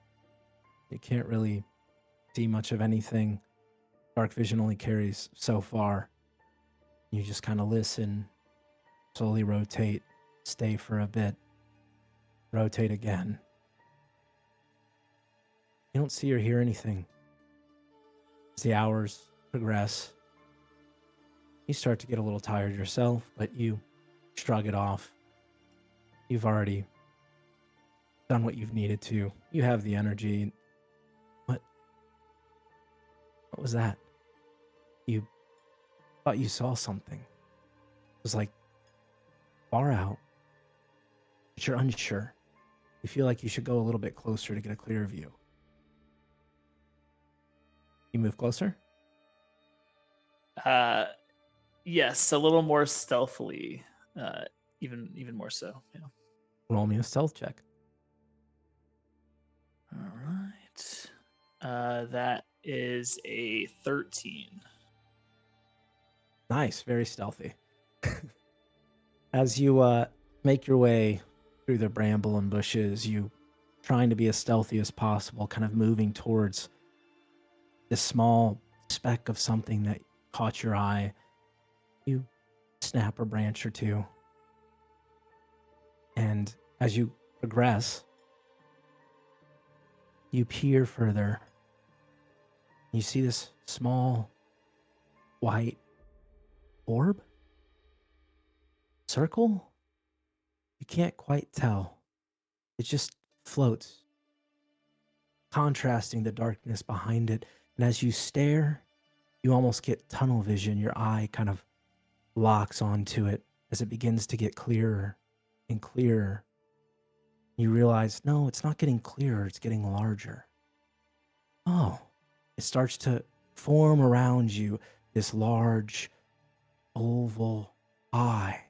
You can't really see much of anything. Dark vision only carries so far. You just kind of listen, slowly rotate, stay for a bit, rotate again. You don't see or hear anything. As the hours progress, you start to get a little tired yourself, but you shrug it off. You've already done what you've needed to. You have the energy. What was that? You thought you saw something. It was like far out, but you're unsure. You feel like you should go a little bit closer to get a clearer view. You move closer? Yes, a little more stealthily. Even more so. Yeah. Roll me a stealth check. All right. That is a 13. Nice, very stealthy. As you make your way through the bramble and bushes, you trying to be as stealthy as possible, kind of moving towards this small speck of something that caught your eye. You snap a branch or two. And as you progress, you peer further. You see this small white orb? Circle? You can't quite tell. It just floats, contrasting the darkness behind it. And as you stare, you almost get tunnel vision. Your eye kind of locks onto it as it begins to get clearer and clearer. You realize, no, it's not getting clearer, it's getting larger. Oh, it starts to form around you this large oval eye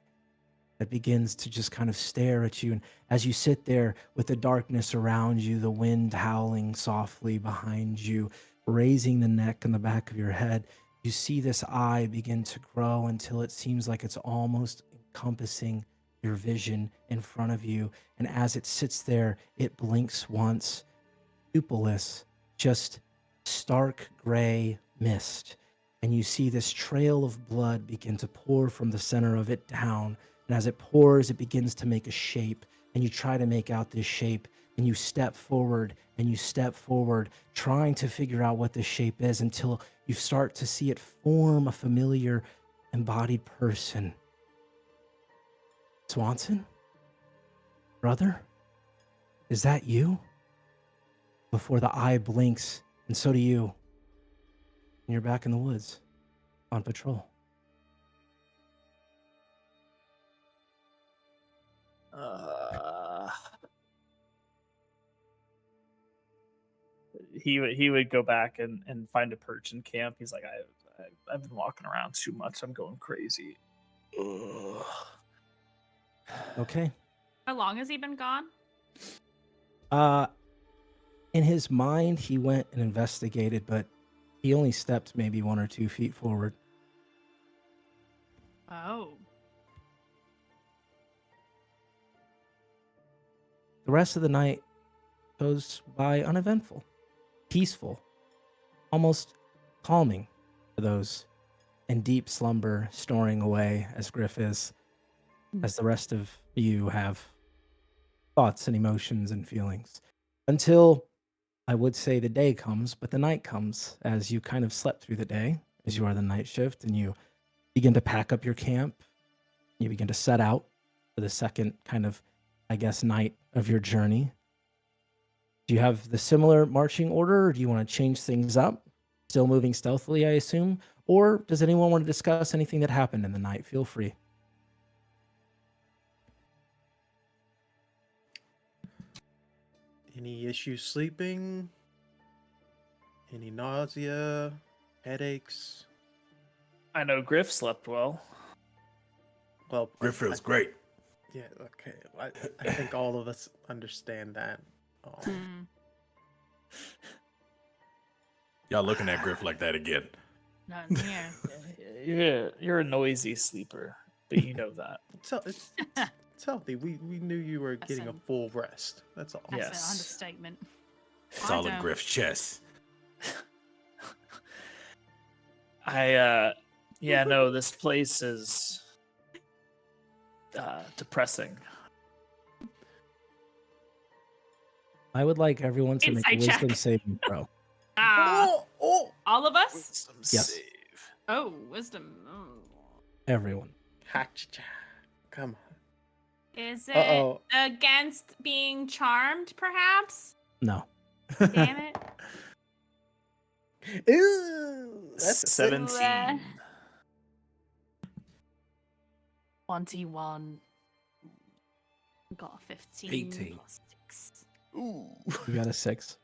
that begins to just kind of stare at you. And as you sit there with the darkness around you, the wind howling softly behind you, raising the neck and the back of your head, you see this eye begin to grow until it seems like it's almost encompassing your vision in front of you. And as it sits there, it blinks once, pupilless, just stark gray mist. And you see this trail of blood begin to pour from the center of it down. And as it pours, it begins to make a shape. And you try to make out this shape. And you step forward and you step forward, trying to figure out what this shape is until you start to see it form a familiar embodied person. Swanson? Brother? Is that you? Before the eye blinks, and so do you. And you're back in the woods on patrol. He would go back and find a perch in camp. He's like, I've been walking around too much. I'm going crazy. Ugh. Okay. How long has he been gone? in his mind, he went and investigated, but he only stepped maybe 1 or 2 feet forward. Oh. The rest of the night goes by uneventful, peaceful, almost calming for those in deep slumber, snoring away as Griff is, as the rest of you have thoughts and emotions and feelings. Until I would say the day comes, but the night comes as you kind of slept through the day, as you are the night shift, and you begin to pack up your camp. You begin to set out for the second kind of, I guess, night of your journey. Do you have the similar marching order, or do you want to change things up? Still moving stealthily, I assume? Or does anyone want to discuss anything that happened in the night? Feel free. Any issues sleeping? Any nausea? Headaches? I know Griff slept well. Well, Griff feels great. Yeah, okay. I think all of us understand that. Hmm. Y'all looking at Griff like that again. Not in here. You're a noisy sleeper, but you know that. It's healthy. We knew you were getting a Listen. full rest. That's all. That's Yes. an understatement. It's I all in don't. Griff's chest. No, this place is depressing. I would like everyone to make a Insight check. wisdom saving throw. All of us? Wisdom Yes. save. Oh, wisdom. Oh. Everyone. Ha-cha-cha. Come on. Is it Uh-oh. against being charmed, perhaps? No. Damn it. Ew, that's a 17. 21. Got a 15. 18. Plus 6. Ooh. You got a 6.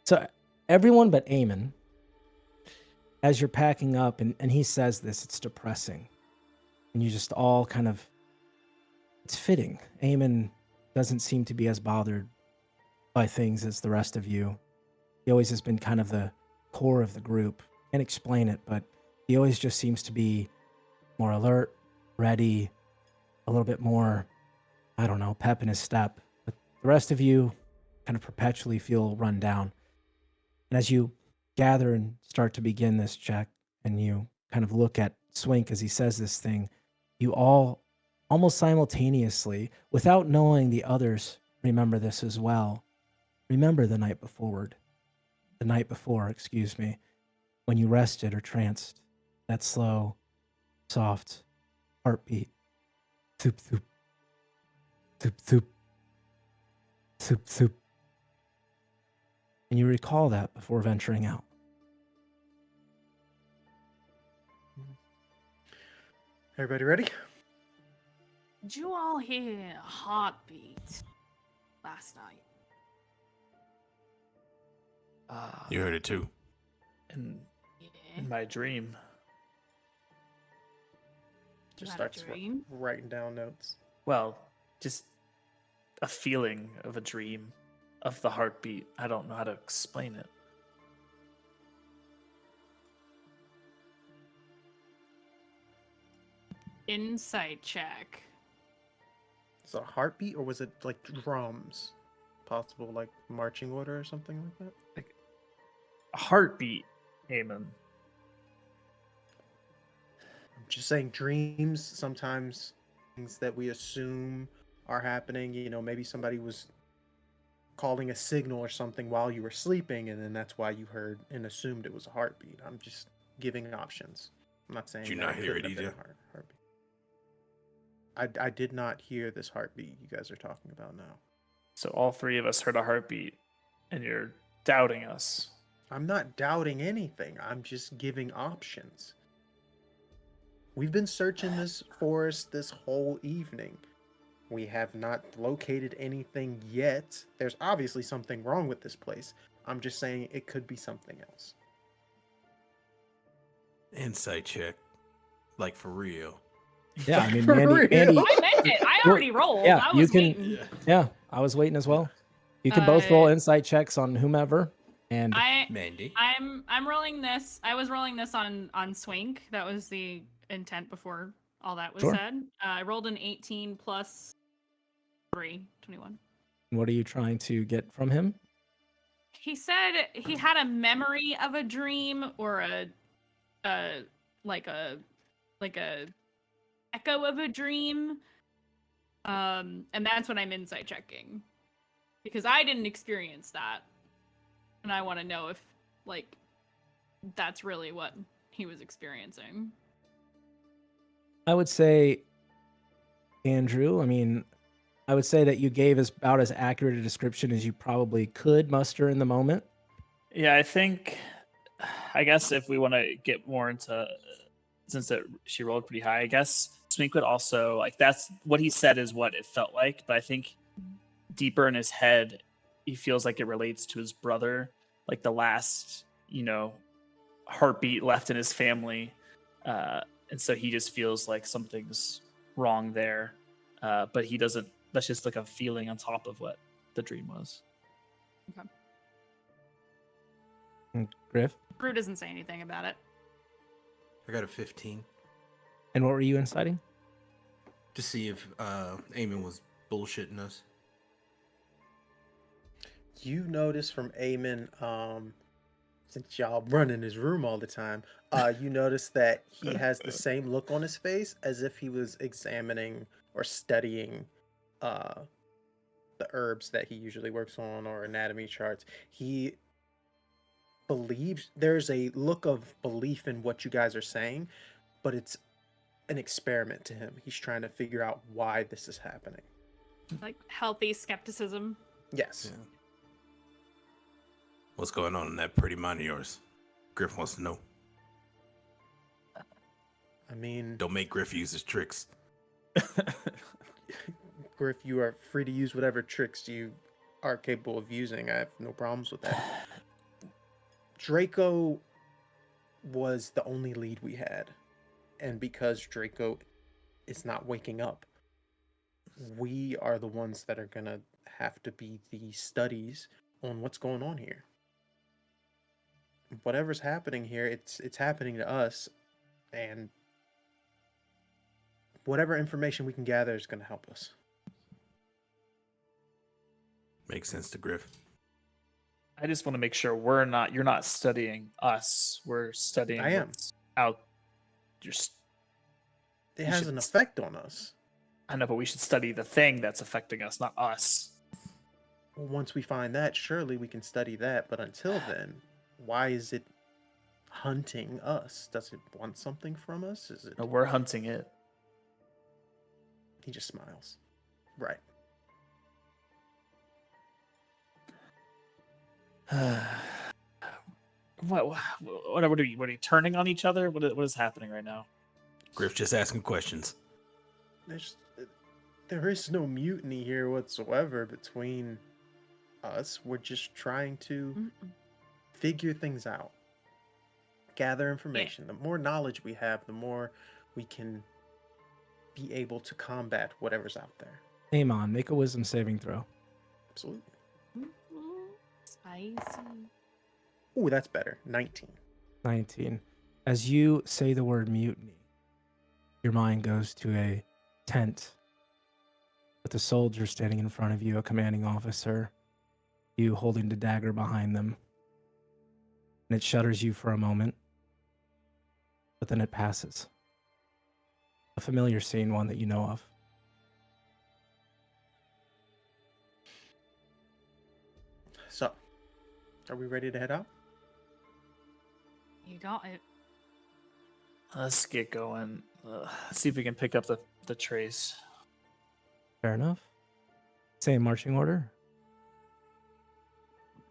So everyone but Aimon, as you're packing up, and he says this, it's depressing. And you just all kind of, it's fitting. Aimon doesn't seem to be as bothered by things as the rest of you. He always has been kind of the core of the group. Can't explain it, but he always just seems to be more alert, ready, a little bit more, I don't know, pep in his step. But the rest of you kind of perpetually feel run down. And as you gather and start to begin this check, and you kind of look at Swink as he says this thing, you all almost simultaneously, without knowing the others remember this as well, remember the night before, when you rested or tranced, that slow, soft heartbeat. Thoop, thoop. Thoop, thoop. Thoop, thoop. And you recall that before venturing out. Everybody ready? Did you all hear a heartbeat last night? You heard it too. In Yeah. my dream. Just had a starts dream? writing down notes. Well, just a feeling of a dream, of the heartbeat. I don't know how to explain it. Insight check. Is it a heartbeat or was it like drums? Possible like marching order or something like that? A heartbeat, Aimon. I'm just saying dreams sometimes things that we assume are happening, you know, maybe somebody was calling a signal or something while you were sleeping and then that's why you heard and assumed it was a heartbeat. I'm just giving options. I'm not saying Did you that not hear couldn't it have been either? a heartbeat. I did not hear this heartbeat you guys are talking about now. So all three of us heard a heartbeat, and you're doubting us. I'm not doubting anything. I'm just giving options. We've been searching this forest this whole evening. We have not located anything yet. There's obviously something wrong with this place. I'm just saying it could be something else. Insight check. Like for real. Yeah, I mean, For Mandy, real? Mandy, I meant it. I We're- already rolled. yeah, I you was can- waiting. yeah, I was waiting as well. You can both roll Uh, insight checks on whomever. And Mandy. I'm rolling this. I was rolling this on Swink. That was the intent before all that was Sure. said. I rolled an 18 plus 3, 21. what are you trying to get from him? He said he had a memory of a dream or like a echo of a dream. And that's what I'm insight checking. Because I didn't experience that. And I want to know if like that's really what he was experiencing. I would say, Andrew, I would say that you gave us about as accurate a description as you probably could muster in the moment. Yeah, I guess if we want to get more into, since she rolled pretty high, I guess Swink would also, like, that's what he said is what it felt like. But I think deeper in his head, he feels like it relates to his brother, like the last, heartbeat left in his family. And so he just feels like something's wrong there. But he doesn't, that's just like a feeling on top of what the dream was. Griff? Brew doesn't say anything about it. I got a 15 And what were you inciting? to see if Aimon was bullshitting us. You notice from Aimon, since y'all run in his room all the time, you notice that he has the same look on his face as if he was examining or studying the herbs that he usually works on or anatomy charts. He believes there's a look of belief in what you guys are saying, but it's an experiment to him. He's trying to figure out why this is happening. Like healthy skepticism. Yes. Yeah. What's going on in that pretty mind of yours? Griff wants to know. I mean, Don't make Griff use his tricks. Griff, you are free to use whatever tricks you are capable of using. I have no problems with that. Draco was the only lead we had. And because Draco is not waking up, we are the ones that are going to have to be the studies on what's going on here. Whatever's happening here, it's happening to us, and whatever information we can gather is going to help us. Makes sense to Griff. I just want to make sure you're not studying us. We're studying I am. what's out. It has an effect on us. I know, but we should study the thing that's affecting us, not us. Well, once we find that, surely we can study that. But until then, why is it hunting us? Does it want something from us? Is it? No, we're hunting it. He just smiles. Right. What are you turning on each other? What is happening right now? Griff just asking questions. There is no mutiny here whatsoever between us. We're just trying to figure things out, gather information. The more knowledge we have, the more we can be able to combat whatever's out there. Aimon, make a wisdom saving throw. Absolutely. Spicy. Ooh, that's better. 19. 19. As you say the word mutiny, your mind goes to a tent with a soldier standing in front of you, a commanding officer, you holding the dagger behind them. And it shudders you for a moment, but then it passes. A familiar scene, one that you know of. So, are we ready to head out? You got it. Let's get going. See if we can pick up the trace. Fair enough. Same marching order.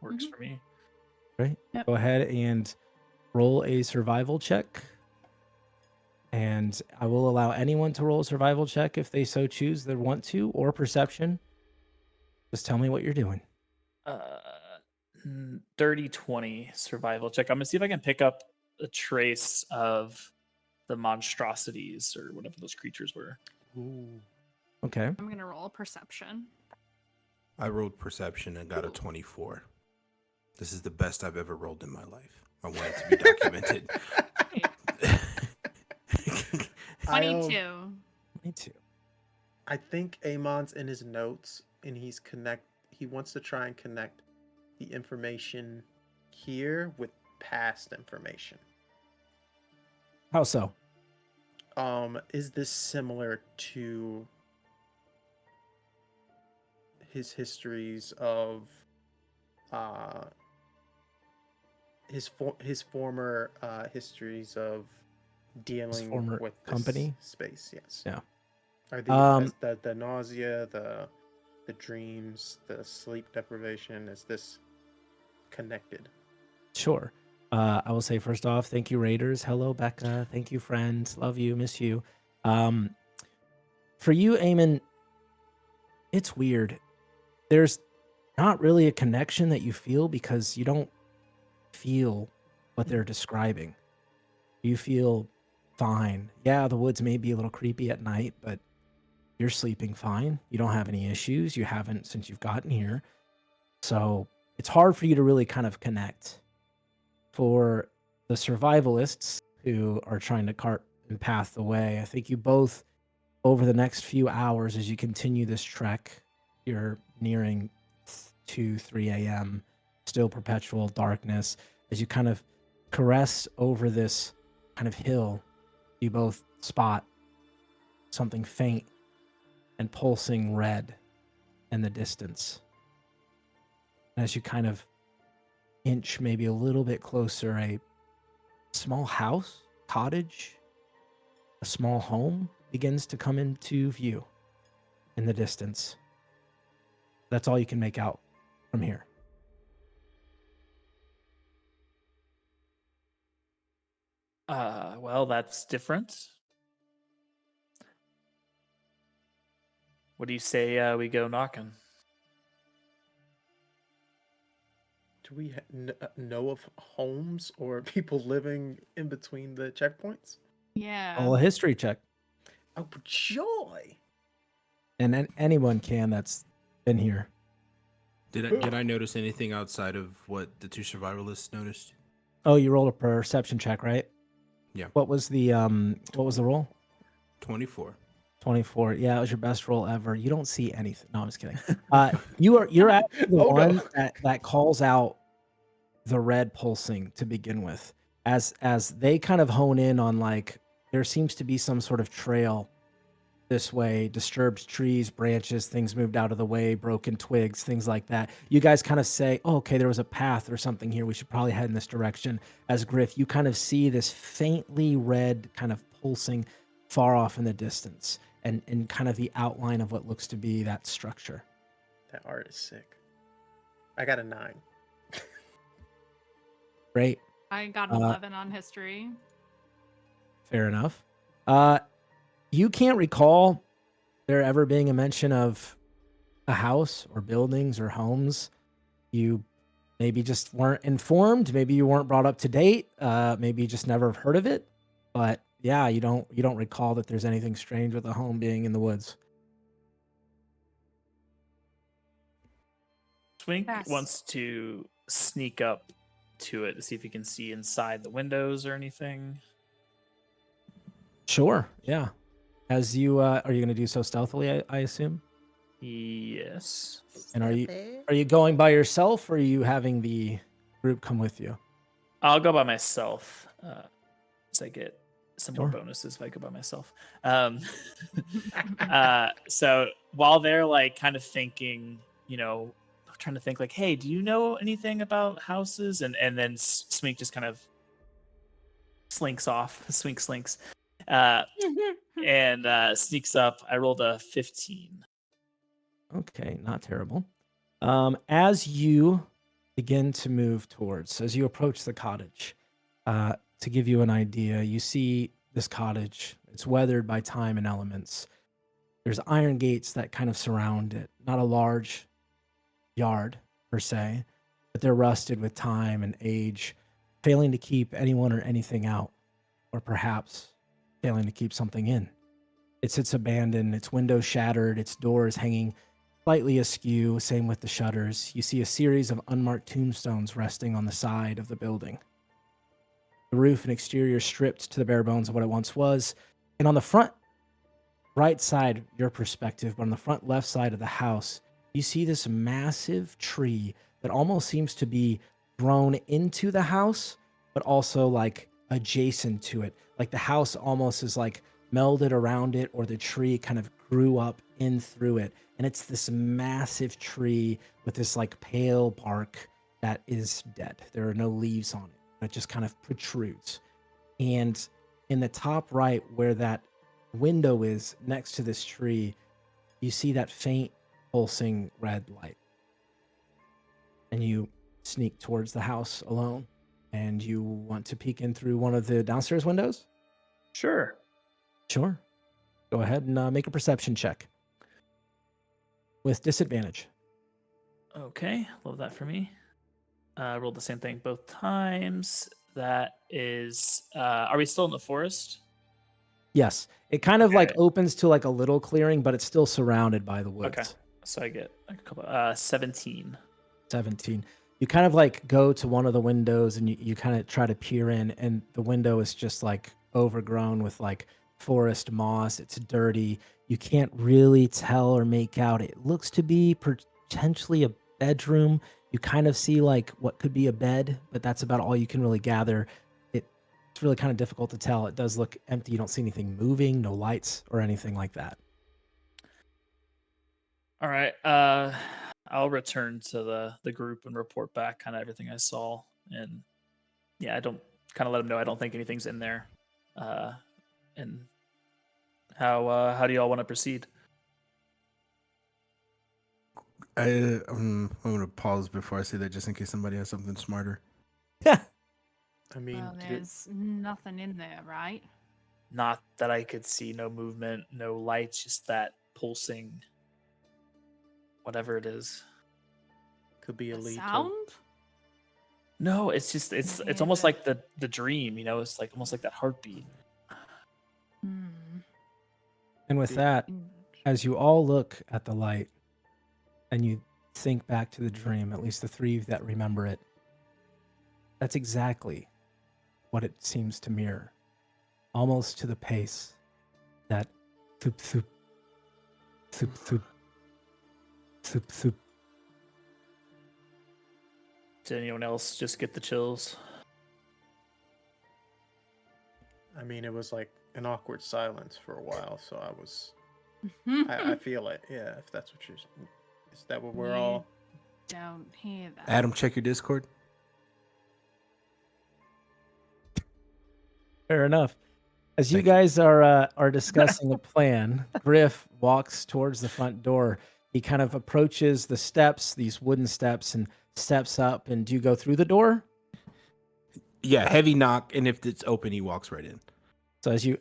Works for me. Right. Yep. Go ahead and roll a survival check. And I will allow anyone to roll a survival check if they so choose they want to, or perception. Just tell me what you're doing. 30-20 survival check. I'm gonna see if I can pick up a trace of the monstrosities or whatever those creatures were. Ooh. Okay. I'm gonna roll a perception. I rolled perception and got a 24. This is the best I've ever rolled in my life. I want it to be documented. I, 22. Me too. I think Amon's in his notes, and he wants to try and connect the information here with past information. How so? Is this similar to his histories of his former histories of dealing former with company? this space? Yes. Yeah. Are these the nausea, the dreams, the sleep deprivation? Is this connected? Sure. I will say first off, thank you, Raiders. Hello, Becca. Thank you, friends. Love you. Miss you. For you, Aimon, it's weird. There's not really a connection that you feel because you don't feel what they're describing. You feel fine. Yeah, the woods may be a little creepy at night, but you're sleeping fine. You don't have any issues. You haven't since you've gotten here. So it's hard for you to really kind of connect. For the survivalists who are trying to cart and path the way, I think you both, over the next few hours, as you continue this trek, you're nearing 2, 3 a.m., still perpetual darkness. As you kind of caress over this kind of hill, you both spot something faint and pulsing red in the distance. And as you kind of inch maybe a little bit closer, a small house, cottage, a small home begins to come into view in the distance. That's all you can make out from here. Well, that's different. What do you say we go knocking? Do we know of homes or people living in between the checkpoints? Yeah. Roll a history check. Oh, joy! And anyone can that's been here. Did I notice anything outside of what the two survivalists noticed? Oh, you rolled a perception check, right? Yeah. What was the roll? 24. 24. Yeah, it was your best roll ever. You don't see anything. No, I'm just kidding. You're actually the Oh, no. one that calls out the red pulsing to begin with. As they kind of hone in on, like, there seems to be some sort of trail this way, disturbed trees, branches, things moved out of the way, broken twigs, things like that. You guys kind of say, oh, okay, there was a path or something here. We should probably head in this direction. As Griff, you kind of see this faintly red kind of pulsing far off in the distance and kind of the outline of what looks to be that structure. That art is sick. I got a 9. Great. I got an 11 on history. Fair enough. You can't recall there ever being a mention of a house or buildings or homes. You maybe just weren't informed. Maybe you weren't brought up to date. Maybe you just never have heard of it. But yeah, you don't recall that there's anything strange with a home being in the woods. Swink Yes. wants to sneak up to it to see if he can see inside the windows or anything. Sure. Yeah. As you are you going to do so stealthily? I assume. Yes. And are you going by yourself, or are you having the group come with you? I'll go by myself. So I get some more Sure. bonuses if I go by myself. So while they're like kind of thinking, trying to think like, hey, do you know anything about houses? And then Swink just kind of slinks off. Swink slinks. And sneaks up. I rolled a 15. Okay, not terrible. As you begin to move towards, as you approach the cottage, to give you an idea, you see this cottage. It's weathered by time and elements. There's iron gates that kind of surround it. Not a large yard per se, but they're rusted with time and age, failing to keep anyone or anything out, or perhaps failing to keep something in. It sits abandoned, its windows shattered, its doors hanging slightly askew. Same with the shutters. You see a series of unmarked tombstones resting on the side of the building. The roof and exterior stripped to the bare bones of what it once was. And on the front right side, your perspective, but on the front left side of the house, you see this massive tree that almost seems to be grown into the house, but also like adjacent to it. Like the house almost is like melded around it, or the tree kind of grew up in through it. And it's this massive tree with this like pale bark that is dead. There are no leaves on it. It just kind of protrudes. And in the top right, where that window is next to this tree, you see that faint pulsing red light. And you sneak towards the house alone. And you want to peek in through one of the downstairs windows? Sure. Sure. Go ahead and make a perception check with disadvantage. Okay, love that for me. Rolled the same thing both times. That is, are we still in the forest? Yes. It kind of like Okay. opens to like a little clearing, but it's still surrounded by the woods. Okay. So I get a couple, 17. 17. You kind of like go to one of the windows and you kind of try to peer in, and the window is just like overgrown with like forest moss. It's dirty. You can't really tell or make out. It looks to be potentially a bedroom. You kind of see like what could be a bed, but that's about all you can really gather. It's really kind of difficult to tell. It does look empty. You don't see anything moving, no lights or anything like that. All right. I'll return to the group and report back kind of everything I saw. And yeah, I don't kind of let them know I don't think anything's in there. And how do y'all want to proceed? I'm gonna pause before I say that, just in case somebody has something smarter. I mean, Well, there's nothing in there, right? Not that I could see, no movement, no lights, just that pulsing, whatever it is. could be a The lead sound? No, it's just it's almost Yeah. like the dream, it's like almost like that heartbeat. Hmm. And with that, as you all look at the light and you think back to the dream, at least the three that remember it, that's exactly what it seems to mirror. Almost to the pace that thoop thoop, thoop thoop, thoop thoop. Did anyone else just get the chills? I mean, it was like an awkward silence for a while, so I was. Hmm. I feel it. Yeah, if that's what you're. Is that what we're all? Don't hear that. Adam, check your Discord. Fair enough. As you Thank you. guys are discussing a plan, Griff walks towards the front door. He kind of approaches the steps, these wooden steps, and steps up. And do you go through the door? Yeah, heavy knock, and if it's open, he walks right in. So as you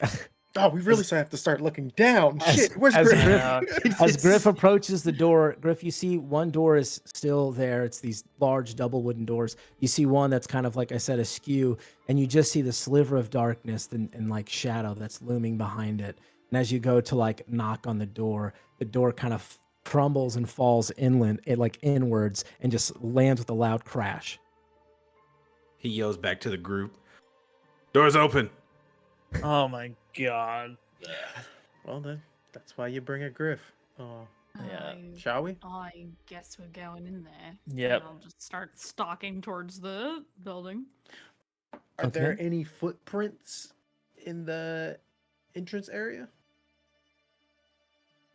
Oh, we really have to start looking down. As- Shit, where's as Griff? Griff- as Griff approaches the door, Griff, you see one door is still there. It's these large double wooden doors. You see one that's kind of, like I said, askew, and you just see the sliver of darkness and like shadow that's looming behind it. And as you go to like knock on the door kind of crumbles and falls inwards and just lands with a loud crash. He yells back to the group, "Door's open." Oh my god. Well then, that's why you bring a Griff. Oh, Yeah. shall we? I guess we're going in there. Yep. And I'll just start stalking towards the building. Are there Okay. any footprints in the entrance area?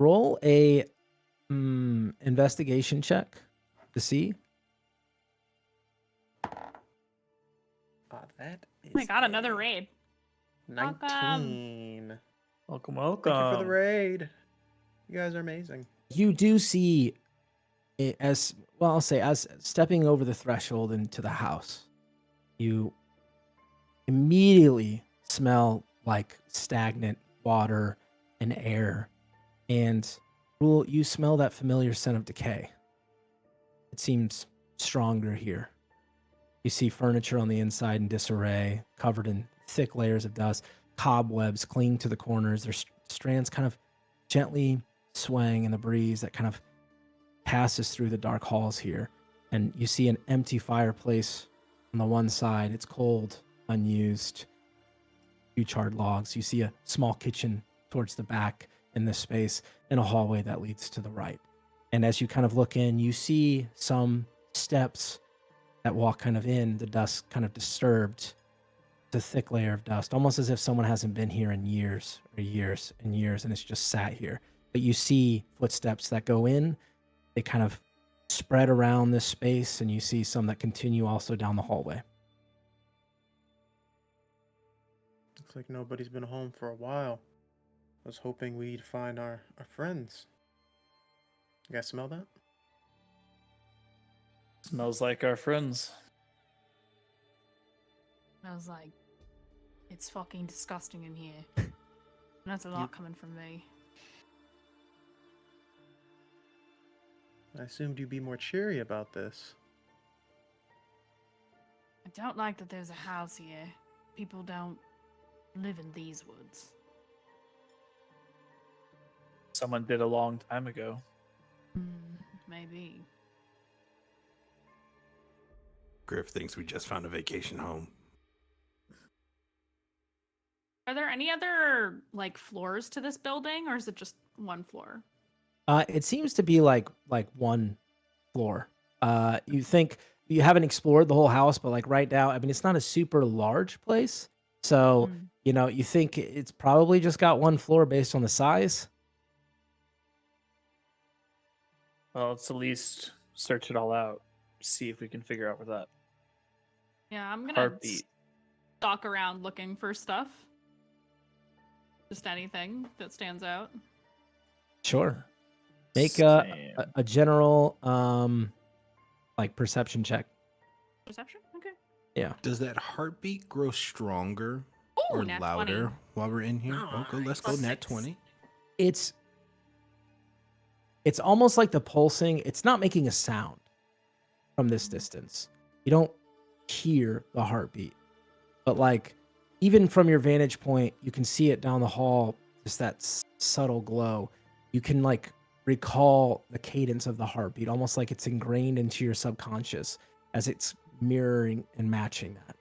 Roll a investigation check to see. That is. Oh my god, another a raid. 19. Welcome, Thank you for the welcome. raid. You guys are amazing. You do see it as well, I'll say, as stepping over the threshold into the house, you immediately smell like stagnant water and air. And Rule, you smell that familiar scent of decay. It seems stronger here. You see furniture on the inside in disarray, covered in thick layers of dust. Cobwebs cling to the corners. There's strands kind of gently swaying in the breeze that kind of passes through the dark halls here, and you see an empty fireplace on the one side. It's cold, unused, few charred logs. You see a small kitchen towards the back in this space, and a hallway that leads to the right. And as you kind of look in, you see some steps that walk kind of in, the dust kind of disturbed. It's a thick layer of dust, almost as if someone hasn't been here in years or years and years, and it's just sat here. But you see footsteps that go in, they kind of spread around this space, and you see some that continue also down the hallway. Looks like nobody's been home for a while. I was hoping we'd find our friends. You guys smell that? Smells like our friends. I was like, it's fucking disgusting in here. And that's a lot coming from me. I assumed you'd be more cheery about this. I don't like that there's a house here. People don't live in these woods. Someone did a long time ago. Maybe. Griff thinks we just found a vacation home. Are there any other like floors to this building, or is it just one floor? It seems to be like one floor. You think you haven't explored the whole house, but like right now, I mean, it's not a super large place. So, you know, you think it's probably just got one floor based on the size. Well, let's at least search it all out. See if we can figure out where that Yeah, I'm gonna heartbeat. stalk around looking for stuff. Just anything that stands out. Sure. Make Same. a general like perception check. Perception? Okay. Yeah. Does that heartbeat grow stronger Ooh, or nat louder 20. while we're in here? Okay, let's go Plus nat 6. 20. It's almost like the pulsing. It's not making a sound from this distance. You don't hear the heartbeat, but like even from your vantage point, you can see it down the hall. Just that subtle glow. You can like recall the cadence of the heartbeat, almost like it's ingrained into your subconscious as it's mirroring and matching that.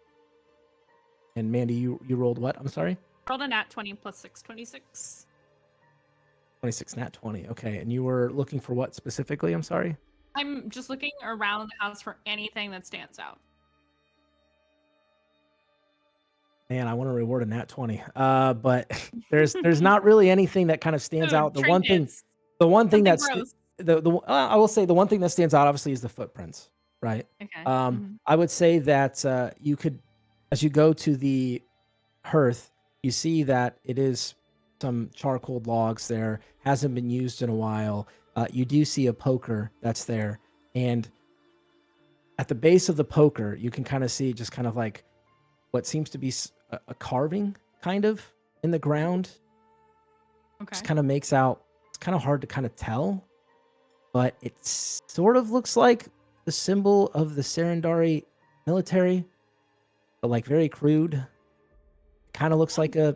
And Mandy, you rolled what? I'm sorry? Rolled a nat 20 plus 6, 26. 26 nat 20. Okay. And you were looking for what specifically? I'm sorry. I'm just looking around the house for anything that stands out. Man, I want to reward a nat 20. But there's not really anything that kind of stands Food, out. The trinkets, one thing something that's gross. I will say the one thing that stands out obviously is the footprints, right? Okay. I would say that you could, as you go to the hearth, you see that it is some charcoal logs there, hasn't been used in a while. You do see a poker that's there, and at the base of the poker, you can kind of see just kind of like what seems to be a carving kind of in the ground. Okay. Just kind of makes out, it's kind of hard to kind of tell, but it sort of looks like the symbol of the Serendari military, but like very crude. It kind of looks like a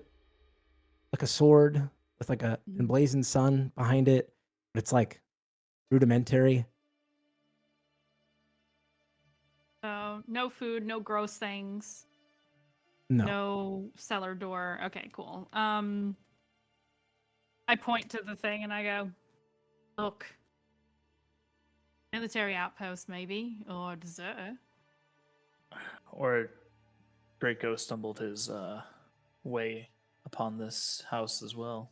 sword with like a emblazoned sun behind it, but it's like rudimentary. So no food, no gross things, No. no cellar door. Okay, cool. I point to the thing and I go, look, military outpost maybe, or deserter. Or Draco stumbled his way upon this house as well.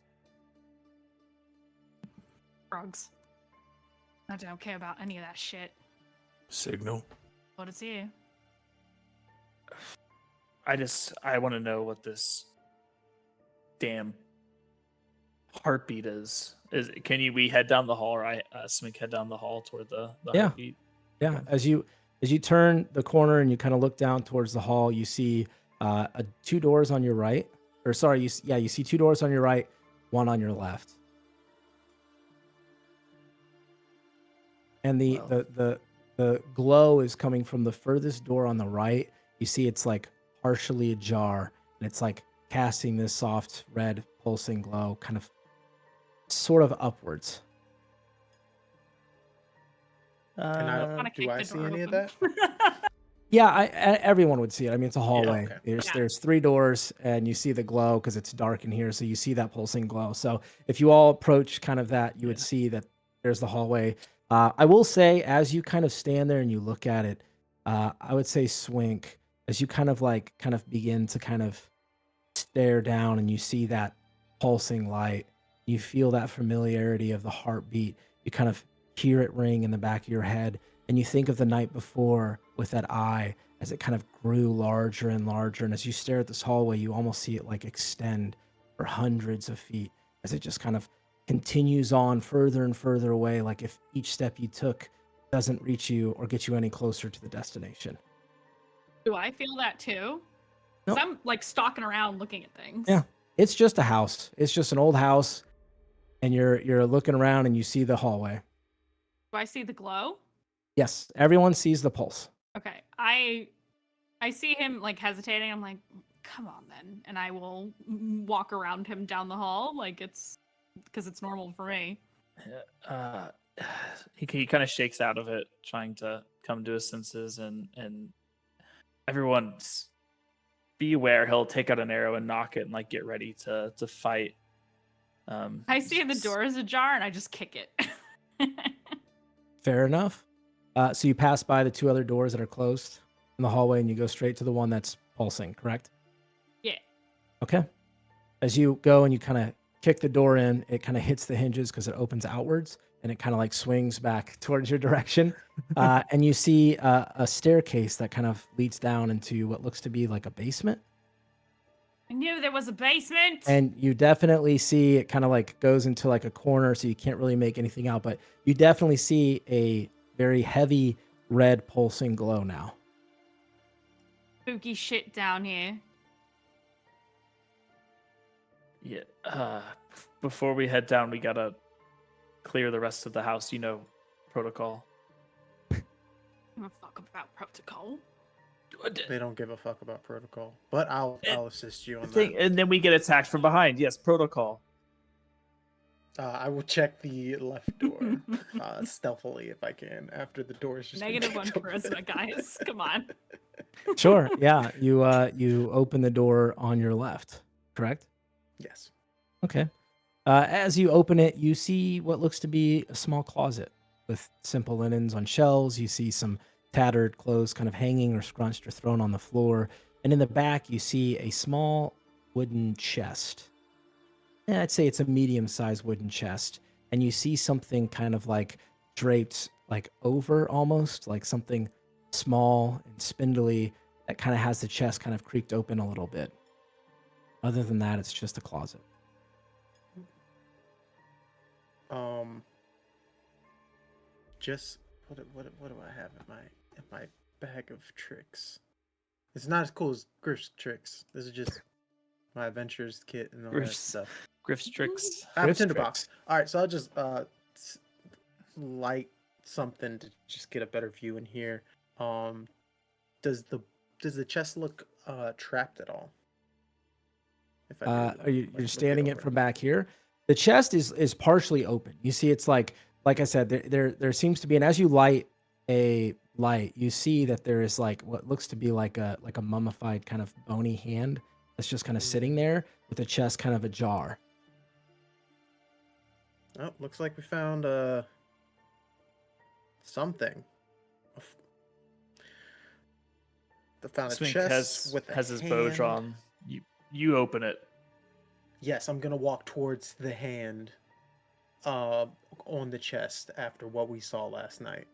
Frogs. I don't care about any of that shit. Signal. But it's here. I want to know what this damn heartbeat is. We head down the hall, or Swink head down the hall toward the Yeah. heartbeat? Yeah, as you turn the corner and you kind of look down towards the hall, you see two doors on your right. Or sorry, you see two doors on your right, one on your left. And the glow is coming from the furthest door on the right. You see it's like partially ajar, and it's like casting this soft red pulsing glow kind of sort of upwards. And Wanna do kick I the see door any of open. that? Yeah, everyone would see it. I mean, it's a hallway. okay. Yeah. There's 3 doors, and you see the glow because it's dark in here, so you see that pulsing glow. So if you all approach kind of that, you would Yeah. see that there's the hallway. I will say, as you kind of stand there and you look at it, I would say Swink, as you kind of begin to kind of stare down and you see that pulsing light, you feel that familiarity of the heartbeat. You kind of hear it ring in the back of your head, and you think of the night before with that eye as it kind of grew larger and larger. And as you stare at this hallway, you almost see it like extend for hundreds of feet as it just kind of continues on further and further away, like if each step you took doesn't reach you or get you any closer to the destination. Do I feel that too? Nope. 'Cause I'm like stalking around looking at things. Yeah. It's just a house. It's just an old house, and you're looking around and you see the hallway. Do I see the glow? Yes, everyone sees the pulse. Okay. I see him like hesitating. I'm like, come on then. And I will walk around him down the hall like it's because it's normal for me. He kind of shakes out of it, trying to come to his senses, and everyone's be aware. He'll take out an arrow and knock it and like get ready to fight. I see the door is ajar and I just kick it. Fair enough. So you pass by the 2 other doors that are closed in the hallway and you go straight to the one that's pulsing, correct? Yeah. Okay. As you go and you kind of kick the door in, it kind of hits the hinges because it opens outwards and it kind of like swings back towards your direction. And you see a staircase that kind of leads down into what looks to be like a basement. I knew there was a basement. And you definitely see it kind of like goes into like a corner, so you can't really make anything out, but you definitely see a very heavy red pulsing glow now. Spooky shit down here. Yeah. Before we head down, we gotta clear the rest of the house. You know, protocol. I don't give a fuck about protocol. They don't give a fuck about protocol, but I'll assist you on Thing, and then we get attacked from behind. Yes, protocol. that. I will check the left door stealthily if I can after the door is just been -1 kicked open. charisma, guys. Come on. Sure. Yeah. You open the door on your left, correct? Yes. Okay. As you open it, you see what looks to be a small closet with simple linens on shelves. You see some tattered clothes kind of hanging or scrunched or thrown on the floor. And in the back, you see a small wooden chest. Yeah, I'd say it's a medium-sized wooden chest. And you see something kind of like draped like over almost, like something small and spindly that kind of has the chest kind of creaked open a little bit. Other than that, it's just a closet. Just what do I have in my bag of tricks? It's not as cool as Griff's tricks. This is just my adventures kit and all that Griff's stuff. Griff's tricks. I have a Griff's tinderbox. All right, so I'll just light something to just get a better view in here. Does the chest look trapped at all? If I do, You're look standing it over. from back here. The chest is partially open. You see, it's like I said, there seems to be, and as you light a light, you see that there is like what looks to be like a mummified kind of bony hand that's just kind of sitting there with the chest kind of ajar. Oh, looks like we found something. Found a Swink chest with a has his bow hand. drawn. You open it. Yes, I'm gonna walk towards the hand on the chest after what we saw last night.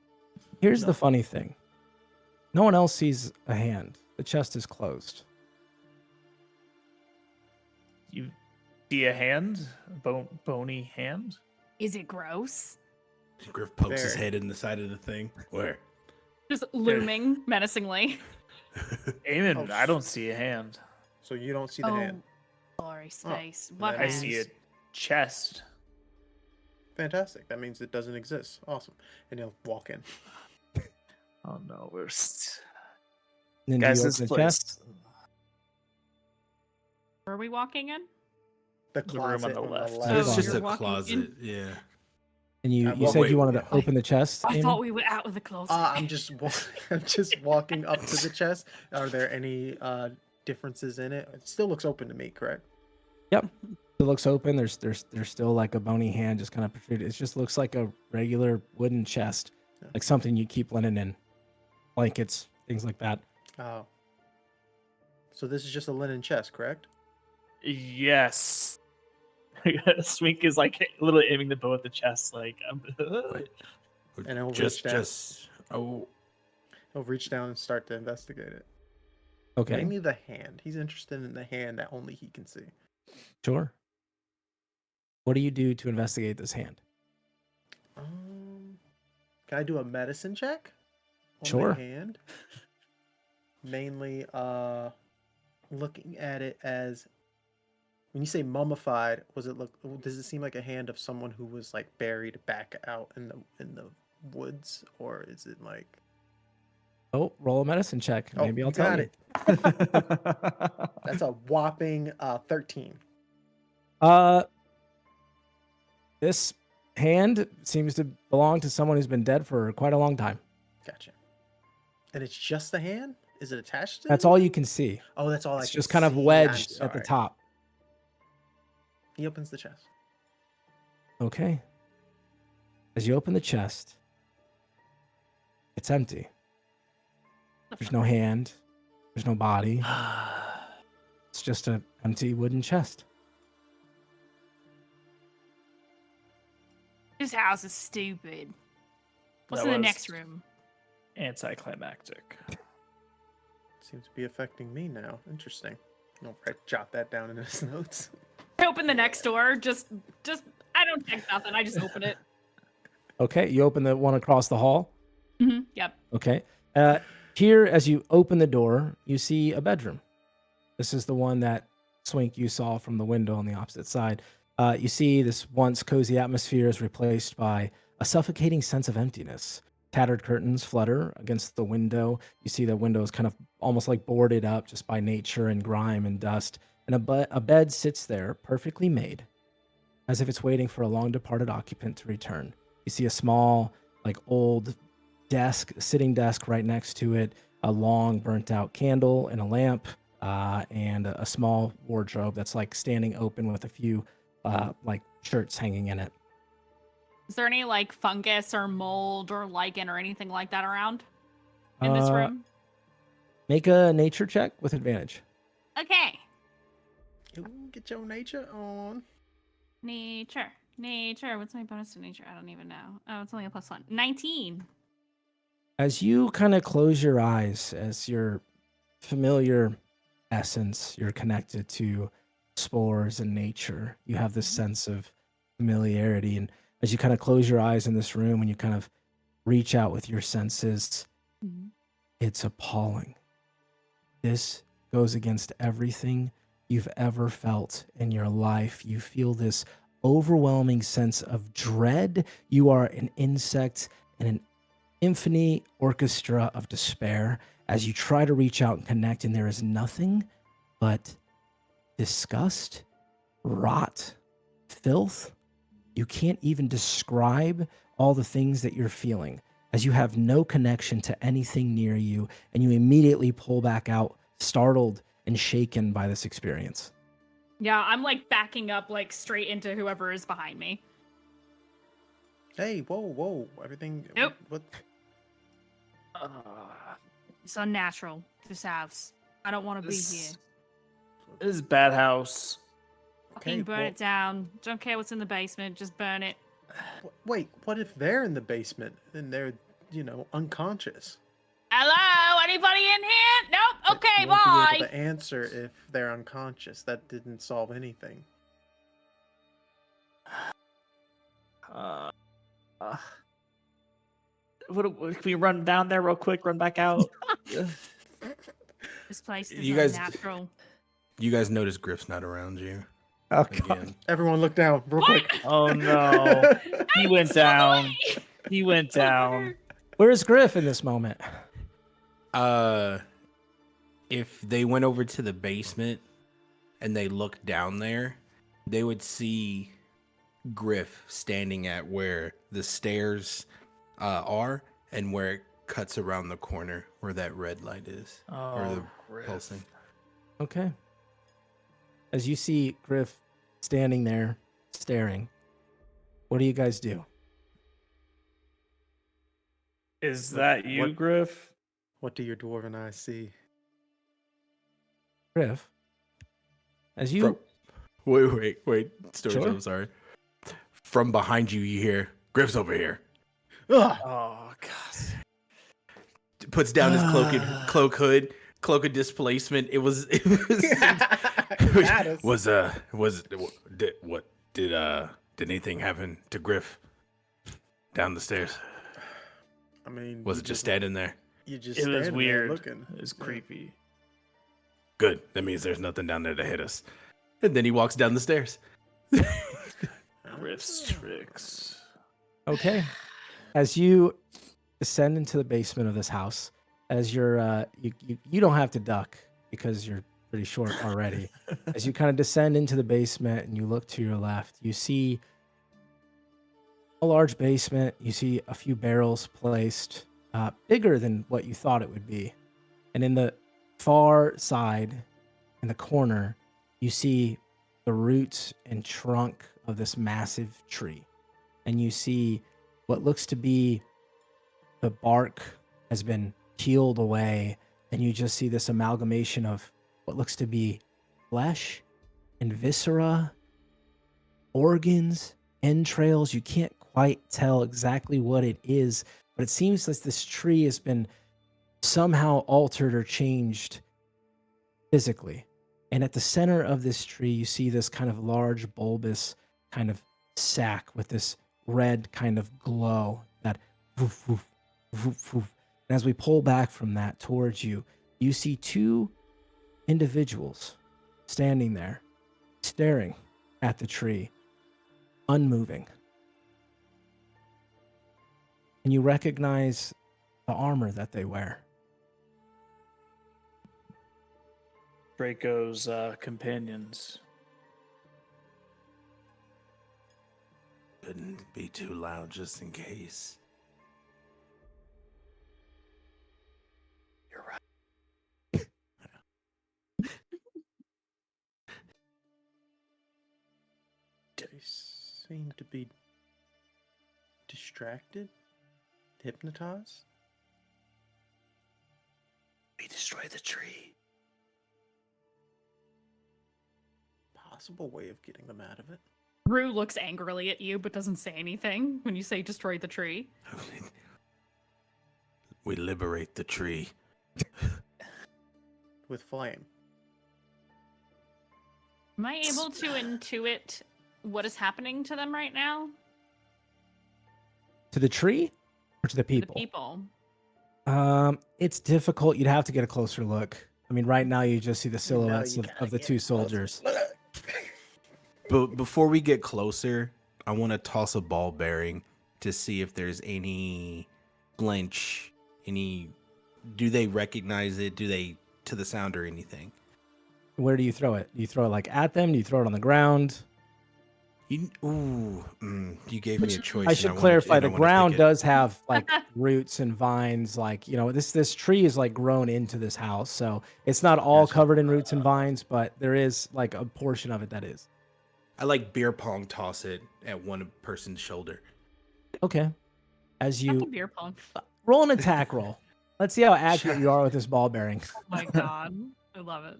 Here's No. the funny thing. No one else sees a hand. The chest is closed. You see a hand, bony hand. Is it gross? Griff pokes his Very. head in the side of the thing. Where? Just looming menacingly. Aimon, Oh, I don't see a hand. So you don't see the hand. Sorry, space. What then I hands? see a chest. Fantastic. That means it doesn't exist. Awesome. And he'll walk in. Oh no, we're Then guys. do you This open the chest? place. Where are we walking in? The The room on closet the left. It's Oh, just you're a walking closet. in? Yeah. And you well, said wait, you wanted to wait. open the chest. I Aimon? thought we were out of the closet. I'm just I'm just walking up to the chest. Are there any differences in it? It still looks open to me, correct? Yep. It looks open. There's still like a bony hand just kind of protruded. It just looks like a regular wooden chest, Yeah. like something you keep linen in, blankets, things like that. Oh. So this is just a linen chest, correct? Yes. Swink is like literally aiming the bow at the chest, like And he'll just reach down. just oh He'll reach down and start to investigate it. Okay, Mainly the hand. He's interested in the hand that only he can see. sure. What do you do to investigate this hand? Can I do a medicine check on Sure. the hand? Mainly, looking at it as when you say mummified, does it seem like a hand of someone who was like buried back out in the woods, or is it like? Oh, roll a medicine check. Oh, Maybe I'll you tell got you. That's a whopping 13. This hand seems to belong to someone who's been dead for quite a long time. Gotcha. And it's just the hand? Is it attached to? That's anything? all you can see. Oh, that's all I It's can just kind of see. I'm wedged at the sorry. top. He opens the chest. Okay. As you open the chest, it's empty. There's no hand. There's no body. It's just an empty wooden chest. This house is stupid. What's That in the was- next room? anticlimactic. Seems to be affecting me now. Interesting. I'll jot that down in his notes. I open the next door. Just I don't check nothing. I just open it. Okay, you open the one across the hall. Yep. Okay. Here, as you open the door, you see a bedroom. This is the one that Swink you saw from the window on the opposite side. You see this once cozy atmosphere is replaced by a suffocating sense of emptiness. Tattered curtains flutter against the window. You see the window is kind of almost like boarded up just by nature and grime and dust. And a bed sits there, perfectly made, as if it's waiting for a long departed occupant to return. You see a small, like old desk, sitting desk right next to it, a long burnt out candle and a lamp, and a small wardrobe that's like standing open with a few like shirts hanging in it. Is there any like fungus or mold or lichen or anything like that around in this room? Make a nature check with advantage. Okay. Ooh, get your nature on. Nature. What's my bonus to nature? I don't even know. Oh, it's only a +1. 19. As you kind of close your eyes, as your familiar essence, you're connected to spores and nature. You have this sense of familiarity. And as you kind of close your eyes in this room and you kind of reach out with your senses, it's appalling. This goes against everything you've ever felt in your life. You feel this overwhelming sense of dread. You are an insect in an infinite orchestra of despair as you try to reach out and connect, and there is nothing but disgust, rot, filth. You can't even describe all the things that you're feeling as you have no connection to anything near you, and you immediately pull back out, startled and shaken by this experience. Yeah, I'm like backing up like straight into whoever is behind me. Hey, whoa, everything. Nope. What? It's unnatural. This house. I don't want to be here. This is bad house. Fucking burn it down. Don't care what's in the basement. Just burn it. Wait, what if they're in the basement and they're, unconscious? Hello? Anybody in here? Nope. But Okay, you won't be bye. able to answer if they're unconscious. That didn't solve anything. Can we run down there real quick? Run back out. This place is You guys- unnatural. You guys notice Griff's not around you Oh, again. Everyone look down real quick. Oh no, he went down. He went down. Where is Griff in this moment? If they went over to the basement and they looked down there, they would see Griff standing at where the stairs are and where it cuts around the corner where that red light is. Or the Griff. pulsing. Okay. As you see Griff standing there staring, what do you guys do? Is that you, What- Griff? What do your dwarven eyes see? Griff, as you Wait. Storage, Sure. I'm sorry. From behind you, you hear, Griff's over here. Ugh! Oh God. Puts down his cloak hood of displacement. Did anything happen to Griff down the stairs? I mean, Was you it just standing there? You just It was standing there weird. looking. It was Yeah. creepy. Good. That means there's nothing down there to hit us. And then he walks down the stairs. Griff's tricks. Okay. As you descend into the basement of this house, as you're you don't have to duck because you're pretty short already. As you kind of descend into the basement and you look to your left, you see a large basement. You see a few barrels placed, bigger than what you thought it would be. And in the far side, in the corner, you see the roots and trunk of this massive tree. And you see what looks to be the bark has been peeled away, and you just see this amalgamation of what looks to be flesh and viscera, organs, entrails. You can't quite tell exactly what it is, but it seems like this tree has been somehow altered or changed physically. And at the center of this tree, you see this kind of large, bulbous kind of sack with this red kind of glow that woof, woof, woof, woof. And as we pull back from that towards you, you see two individuals standing there, staring at the tree, unmoving. And you recognize the armor that they wear. Draco's companions. Couldn't be too loud just in case. You're right. They seem to be distracted, hypnotized. We destroy the tree. Possible way of getting them out of it. Rue looks angrily at you but doesn't say anything when you say destroy the tree. We liberate the tree. With flame. Am I able to intuit what is happening to them right now? To the tree or to the To people? the people. It's difficult. You'd have to get a closer look. I mean, right now you just see the silhouettes you of gotta the get two closer. soldiers. But before we get closer, I want to toss a ball bearing to see if there's any flinch, do they recognize it? Do they, to the sound or anything? Where do you throw it? Do you throw it like at them? Do you throw it on the ground? You gave me a choice. I and should wanna- clarify, and the I wanna ground pick it. does have like roots and vines, like, you know, this tree is like grown into this house. So it's not all Gotcha. covered in roots and vines, but there is like a portion of it that is. I like beer pong toss it at one person's shoulder. Okay. As Not the you beer pong. roll an attack roll. Let's see how accurate you are with this ball bearing. Oh my god. I love it.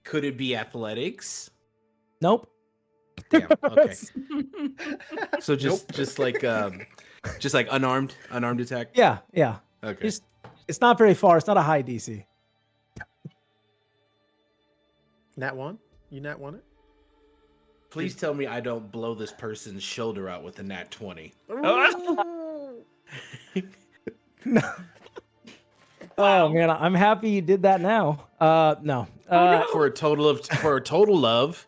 Could it be athletics? Nope. Damn. Okay. So just like unarmed attack. Yeah. Okay. It's not very far. It's not a high DC. Nat one? You nat one it? Please tell me I don't blow this person's shoulder out with a nat 20. No. Oh man, I'm happy you did that now. No. For a total of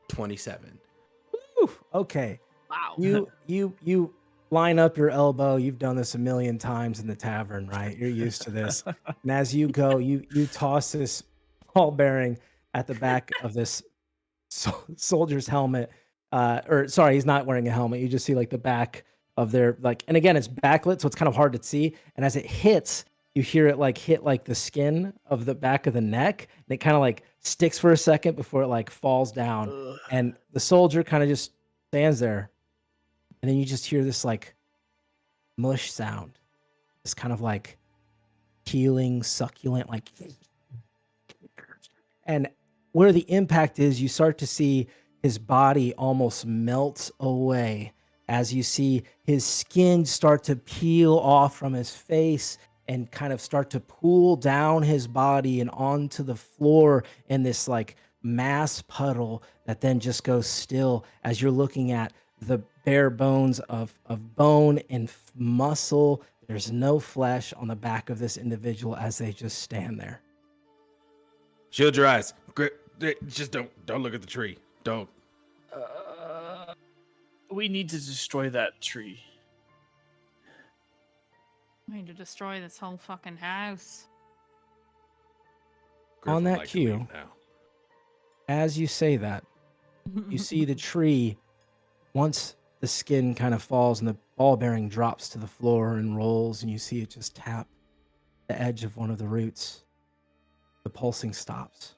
27. Whew, okay. Wow. You line up your elbow. You've done this a million times in the tavern, right? You're used to this. And as you go, you toss this ball bearing at the back of this soldier's helmet. or sorry, he's not wearing a helmet. You just see like the back of their like, and again, it's backlit, so it's kind of hard to see. And as it hits, you hear it like hit like the skin of the back of the neck, and it kind of like sticks for a second before it like falls down. Ugh. And the soldier kind of just stands there, and then you just hear this like mush sound, this kind of like peeling, succulent, like, and where the impact is, you start to see his body almost melts away as you see his skin start to peel off from his face and kind of start to pool down his body and onto the floor in this like mass puddle that then just goes still as you're looking at the bare bones of bone and muscle. There's no flesh on the back of this individual as they just stand there. Shield your eyes. Just don't look at the tree. Don't. We need to destroy that tree. We need to destroy this whole fucking house. Griff On would that like to cue, leave now. as you say that, you see the tree, once the skin kind of falls and the ball bearing drops to the floor and rolls, and you see it just tap the edge of one of the roots. The pulsing stops.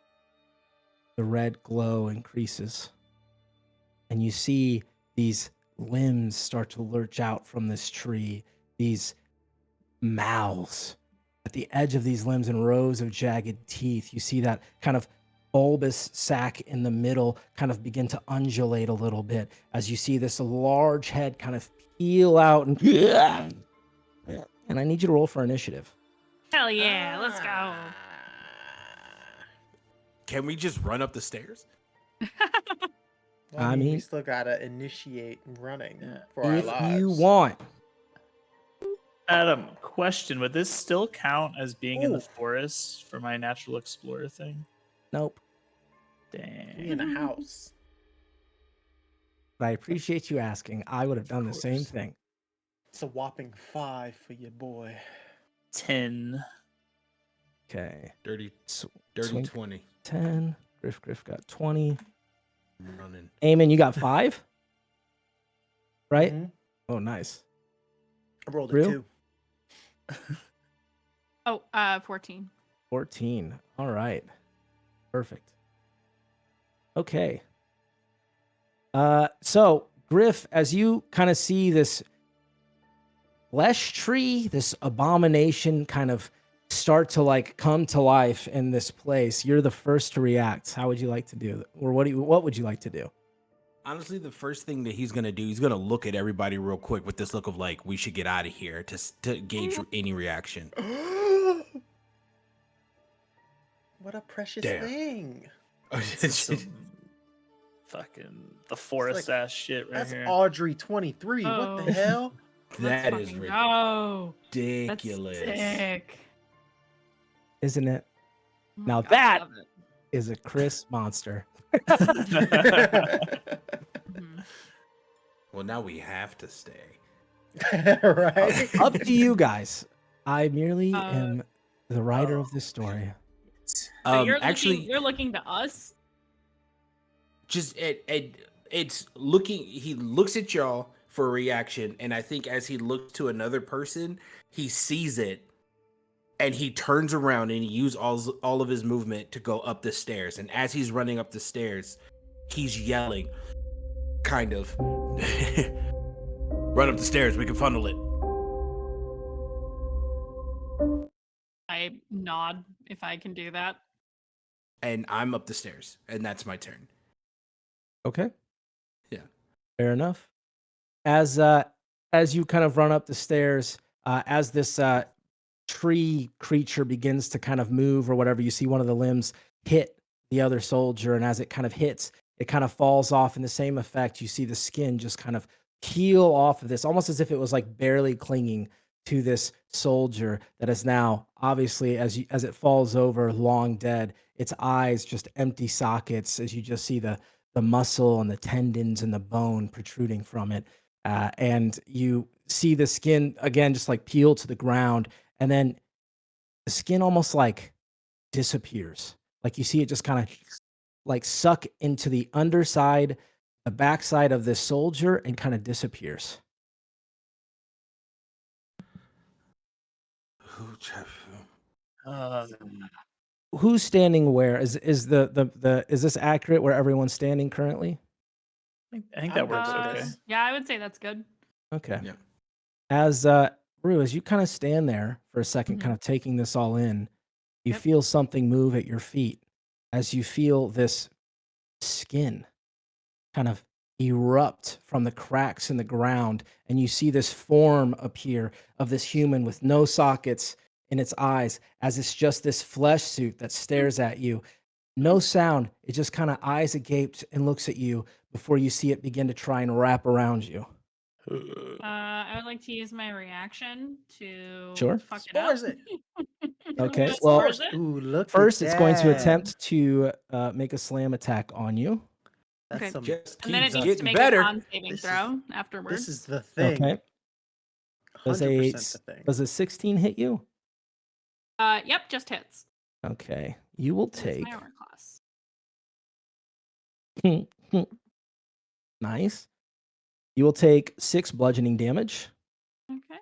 The red glow increases. And you see these limbs start to lurch out from this tree, these mouths at the edge of these limbs and rows of jagged teeth. You see that kind of bulbous sac in the middle kind of begin to undulate a little bit as you see this large head kind of peel out and I need you to roll for initiative. Hell yeah, let's go. Can we just run up the stairs? Well, I we mean- still gotta initiate running Yeah. for our If lives. you want. Adam, question: would this still count as being in the Ooh. forest for my natural explorer thing? Nope. We Dang. in a house. But I appreciate you asking. I would have done the same course. thing. It's a whopping 5 for your boy. 10. Okay. Dirty Swink 20. 10. Griff got 20. I'm running. Aimon, you got 5? Right? Mhm. Oh, nice. I rolled a Real? 2. Oh, 14. 14. All right. Perfect. Okay. So Griff, as you kind of see this flesh tree, this abomination kind of start to like come to life in this place, you're the first to react. How would you like to do? Or what would you like to do? Honestly, the first thing that he's gonna do, he's gonna look at everybody real quick with this look of like, we should get out of here to gauge any reaction. What a precious Damn. thing. Some fucking the forest ass shit right That's here. Audrey 23. What Oh. the hell? That Let's is fucking go. ridiculous. That's sick. Isn't it? Oh my Now God, I that- love it. Is a Chris monster. Mhm. Well, now we have to stay. Right? Up to you guys. I merely Uh, am the writer of this story. So you're Actually, looking, you're looking to us? just it's looking. He looks at y'all for a reaction, and I think as he looks to another person, he sees it, and he turns around and he uses all of his movement to go up the stairs. And as he's running up the stairs, he's yelling, kind of, "Run up the stairs. We can funnel it." I nod if I can do that. And I'm up the stairs, and that's my turn. Okay. Yeah. Fair enough. As you kind of run up the stairs, as this tree creature begins to kind of move or whatever, you see one of the limbs hit the other soldier, and as it kind of hits, it kind of falls off in the same effect. You see the skin just kind of peel off of this, almost as if it was like barely clinging to this soldier that is now obviously, as it falls over, long dead. Its eyes just empty sockets as you just see the muscle and the tendons and the bone protruding from it. And you see the skin again just like peel to the ground, and then the skin almost like disappears. Like you see it just kind of like suck into the underside the backside of this soldier and kind of disappears. Who's standing where? Is this accurate where everyone's standing currently? I think that works Uh, okay. Yeah, I would say that's good. Okay. Yeah. As Rue, as you kind of stand there for a second, kind of taking this all in, you Yep. feel something move at your feet as you feel this skin kind of erupt from the cracks in the ground, and you see this form appear of this human with no sockets in its eyes, as it's just this flesh suit that stares at you. No sound. It just kind of eyes agape and looks at you before you see it begin to try and wrap around you. I would like to use my reaction to Sure. fuck it up. Spores it. Okay, It well, spores it? Ooh, look First, at it's going to that. attempt to make a slam attack on you. That's Okay. some, Just And then it keeps needs to getting make better. a con saving This is- throw afterwards. this is the thing. Okay. Does 100% the thing. does a 16 hit you? Yep, just hits. Okay. You will That's take. my armor class. Nice. You will take 6 bludgeoning damage. Okay.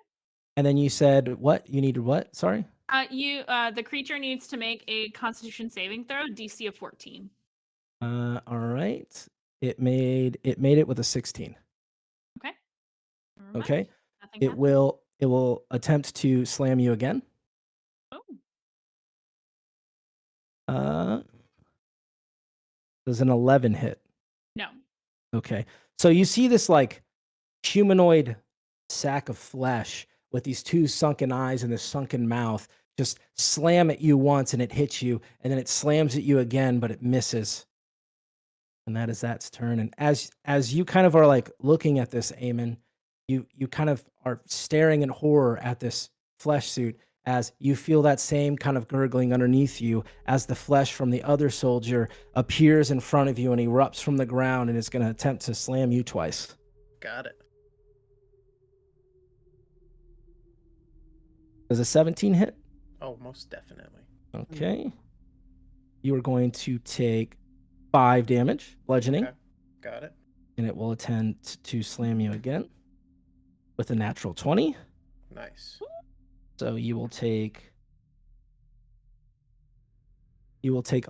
And then you said what? You needed what? Sorry. The creature needs to make a Constitution saving throw, DC of 14. All right. It made it with a 16. Okay. Never mind. Okay. Nothing It happened. will attempt to slam you again. Oh. Does an 11 hit? No. Okay. So you see this like humanoid sack of flesh with these 2 sunken eyes and this sunken mouth just slam at you once and it hits you, and then it slams at you again, but it misses. And that is that's turn. And as you kind of are like looking at this, Aimon, you kind of are staring in horror at this flesh suit as you feel that same kind of gurgling underneath you as the flesh from the other soldier appears in front of you and erupts from the ground and is going to attempt to slam you twice. Got it. Does a 17 hit? Oh, most definitely. Okay. You are going to take 5 damage, bludgeoning, Okay. Got it. and it will attempt to slam you again with a natural 20. Nice. So you will take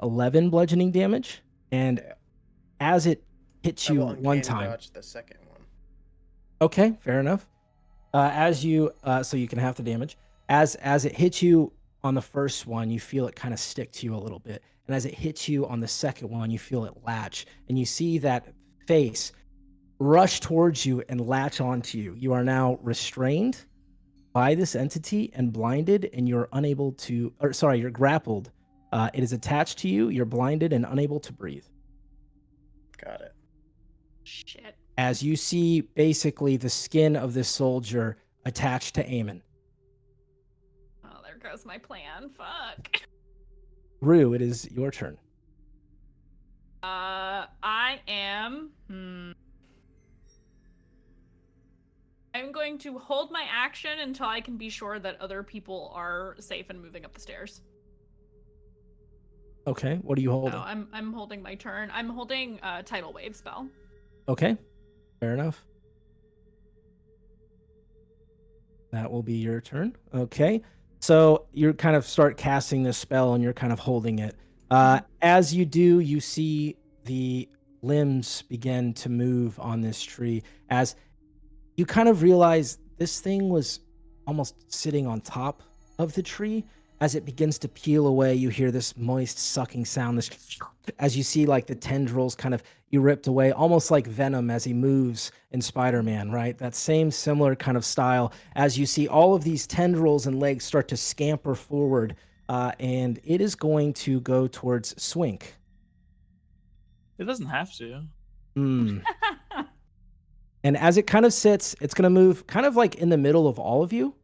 11 bludgeoning damage, and Yeah. as it hits I you will one uncanny time. dodge the second one. Okay, fair enough. As you so you can half the damage. As it hits you on the first one, you feel it kind of stick to you a little bit. And as it hits you on the second one, you feel it latch. And you see that face rush towards you and latch onto you. You are now restrained by this entity and blinded, and you're unable to, or sorry, you're grappled. It is attached to you. You're blinded and unable to breathe. Got it. Shit. As you see basically the skin of this soldier attached to Aimon. Oh, there goes my plan. Fuck. Rue, it is your turn. I am. I'm going to hold my action until I can be sure that other people are safe and moving up the stairs. Okay, what are you holding? So I'm holding my turn. I'm holding tidal wave spell. Okay, fair enough. That will be your turn. Okay, so you kind of start casting this spell and you're kind of holding it. As you do, you see the limbs begin to move on this tree as you kind of realize this thing was almost sitting on top of the tree. As it begins to peel away, you hear this moist sucking sound. This, as you see, like the tendrils kind of ripped away, almost like Venom as he moves in Spider-Man, right? That same similar kind of style. As you see all of these tendrils and legs start to scamper forward, and it is going to go towards Swink. It doesn't have to. And as it kind of sits, it's going to move kind of like in the middle of all of you,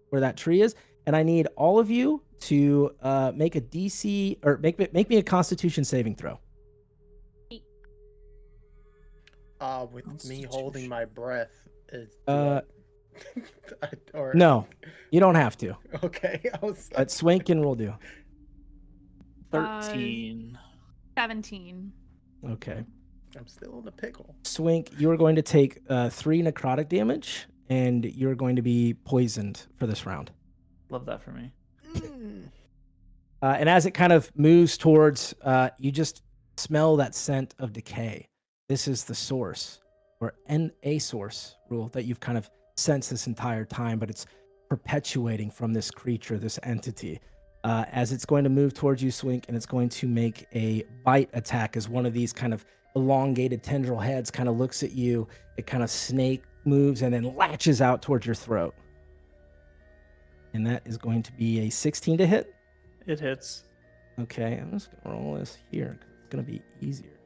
where that tree is. And I need all of you to make a DC or make me a Constitution saving throw. With me holding my breath, or No, you don't have to. Okay, I was. But Swinkin will do. 13. 17. Okay. I'm still in a pickle. Swink, you are going to take 3 necrotic damage, and you're going to be poisoned for this round. Love that for me. And as it kind of moves towards, you just smell that scent of decay. This is the source, or a source rule that you've kind of sensed this entire time, but it's perpetuating from this creature, this entity. As it's going to move towards you, Swink, and it's going to make a bite attack as one of these kind of elongated tendril heads kind of looks at you. It kind of snake moves and then latches out towards your throat. And that is going to be a 16 to hit. It hits. Okay, I'm just going to roll this here. It's going to be easier.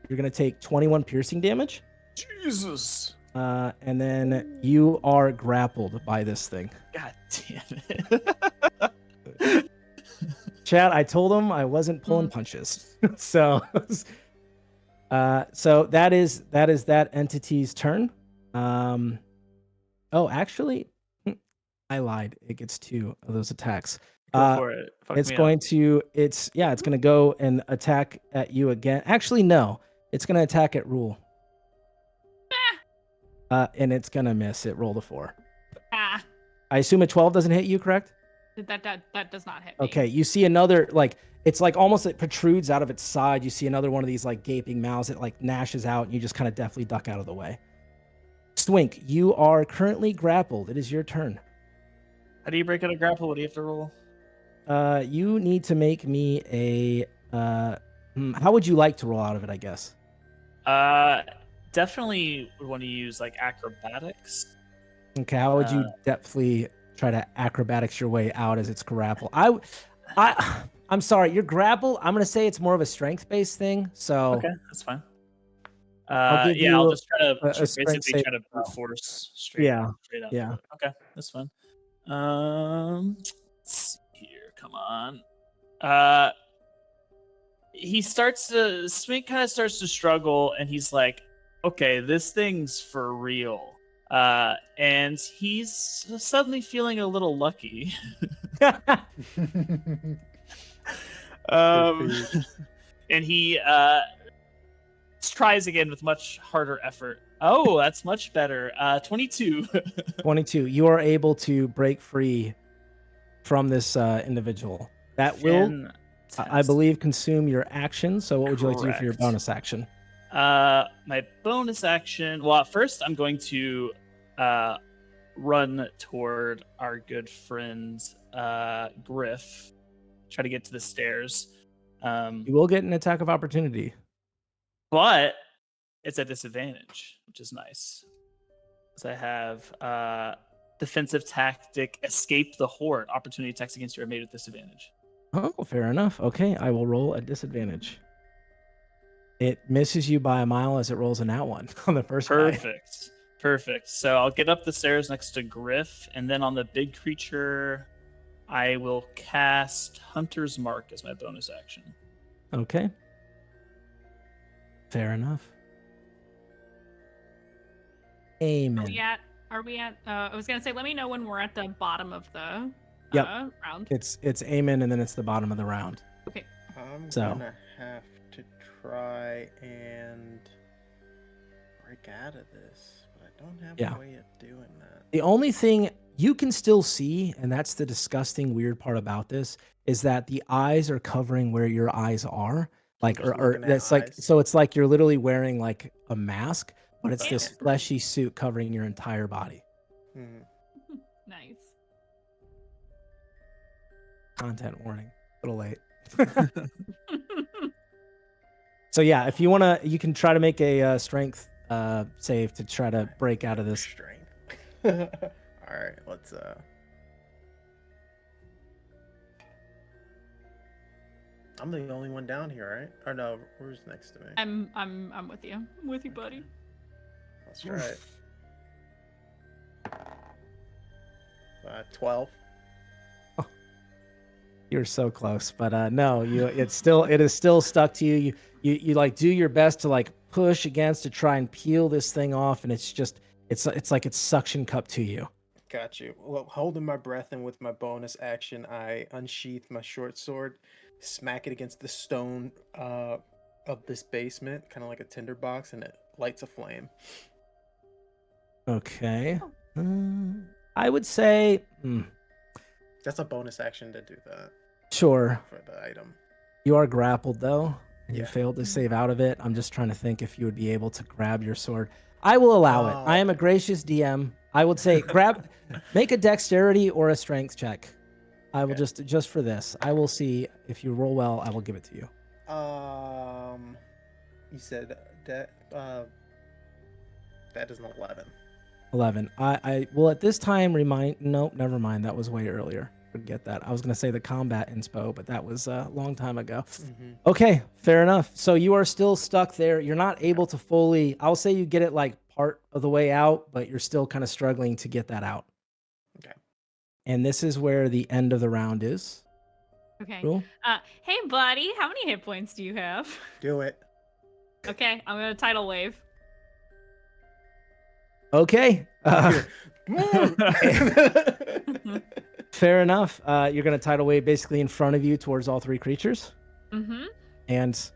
You're going to take 21 piercing damage. Jesus. And then you are grappled by this thing. God damn it. Chad, I told him I wasn't pulling punches. so that is that entity's turn. Oh, actually, I lied. It gets 2 of those attacks. Go for it. Fuck It's me going up. to it's going to go and attack at you again. Actually, no. It's going to attack at Rule. And it's going to miss. It rolled a 4. Ah, I assume a 12 doesn't hit you, correct? that does not hit me. Okay, you see another, like, it's like almost it protrudes out of its side. You see another one of these like gaping mouths. It like gnashes out, and you just kind of deftly duck out of the way. Swink, you are currently grappled. It is your turn. How do you break out a grapple? What do you have to roll? You need to make me a. How would you like to roll out of it? I guess. Definitely would want to use like acrobatics. Okay, how would you deftly try to acrobatics your way out as it's grapple? I'm sorry, your grapple. I'm gonna say it's more of a strength-based thing. So Okay, that's fine. I'll give Yeah, I'll you just try to a strength basically save. try to brute force straight. Yeah, straight up. yeah. Okay, that's fine. Let's see here. Come on. Swink kind of starts to struggle, and he's like, okay, this thing's for real. And he's suddenly feeling a little lucky. And he tries again with much harder effort. Oh, that's much better. 22. 22. You are able to break free from this individual. That will, I believe, consume your action. So what would you like to do for your Correct. bonus action? My bonus action. Well, at first I'm going to run toward our good friend Griff. Try to get to the stairs. You will get an attack of opportunity. But it's a disadvantage, which is nice. So I have defensive tactic, escape the horde. Opportunity attacks against you are made with disadvantage. Oh, fair enough. Okay, I will roll at disadvantage. It misses you by a mile as it rolls a nat 1 on the first guy. Perfect. So I'll get up the stairs next to Griff, and then on the big creature, I will cast Hunter's Mark as my bonus action. Okay. Fair enough. Amen. Are we at I was gonna say, let me know when we're at the bottom of the Yep. round. It's Aimon, and then it's the bottom of the round. Okay. I'm So. gonna have to try and break out of this, but I don't have Yeah. a way of doing that. The only thing you can still see, and that's the disgusting weird part about this, is that the eyes are covering where your eyes are. Like, Just or looking at that's like, eyes. so it's like you're literally wearing like a mask, but it's this Okay. fleshy suit covering your entire body. Hmm. Nice. Content warning. A little late. So yeah, if you want to, you can try to make a strength save to try to break out of this. Strength. All right, let's I'm the only one down here, right? Or no, who's next to me? I'm with you. I'm with you, buddy. Let's try it. 12. You're so close, but no, it is still stuck to you. You like do your best to like push against to try and peel this thing off, and it's like it's suction cup to you. Got you. Well, holding my breath and with my bonus action, I unsheath my short sword, smack it against the stone of this basement, kind of like a tinderbox, and it lights a flame. Okay. I would say, That's a bonus action to do that sure. for the item. You are grappled though, and you Yeah. failed to save out of it. I'm just trying to think if you would be able to grab your sword. I will allow it. I am a Okay. gracious DM. I would say make a dexterity or a strength check. I will Okay. just for this. I will see if you roll well. I will give it to you. You said that that is an 11. 11. I will at this time remind. Nope, never mind. That was way earlier. Forget that. I was gonna say the combat inspo, but that was a long time ago. Mm-hmm. Okay, fair enough. So you are still stuck there. You're not able to fully. I'll say you get it like part of the way out, but you're still kind of struggling to get that out. Okay. And this is where the end of the round is. Okay. Cool. Hey, buddy, how many hit points do you have? Do it. Okay, I'm gonna tidal wave. Okay. Mm-hmm. Fair enough. You're gonna tidal wave basically in front of you towards all three creatures. Mm-hmm. And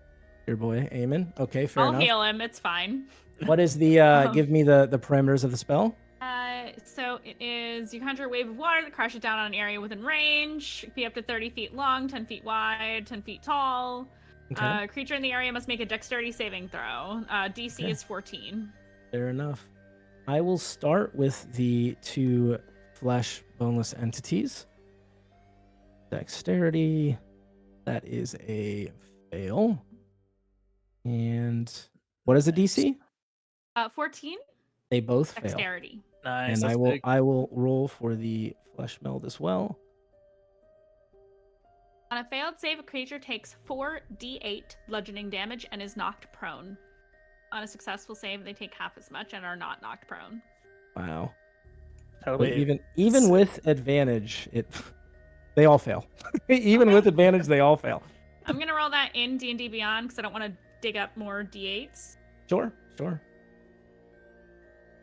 your boy Aimon. Okay, fair I'll enough. heal him. It's fine. What is the give me the parameters of the spell? So it is you conjure a wave of water that crashes down on an area within range. It can be up to 30 feet long, 10 feet wide, 10 feet tall. Okay. Creature in the area must make a dexterity saving throw. DC Okay. is 14. Fair enough. I will start with the two flesh boneless entities. Dexterity. That is a fail. And what is the DC? 14 They both fail. dexterity. Nice. And That's I will big. roll for the flesh meld as well. On a failed save, a creature takes 4d8 bludgeoning damage and is knocked prone. On a successful save, they take half as much and are not knocked prone. Wow. How But wait, even so- with advantage, they all fail. Even with advantage, they all fail. I'm gonna roll that in D&D Beyond because I don't want to dig up more d8s. Sure.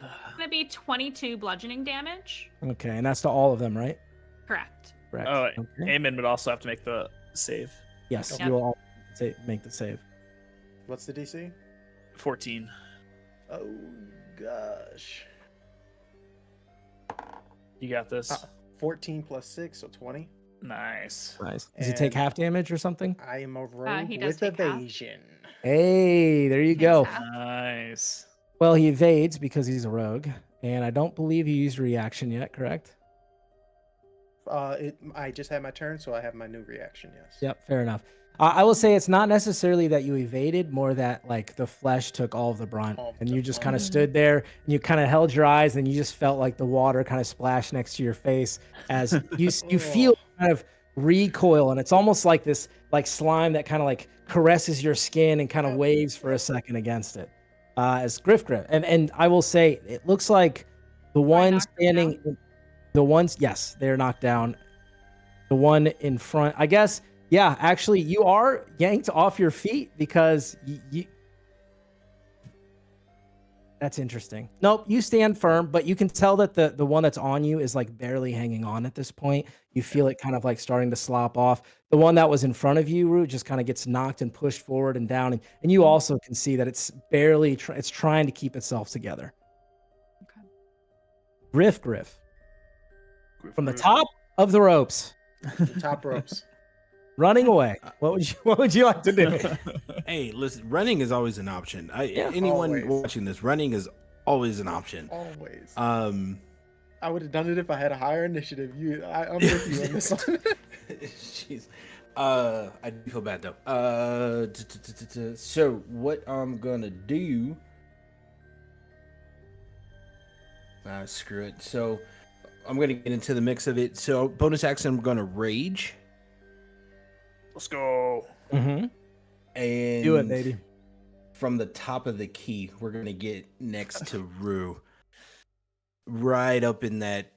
It's gonna be 22 bludgeoning damage. Okay, and that's to all of them, right? Correct. Correct. Oh, Okay. Aimon would also have to make the save. Yes, Yep. you will all make the save. What's the DC? 14. Oh gosh. You got this. 14 plus 6, so 20. Nice. Nice. Does he take And- half damage or something? I am a rogue he does with take half. evasion. Hey, there you Takes go. half. Nice. Well, he evades because he's a rogue, and I don't believe he used reaction yet, correct? I just had my turn, so I have my new reaction. Yes. Yep, fair enough. I will say it's not necessarily that you evaded, more that like the flesh took all of the brunt, All of and the you just kind of brunt. stood there and you kind of held your eyes, and you just felt like the water kind of splash next to your face as you feel kind of recoil, and it's almost like this like slime that kind of like caresses your skin and kind of waves for a second against it. As Griff, and I will say it looks like the one knocked them standing, the ones, yes, they're knocked down. The one in front, I guess. Yeah, actually, you are yanked off your feet because you. That's interesting. Nope, you stand firm, but you can tell that the one that's on you is like barely hanging on at this point. You feel it kind of like starting to slop off. The one that was in front of you, Root, just kind of gets knocked and pushed forward and down, and you also can see that it's barely it's trying to keep itself together. Okay. Griff, from the top of the ropes, The top ropes. running away. What would you like to do? Hey, listen, running is always an option. Yeah. Anyone Always. watching this, running is always an option. Always. I I would have done it if I had a higher initiative. I'm with you on this one. Jeez. I do feel bad though. So what I'm gonna do? Screw it. So I'm gonna get into the mix of it. So bonus action, I'm gonna rage. Let's go. Mm-hmm. And Do it, baby. From the top of the key, we're gonna get next to Rue, right up in that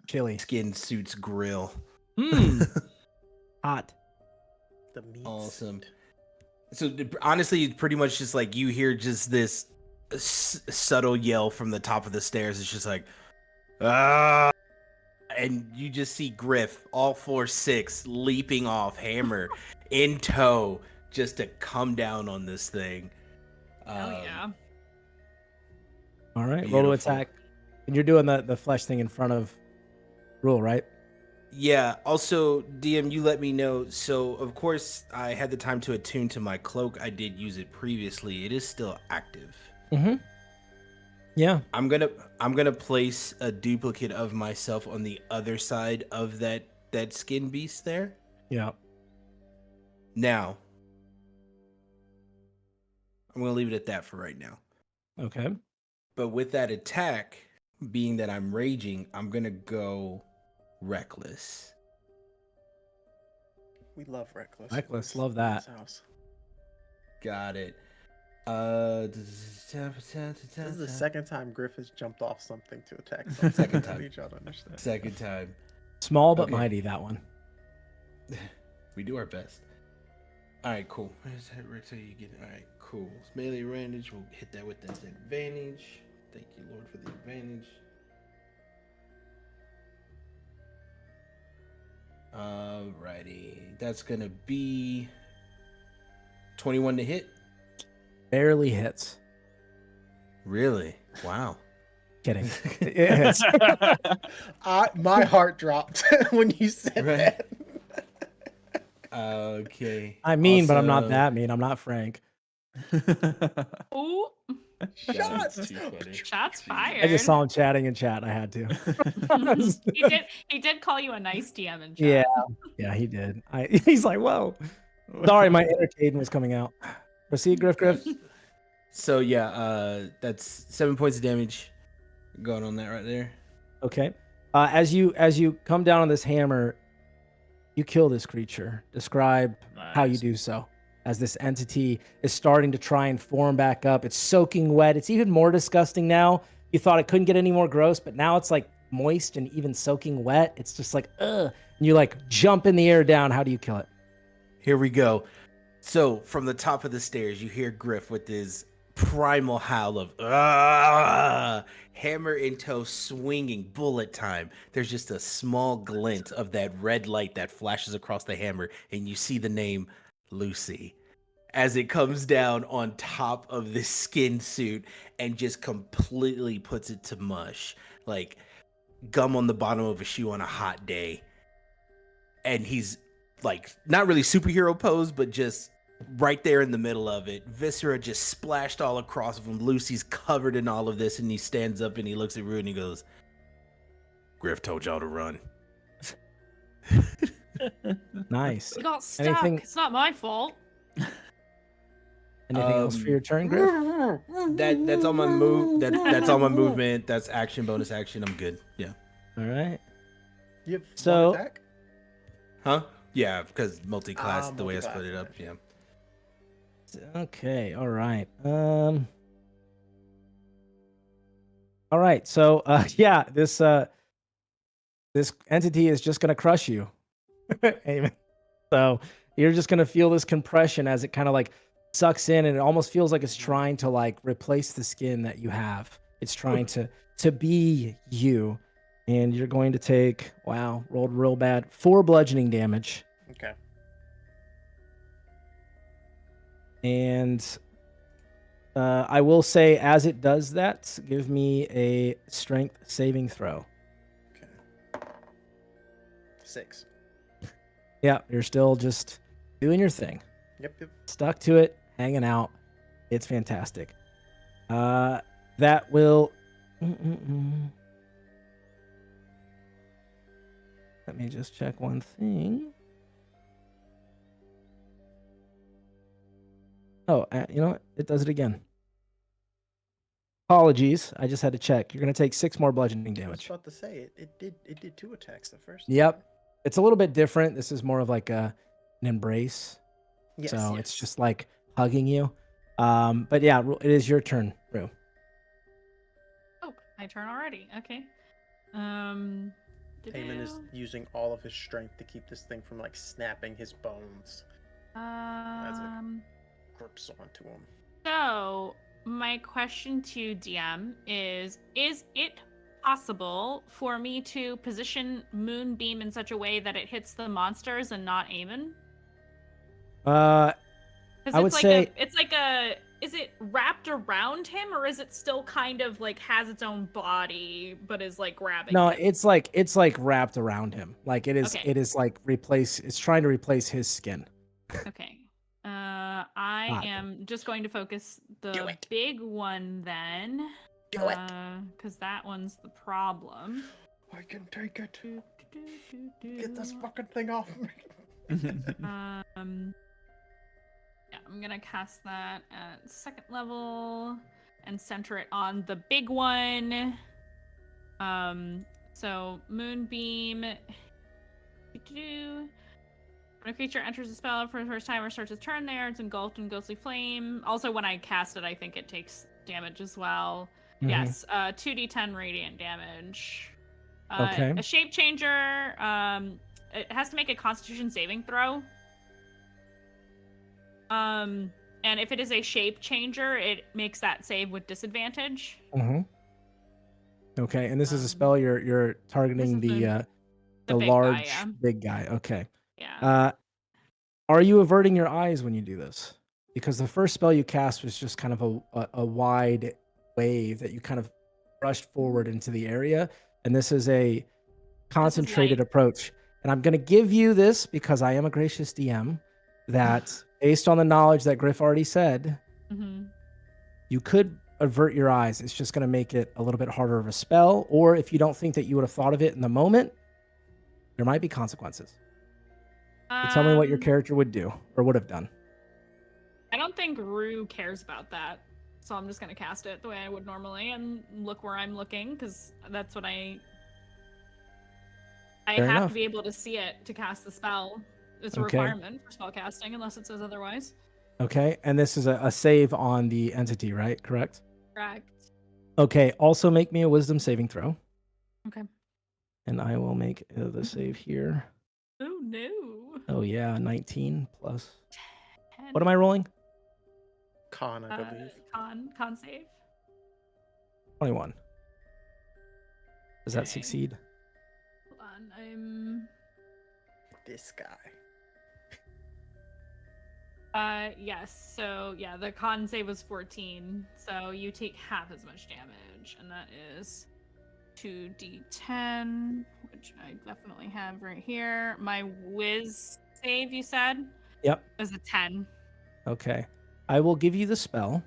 Chili. skin suit's grill. Hot. The meat. Awesome. So honestly, it's pretty much just like you hear just this subtle yell from the top of the stairs. It's just like, ah, and you just see Griff, all 4-6, leaping off, hammer in tow, just to come down on this thing. Hell yeah. All right, roll to Beautiful. attack. And you're doing the flesh thing in front of Rule, right? Yeah, also, DM, you let me know. So, of course, I had the time to attune to my cloak. I did use it previously. It is still active. Mm-hmm. Yeah. I'm gonna place a duplicate of myself on the other side of that skin beast there. Yeah. Now, I'm gonna leave it at that for right now. Okay. But with that attack, being that I'm raging, I'm gonna go reckless. We love reckless. Reckless, love that. This house. Got it. This is the second time Griff has jumped off something to attack something. Second I time. need y'all to understand. Second time. Small but Okay. mighty, that one. We do our best. Alright, cool. Where's that right till you get it? Alright, cool. Melee advantage, we'll hit that with that advantage. Thank you, Lord, for the advantage. Alrighty. That's gonna be 21 to hit. Barely hits. Really? Wow. Kidding. It hits. My heart dropped when you said Right. that. Okay. I'm mean, but I'm not Also- that mean. I'm not Frank. Ooh, Shots. Too funny. shots fired. I just saw him chatting in chat. I had to. he did call you a nice DM in chat. Yeah. Yeah, he did. He's like, whoa. Sorry, my inner Caden was coming out. Proceed, Griff. So yeah, that's 7 points of damage going on that right there. Okay. As you come down on this hammer, you kill this creature. Describe how you Nice. do so. As this entity is starting to try and form back up. It's soaking wet. It's even more disgusting now. You thought it couldn't get any more gross, but now it's like moist and even soaking wet. It's just like, ugh. And you like jump in the air down. How do you kill it? Here we go. So from the top of the stairs, you hear Griff with his primal howl of hammer in tow, swinging, bullet time. There's just a small glint of that red light that flashes across the hammer, and you see the name Lucy as it comes down on top of this skin suit and just completely puts it to mush, like gum on the bottom of a shoe on a hot day. And he's like not really superhero pose, but just right there in the middle of it. Viscera just splashed all across of him. Lucy's covered in all of this, and he stands up and he looks at Rue and he goes, Griff told y'all to run. Nice. We got stuck. Anything- It's not my fault. Anything else for your turn, Griff? That's all my move. That's all my movement. That's action, bonus action. I'm good. Yeah. All right. You have So- one attack? Huh? Yeah, because multi-class, the way I multi-class, split it up. okay. Yeah. Okay. All right. All right. So, yeah, this entity is just gonna crush you. Amen. So you're just gonna feel this compression as it kind of like sucks in, and it almost feels like it's trying to like replace the skin that you have. It's trying to be you, and you're going to take, wow, rolled real bad, 4 bludgeoning damage. Okay. And I will say, as it does that, give me a strength saving throw. Okay. 6. Yeah, you're still just doing your thing. Yep. Stuck to it, hanging out. It's fantastic. That will. Let me just check one thing. Oh, you know what? It does it again. Apologies. I just had to check. You're going to take 6 more bludgeoning I was damage. about to say it did 2 attacks the first. Yep. It's a little bit different. This is more of like an embrace. Yes, So it's yes. just like hugging you. But yeah, it is your turn, Rue. Oh, my turn already. Okay. Aimon is using all of his strength to keep this thing from like snapping his bones. Grips onto him. So my question to DM is it possible for me to position Moonbeam in such a way that it hits the monsters and not Aimon? I would It's like say it's like a. Is it wrapped around him, or is it still kind of like has its own body, but is like grabbing? no. him? It's like wrapped around him. Like it is. Okay. It is like replace. It's trying to replace his skin. Okay. I Got it. am just going to focus Do the it. big one then. Do it. Because that one's the problem. I can take it. Do, do, do, do, Get this do. fucking thing off me. Yeah, I'm gonna cast that at 2nd level and center it on the big one. So Moonbeam. When a creature enters a spell for the first time or starts its turn there, it's engulfed in ghostly flame. Also, when I cast it, I think it takes damage as well. Mhm. Yes, 2d10 radiant damage. Okay. A shape changer. It has to make a Constitution saving throw. And if it is a shape changer, it makes that save with disadvantage. Mm-hmm. Okay, and this is a Um, spell you're targeting this is the the big guy, large yeah. big guy. Okay. Yeah. Are you averting your eyes when you do this? Because the first spell you cast was just kind of a wide wave that you kind of brushed forward into the area, and this is a concentrated light. approach. And I'm going to give you this because I am a gracious DM. That based on the knowledge that Griff already said, hmm you could avert your eyes. It's just going to make it a little bit harder of a spell. Or if you don't think that you would have thought of it in the moment, there might be consequences. So tell me what your character would do or would have done. I don't think Rue cares about that. So I'm just going to cast it the way I would normally and look where I'm looking because that's what I Fair have enough. to be able to see it to cast the spell. It's a Okay. requirement for spell casting unless it says otherwise. Okay. And this is a save on the entity, right? Correct? Correct. Okay. Also make me a wisdom saving throw. Okay. And I will make the save here. Oh no. Oh, yeah. 19 plus. 10. What am I rolling? Con, I believe. Con save. 21. Does that Okay. succeed? Hold on. I'm This guy. yes. So yeah, the con save was 14. So you take half as much damage, and that is 2d10, which I definitely have right here. My whiz save, you said? Yep. Is a 10. Okay. I will give you the spell.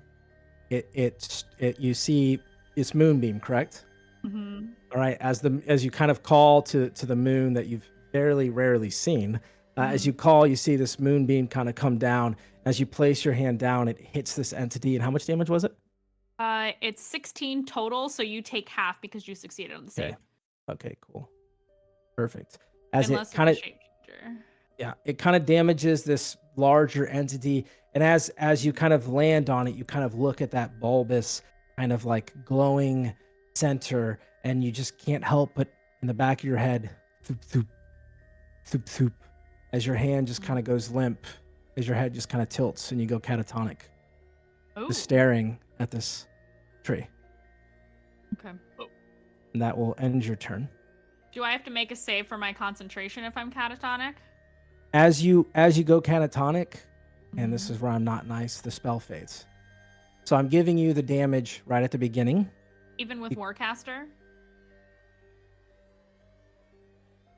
It you see it's Moonbeam, correct? Mm-hmm. All right. As you kind of call to the moon that you've very rarely seen, as you call, you see this moonbeam kind of come down. As you place your hand down, it hits this entity. And how much damage was it? It's 16 total, so you take half because you succeeded on the save. Okay, cool. Perfect. As Unless it kind of it's a shape changer. Yeah, it kind of damages this larger entity, and as you kind of land on it, you kind of look at that bulbous kind of like glowing center, and you just can't help but in the back of your head, thoop thoop, thoop thoop, as your hand just kind of goes limp, as your head just kind of tilts, and you go catatonic, Oh, just staring at this tree, okay. and that will end your turn. Do I have to make a save for my concentration if I'm catatonic? As you go catatonic, and this is where I'm not nice, the spell fades. So I'm giving you the damage right at the beginning. Even with Warcaster?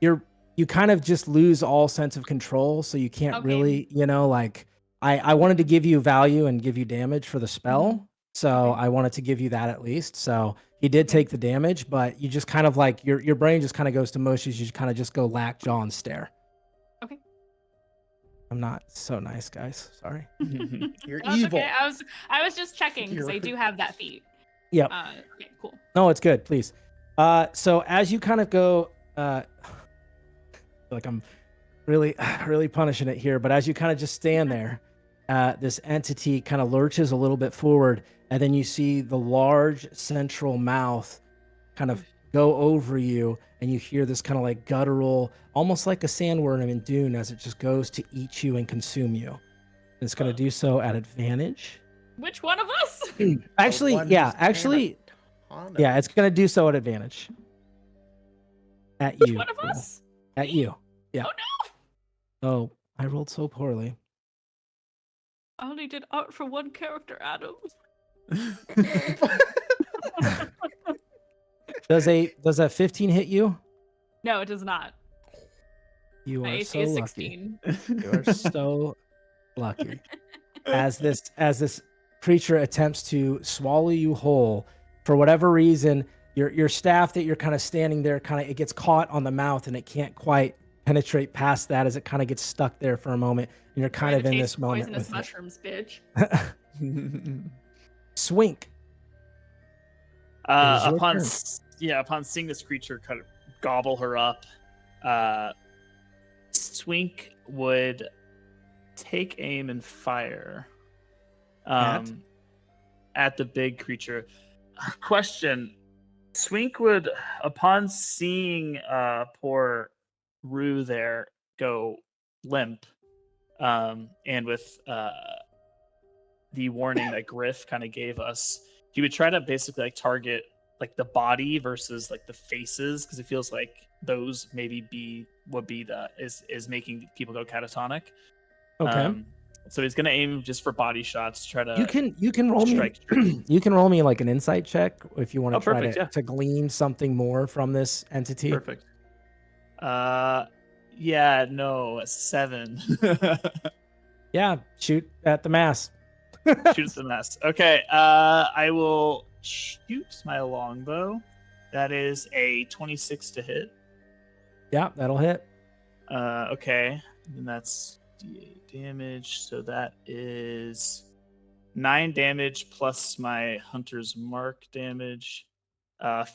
You kind of just lose all sense of control, so you can't Okay. really, like I wanted to give you value and give you damage for the spell. So Okay. I wanted to give you that at least. So you did take the damage, but you just kind of like your brain just kind of goes to mush as you kind of just go lockjaw and stare. Okay. I'm not so nice, guys. Sorry. You're That's evil. okay. I was just checking because they You're- do have that feat. Yep. Okay, cool. No, it's good. Please. So as you kind of go, like I'm really punishing it here, but as you kind of just stand there, this entity kind of lurches a little bit forward, and then you see the large central mouth kind of go over you, and you hear this kind of like guttural, almost like a sandworm in Dune, as it just goes to eat you and consume you. And it's going to do so at advantage. Which one of us? Actually, one yeah, who's actually, upon Yeah, it's gonna do so at advantage. At Which you. one of Will. us? At Me? you. Yeah. Oh no! Oh, I rolled so poorly. I only did art for one character, Adam. Does a 15 hit you? No, it does not. You My are AC so is lucky. 16. You are so lucky. As this creature attempts to swallow you whole, for whatever reason, your staff that you're kind of standing there, it gets caught on the mouth and it can't quite penetrate past that as it kind of gets stuck there for a moment, and you're kind Try of the in taste this of moment poisonous with mushrooms, bitch. it. Swink. It is your turn. Upon seeing this creature kind of gobble her up, Swink would take aim and fire At? at the big creature. Question: Swink would, upon seeing poor Rue there go limp, and with the warning that Griff kind of gave us, he would try to basically like target like the body versus like the faces, because it feels like those maybe is making people go catatonic. Okay. So he's gonna aim just for body shots, try to You can roll me strike true. you can roll me like an insight check if you want to Oh, try perfect, to glean something more from this entity. Perfect. Yeah, no, 7. Yeah, shoot at the mass. Shoot at the mess. Okay, I will shoot my longbow. That is a 26 to hit. Yeah, that'll hit. Okay, and that's D8 damage. So that is 9 damage plus my Hunter's Mark damage.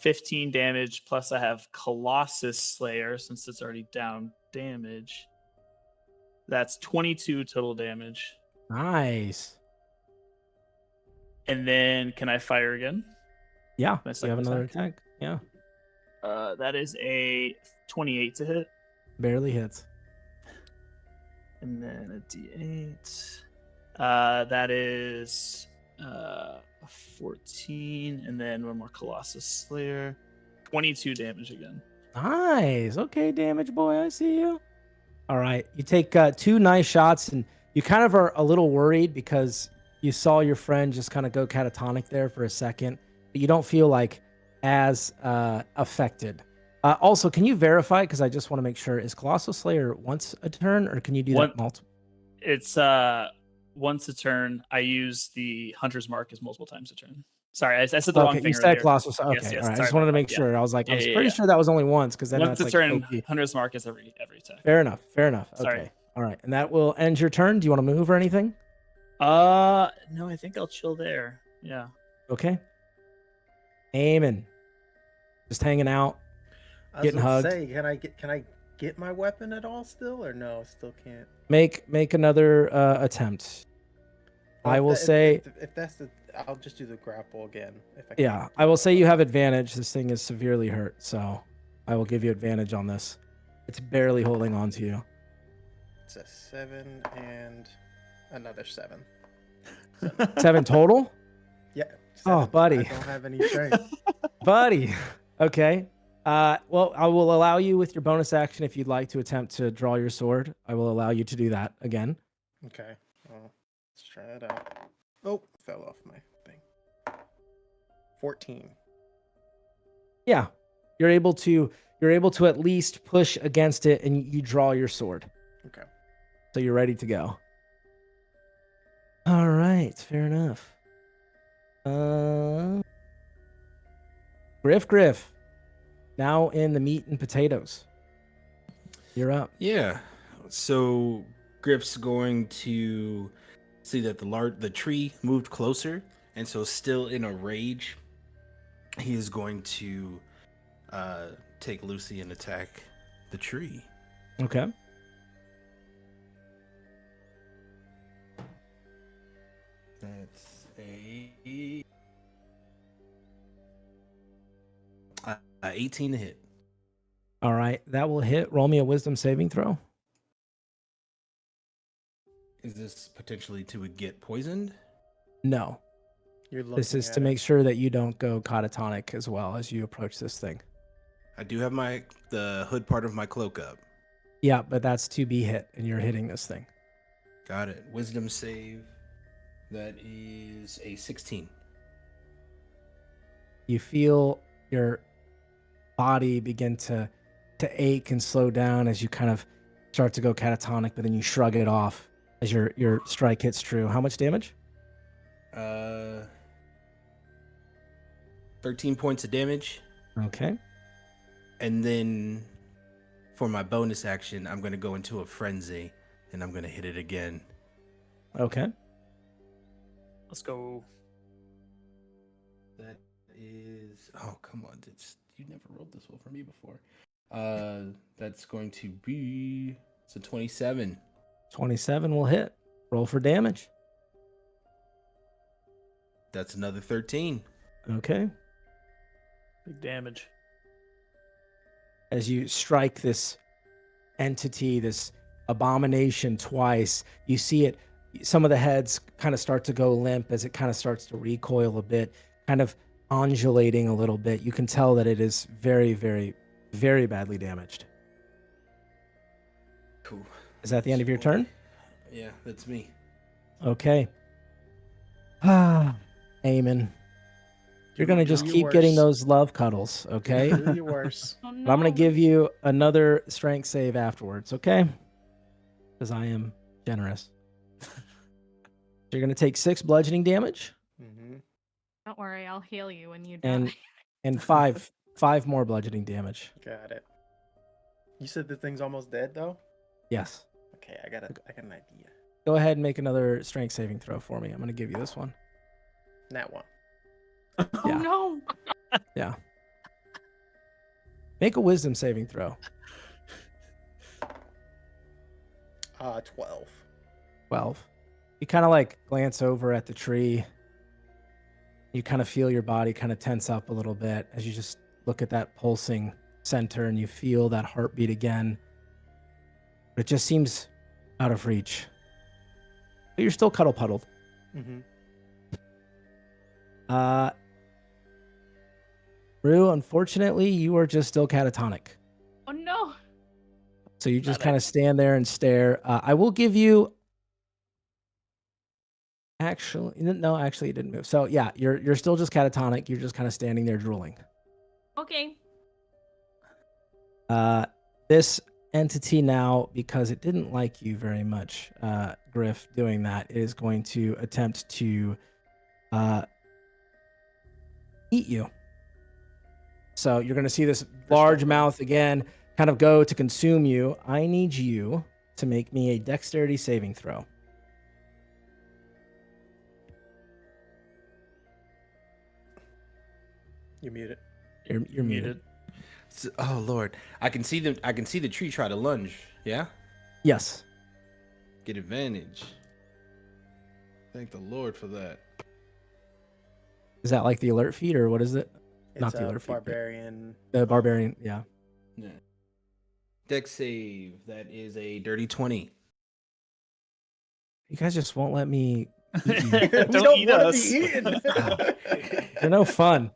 15 damage plus I have Colossus Slayer since it's already down damage. That's 22 total damage. Nice. And then can I fire again? Yeah, My you second have another attack. Yeah, That is a 28 to hit. barely hits. And then a D8. That is 14. And then one more Colossus Slayer. 22 damage again. Nice. Okay, damage boy, I see you. All right, you take 2 nice shots, and you kind of are a little worried because you saw your friend just kind of go catatonic there for a second, but you don't feel like as affected. Also, can you verify? Because I just want to make sure: is Colossal Slayer once a turn, or can you do that multiple? It's once a turn. I use the Hunter's Mark as multiple times a turn. Sorry, I said the wrong thing You said earlier. Colossal Slayer. Okay, Yes, all right. I sorry just wanted to about make that, sure. I was like, I was Yeah, pretty sure that was only once, because then Once that's a like turn, OP. Hunter's Mark is every attack. Fair enough. Fair enough. Sorry. Okay. All right, and that will end your turn. Do you want to move or anything? No, I think I'll chill there. Yeah. Okay. Aimon. Just hanging out. I was Getting gonna hugged. say, can I get my weapon at all still, or no? Still can't. Make another attempt. Well, I will say, if that's the, I'll just do the grapple again. If I yeah, can't I will do say it. you have advantage. This thing is severely hurt, so I will give you advantage on this. It's barely holding on to you. It's a 7 and another 7. 7 total? Yeah. Oh, 7. buddy. I don't have any strength. Buddy. Okay. Well, I will allow you with your bonus action if you'd like to attempt to draw your sword. I will allow you to do that again. Okay. Well, let's try it out. Oh, fell off my thing. 14. Yeah. You're able to at least push against it, and you draw your sword. Okay. So you're ready to go. All right, fair enough. Griff. Now in the meat and potatoes. You're up. Yeah. So Griff's going to see that the tree moved closer, and so still in a rage, he is going to take Lucy and attack the tree. Okay. That's a 18 to hit. All right, that will hit. Roll me a wisdom saving throw. Is this potentially to get poisoned? No. You're looking This is at to it. make sure that you don't go catatonic as well as you approach this thing. I do have the hood part of my cloak up. Yeah, but that's to be hit, and you're hitting this thing. Got it. Wisdom save. That is a 16. You feel your body begin to ache and slow down as you kind of start to go catatonic, but then you shrug it off as your strike hits true. How much damage? 13 points of damage. Okay. And then for my bonus action, I'm going to go into a frenzy and I'm going to hit it again. Okay. Let's go. That is... Oh, come on. You never rolled this well for me before. That's going to be... It's a 27. 27 will hit. Roll for damage. That's another 13. Okay. Big damage. As you strike this entity, this abomination twice, you see it, some of the heads kind of start to go limp as it kind of starts to recoil a bit, kind of undulating a little bit. You can tell that it is very, very, very badly damaged. Cool. Is that the end of your turn? Yeah, that's me. Okay. Aimon. You're going to just Do keep your getting worst. those love cuddles, okay? Do your worst. Oh, But I'm going to give you another strength save afterwards, okay? Because I am generous. So you're going to take 6 bludgeoning damage Mm-hmm. Don't worry, I'll heal you when you die. and 5 more bludgeoning damage. Got it. You said the thing's almost dead, though? Yes. Okay, I got an idea. Go ahead and make another strength saving throw for me. I'm going to give you this one. That one. Oh yeah. no! Yeah. Make a wisdom saving throw. 12. 12. You kind of like glance over at the tree. You kind of feel your body kind of tense up a little bit as you just look at that pulsing center and you feel that heartbeat again. But it just seems out of reach. But you're still cuddle puddled. Mm-hmm. Rue, unfortunately, you are just still catatonic. Oh no! So you just Not kind of stand there and stare. I will give you. Actually, no, actually, it didn't move. So yeah, you're still just catatonic. You're just kind of standing there drooling. Okay. This entity now, because it didn't like you very much, Griff, doing that, is going to attempt to eat you. So you're going to see this large mouth again kind of go to consume you. I need you to make me a dexterity saving throw. You're muted. You're muted. Oh Lord, I can see them. I can see the tree try to lunge. Yeah, Yes. get advantage. Thank the Lord for that. Is that like the alert feat or what is it? It's Not the a other feat, but barbarian. the barbarian. Yeah. Yeah. Dex save. That is a dirty 20. You guys just won't let me. We Don't eat wanna us. be eaten. They're no fun.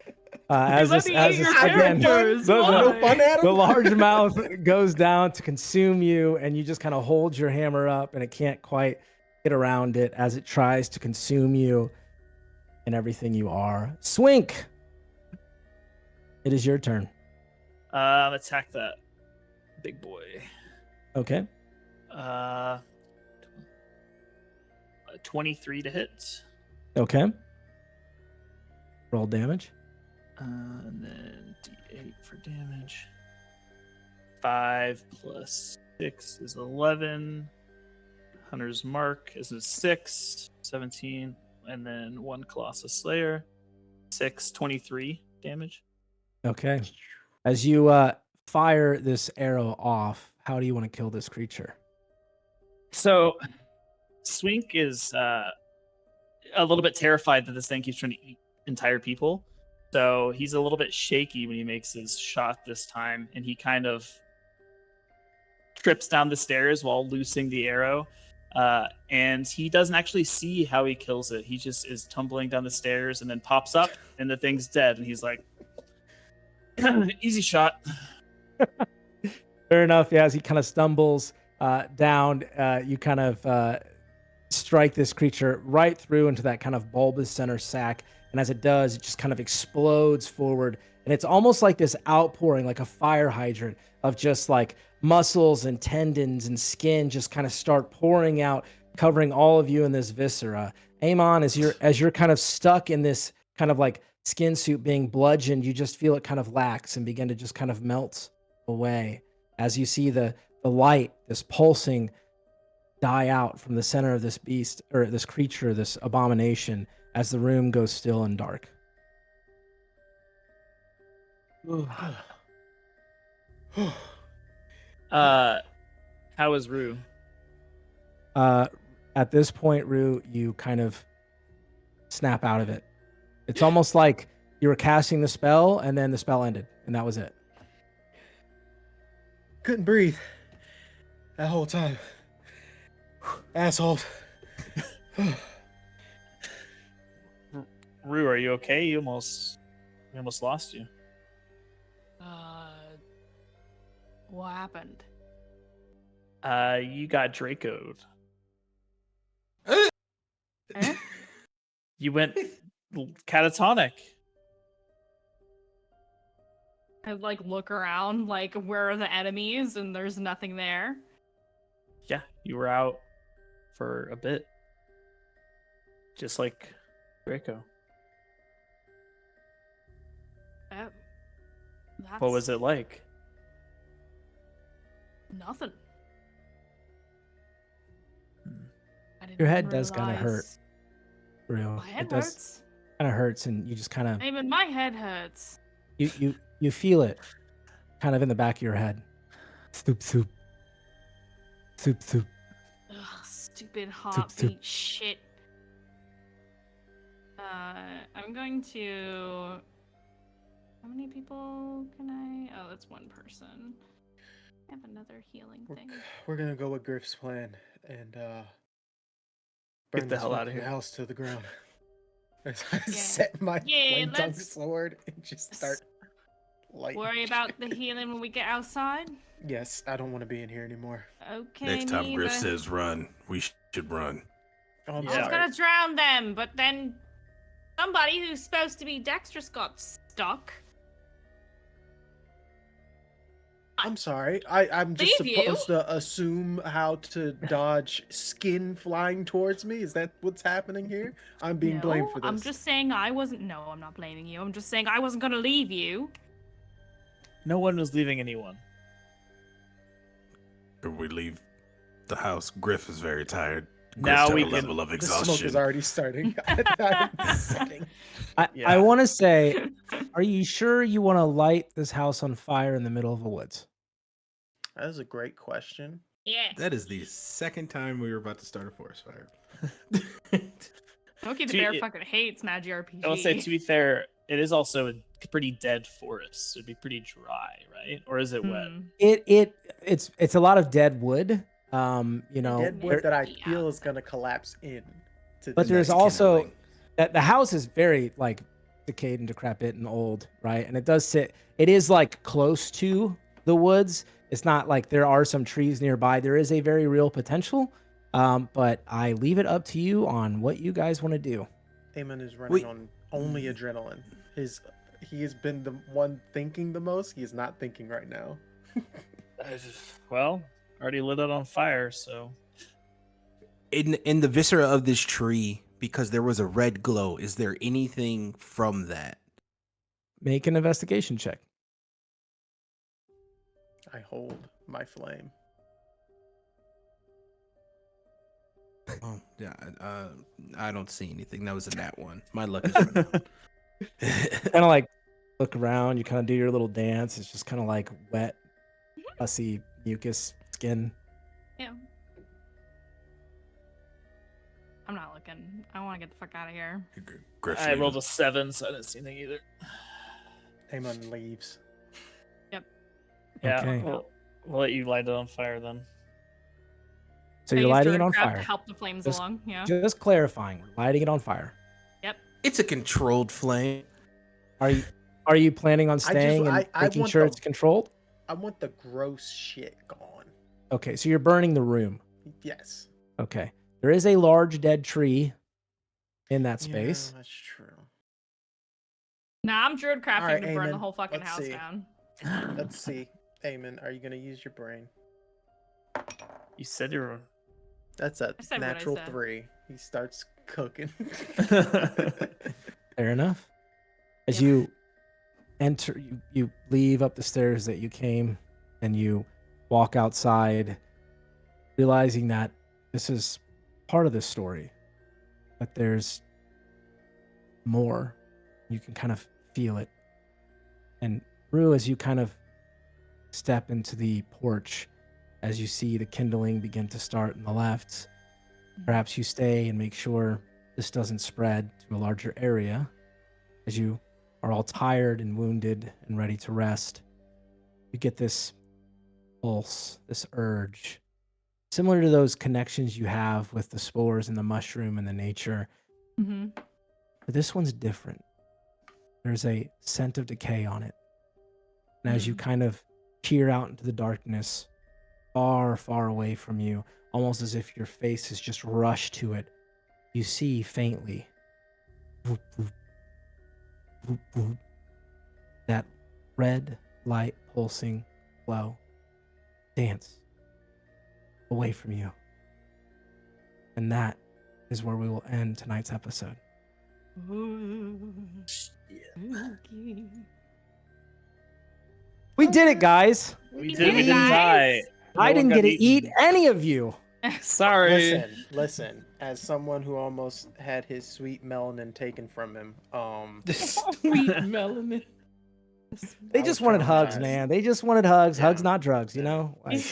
As Let this, me as eat this your again, characters. the- Why? No fun, Adam? the large mouth goes down to consume you, and you just kind of hold your hammer up, and it can't quite get around it as it tries to consume you and everything you are. Swink, it is your turn. Attack that big boy. Okay. 23 to hit. Okay. Roll damage. And then D8 for damage. 5 plus 6 is 11. Hunter's Mark is a 6, 17. And then 1 Colossus Slayer. 6, 23 damage. Okay. As you fire this arrow off, how do you want to kill this creature? So, Swink is a little bit terrified that this thing keeps trying to eat entire people. So he's a little bit shaky when he makes his shot this time, and he kind of trips down the stairs while loosing the arrow. And he doesn't actually see how he kills it. He just is tumbling down the stairs and then pops up, and the thing's dead. And he's like, "Easy shot." Fair enough. Yeah, as he kind of stumbles down, you kind of strike this creature right through into that kind of bulbous center sac. And as it does, it just kind of explodes forward. And it's almost like this outpouring, like a fire hydrant of just like muscles and tendons and skin just kind of start pouring out, covering all of you in this viscera. Aimon, as you're kind of stuck in this kind of like skin suit being bludgeoned, you just feel it kind of lax and begin to just kind of melt away as you see the light, this pulsing, die out from the center of this beast or this creature, this abomination, as the room goes still and dark. How is Rue? At this point, Rue, you kind of snap out of it. It's almost like you were casting the spell and then the spell ended and that was it. Couldn't breathe that whole time. Asshole. Rue, are you okay? We almost lost you. What happened? You got Draco'd. Eh? You went catatonic. I like look around, like where are the enemies, and there's nothing there. Yeah, you were out for a bit. Just like Draco. That's What was it like? nothing. I didn't Your head does kinda hurt. realize- Rue. My head It does hurts. kind of hurts and you just kind of Even my head hurts. you feel it kind of in the back of your head. Soup. Ugh, stupid heartbeat shit. I'm going to. How many people can I? Oh, that's one person. I have another healing thing. We're gonna go with Griff's plan and Get burn the this hell outta fucking here. house to the ground. As I Yeah. set my Yeah, flame tongue let's- sword and just start lighting. Worry about the healing when we get outside. Yes, I don't want to be in here anymore. Okay. Next time Griff neither. says run, we should run. Oh, I'm Yeah. I was sorry. gonna drown them, but then somebody who's supposed to be dexterous got stuck. I'm sorry. I'm just Leave you? supposed to assume how to dodge skin flying towards me. Is that what's happening here? I'm being blamed for this. I'm just saying I wasn't. No, I'm not blaming you. I'm just saying I wasn't gonna leave you. No one was leaving anyone. Or we leave the house. Griff is very tired. Now Griff's we at a can- level of The smoke exhaustion. is already starting. I'm setting. Yeah. I want to say, are you sure you want to light this house on fire in the middle of the woods? That is a great question. Yeah. That is the second time we were about to start a forest fire. Smokey the See, Bear it- fucking hates Magi RPG. I will say, to be fair, it is also a pretty dead forest. So it'd be pretty dry, right? Or is it wet? Hmm. It's a lot of dead wood. You know, Dead there- wood that I Yeah. feel is gonna collapse in. To But the there's next also- kindling. that the house is very like decayed and decrepit and old, right? And it is like close to the woods. It's not like there are some trees nearby. There is a very real potential. But I leave it up to you on what you guys want to do. Aemon is running Wait. on only adrenaline. He has been the one thinking the most. He is not thinking right now. Well, already lit it on fire, so In the viscera of this tree, because there was a red glow, is there anything from that? Make an investigation check. I hold my flame. Oh yeah, I don't see anything. That was a nat one. My luck is running out. Kind of like look around. You kind of do your little dance. It's just kind of like wet, pussy, mucus skin. Yeah. I'm not looking. I want to get the fuck out of here. Griff, I rolled a 7, so I didn't see anything either. Aemon leaves. Yeah, Okay. we'll let you light it on fire then. So I you're use lighting it on Druidcraft fire. to help the flames Just- along. Yeah. Just clarifying, we're lighting it on fire. It's a controlled flame. Are you planning on staying and I making want sure the- it's controlled? I want the gross shit gone. Okay, so you're burning the room. Yes. Okay. There is a large dead tree in that space. Yeah, that's true. Nah, I'm Druid crafting Alright, to burn the Aemon, whole fucking let's house see. down. Let's see. Aemon, are you gonna use your brain? You said you were. That's a I said what I natural said. 3. He starts cooking. Fair enough. As Yep. you enter, you leave up the stairs that you came and you walk outside, realizing that this is part of the story, but there's more. You can kind of feel it. And Rue, as you kind of step into the porch, as you see the kindling begin to start on the left, perhaps you stay and make sure this doesn't spread to a larger area. As you are all tired and wounded and ready to rest, you get this pulse, this urge, similar to those connections you have with the spores and the mushroom and the nature. Mm-hmm. But this one's different. There's a scent of decay on it. And as you kind of peer out into the darkness, far, far away from you, almost as if your face has just rushed to it, you see faintly whoop, whoop, whoop, whoop, that red light pulsing flow dance away from you. And that is where we will end tonight's episode. Ooh, spooky. We did it, guys. We did did. it, We didn't guys. die. I No one didn't got get to eaten. eat any of you. Sorry. Listen. As someone who almost had his sweet melanin taken from him, Sweet melanin. They I just was wanted hugs, traumatized. man. They just wanted hugs. Yeah. Hugs, not drugs, you Yeah. know? Like,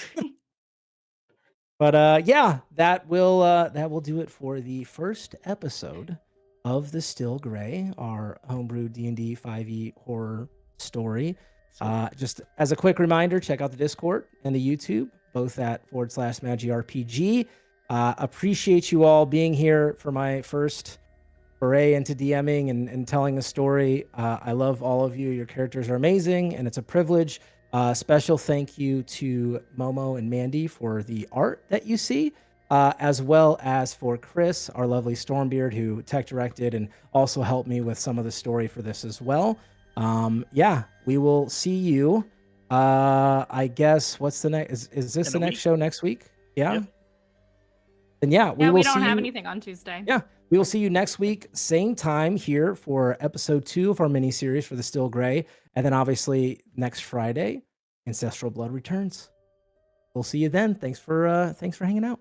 but yeah, that will do it for the first episode of The Still Gray, our homebrew D&D 5e horror story. Just as a quick reminder, check out the Discord and the YouTube, both at /MagiRPG. Appreciate you all being here for my first foray into DMing and telling a story. I love all of you. Your characters are amazing, and it's a privilege. Special thank you to Momo and Mandy for the art that you see, as well as for Chris, our lovely Stormbeard, who tech directed and also helped me with some of the story for this as well. Yeah, we will see you. I guess what's the next? Is this In the a next week. show next week? Yeah. Yep. Then yeah, we Yeah, will we don't see have you. anything on Tuesday. Yeah, we will see you next week, same time here for episode 2 of our mini series for the Still Gray, and then obviously next Friday, Ancestral Blood returns. We'll see you then. Thanks for hanging out.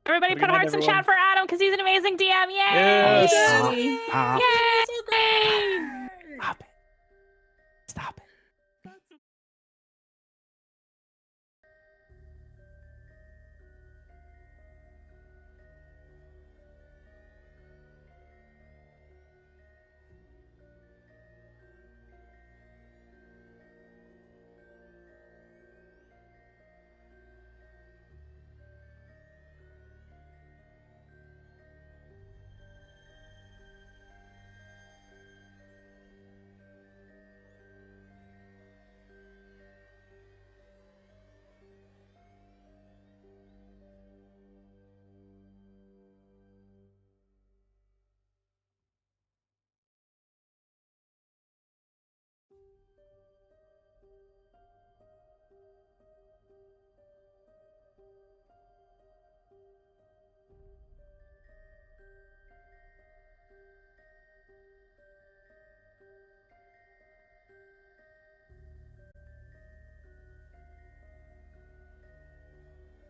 Everybody Have a put good night, hearts in everyone. chat for Adam because he's an amazing DM. Yay! Yes. Yay! Stop it. Yay! Stop it.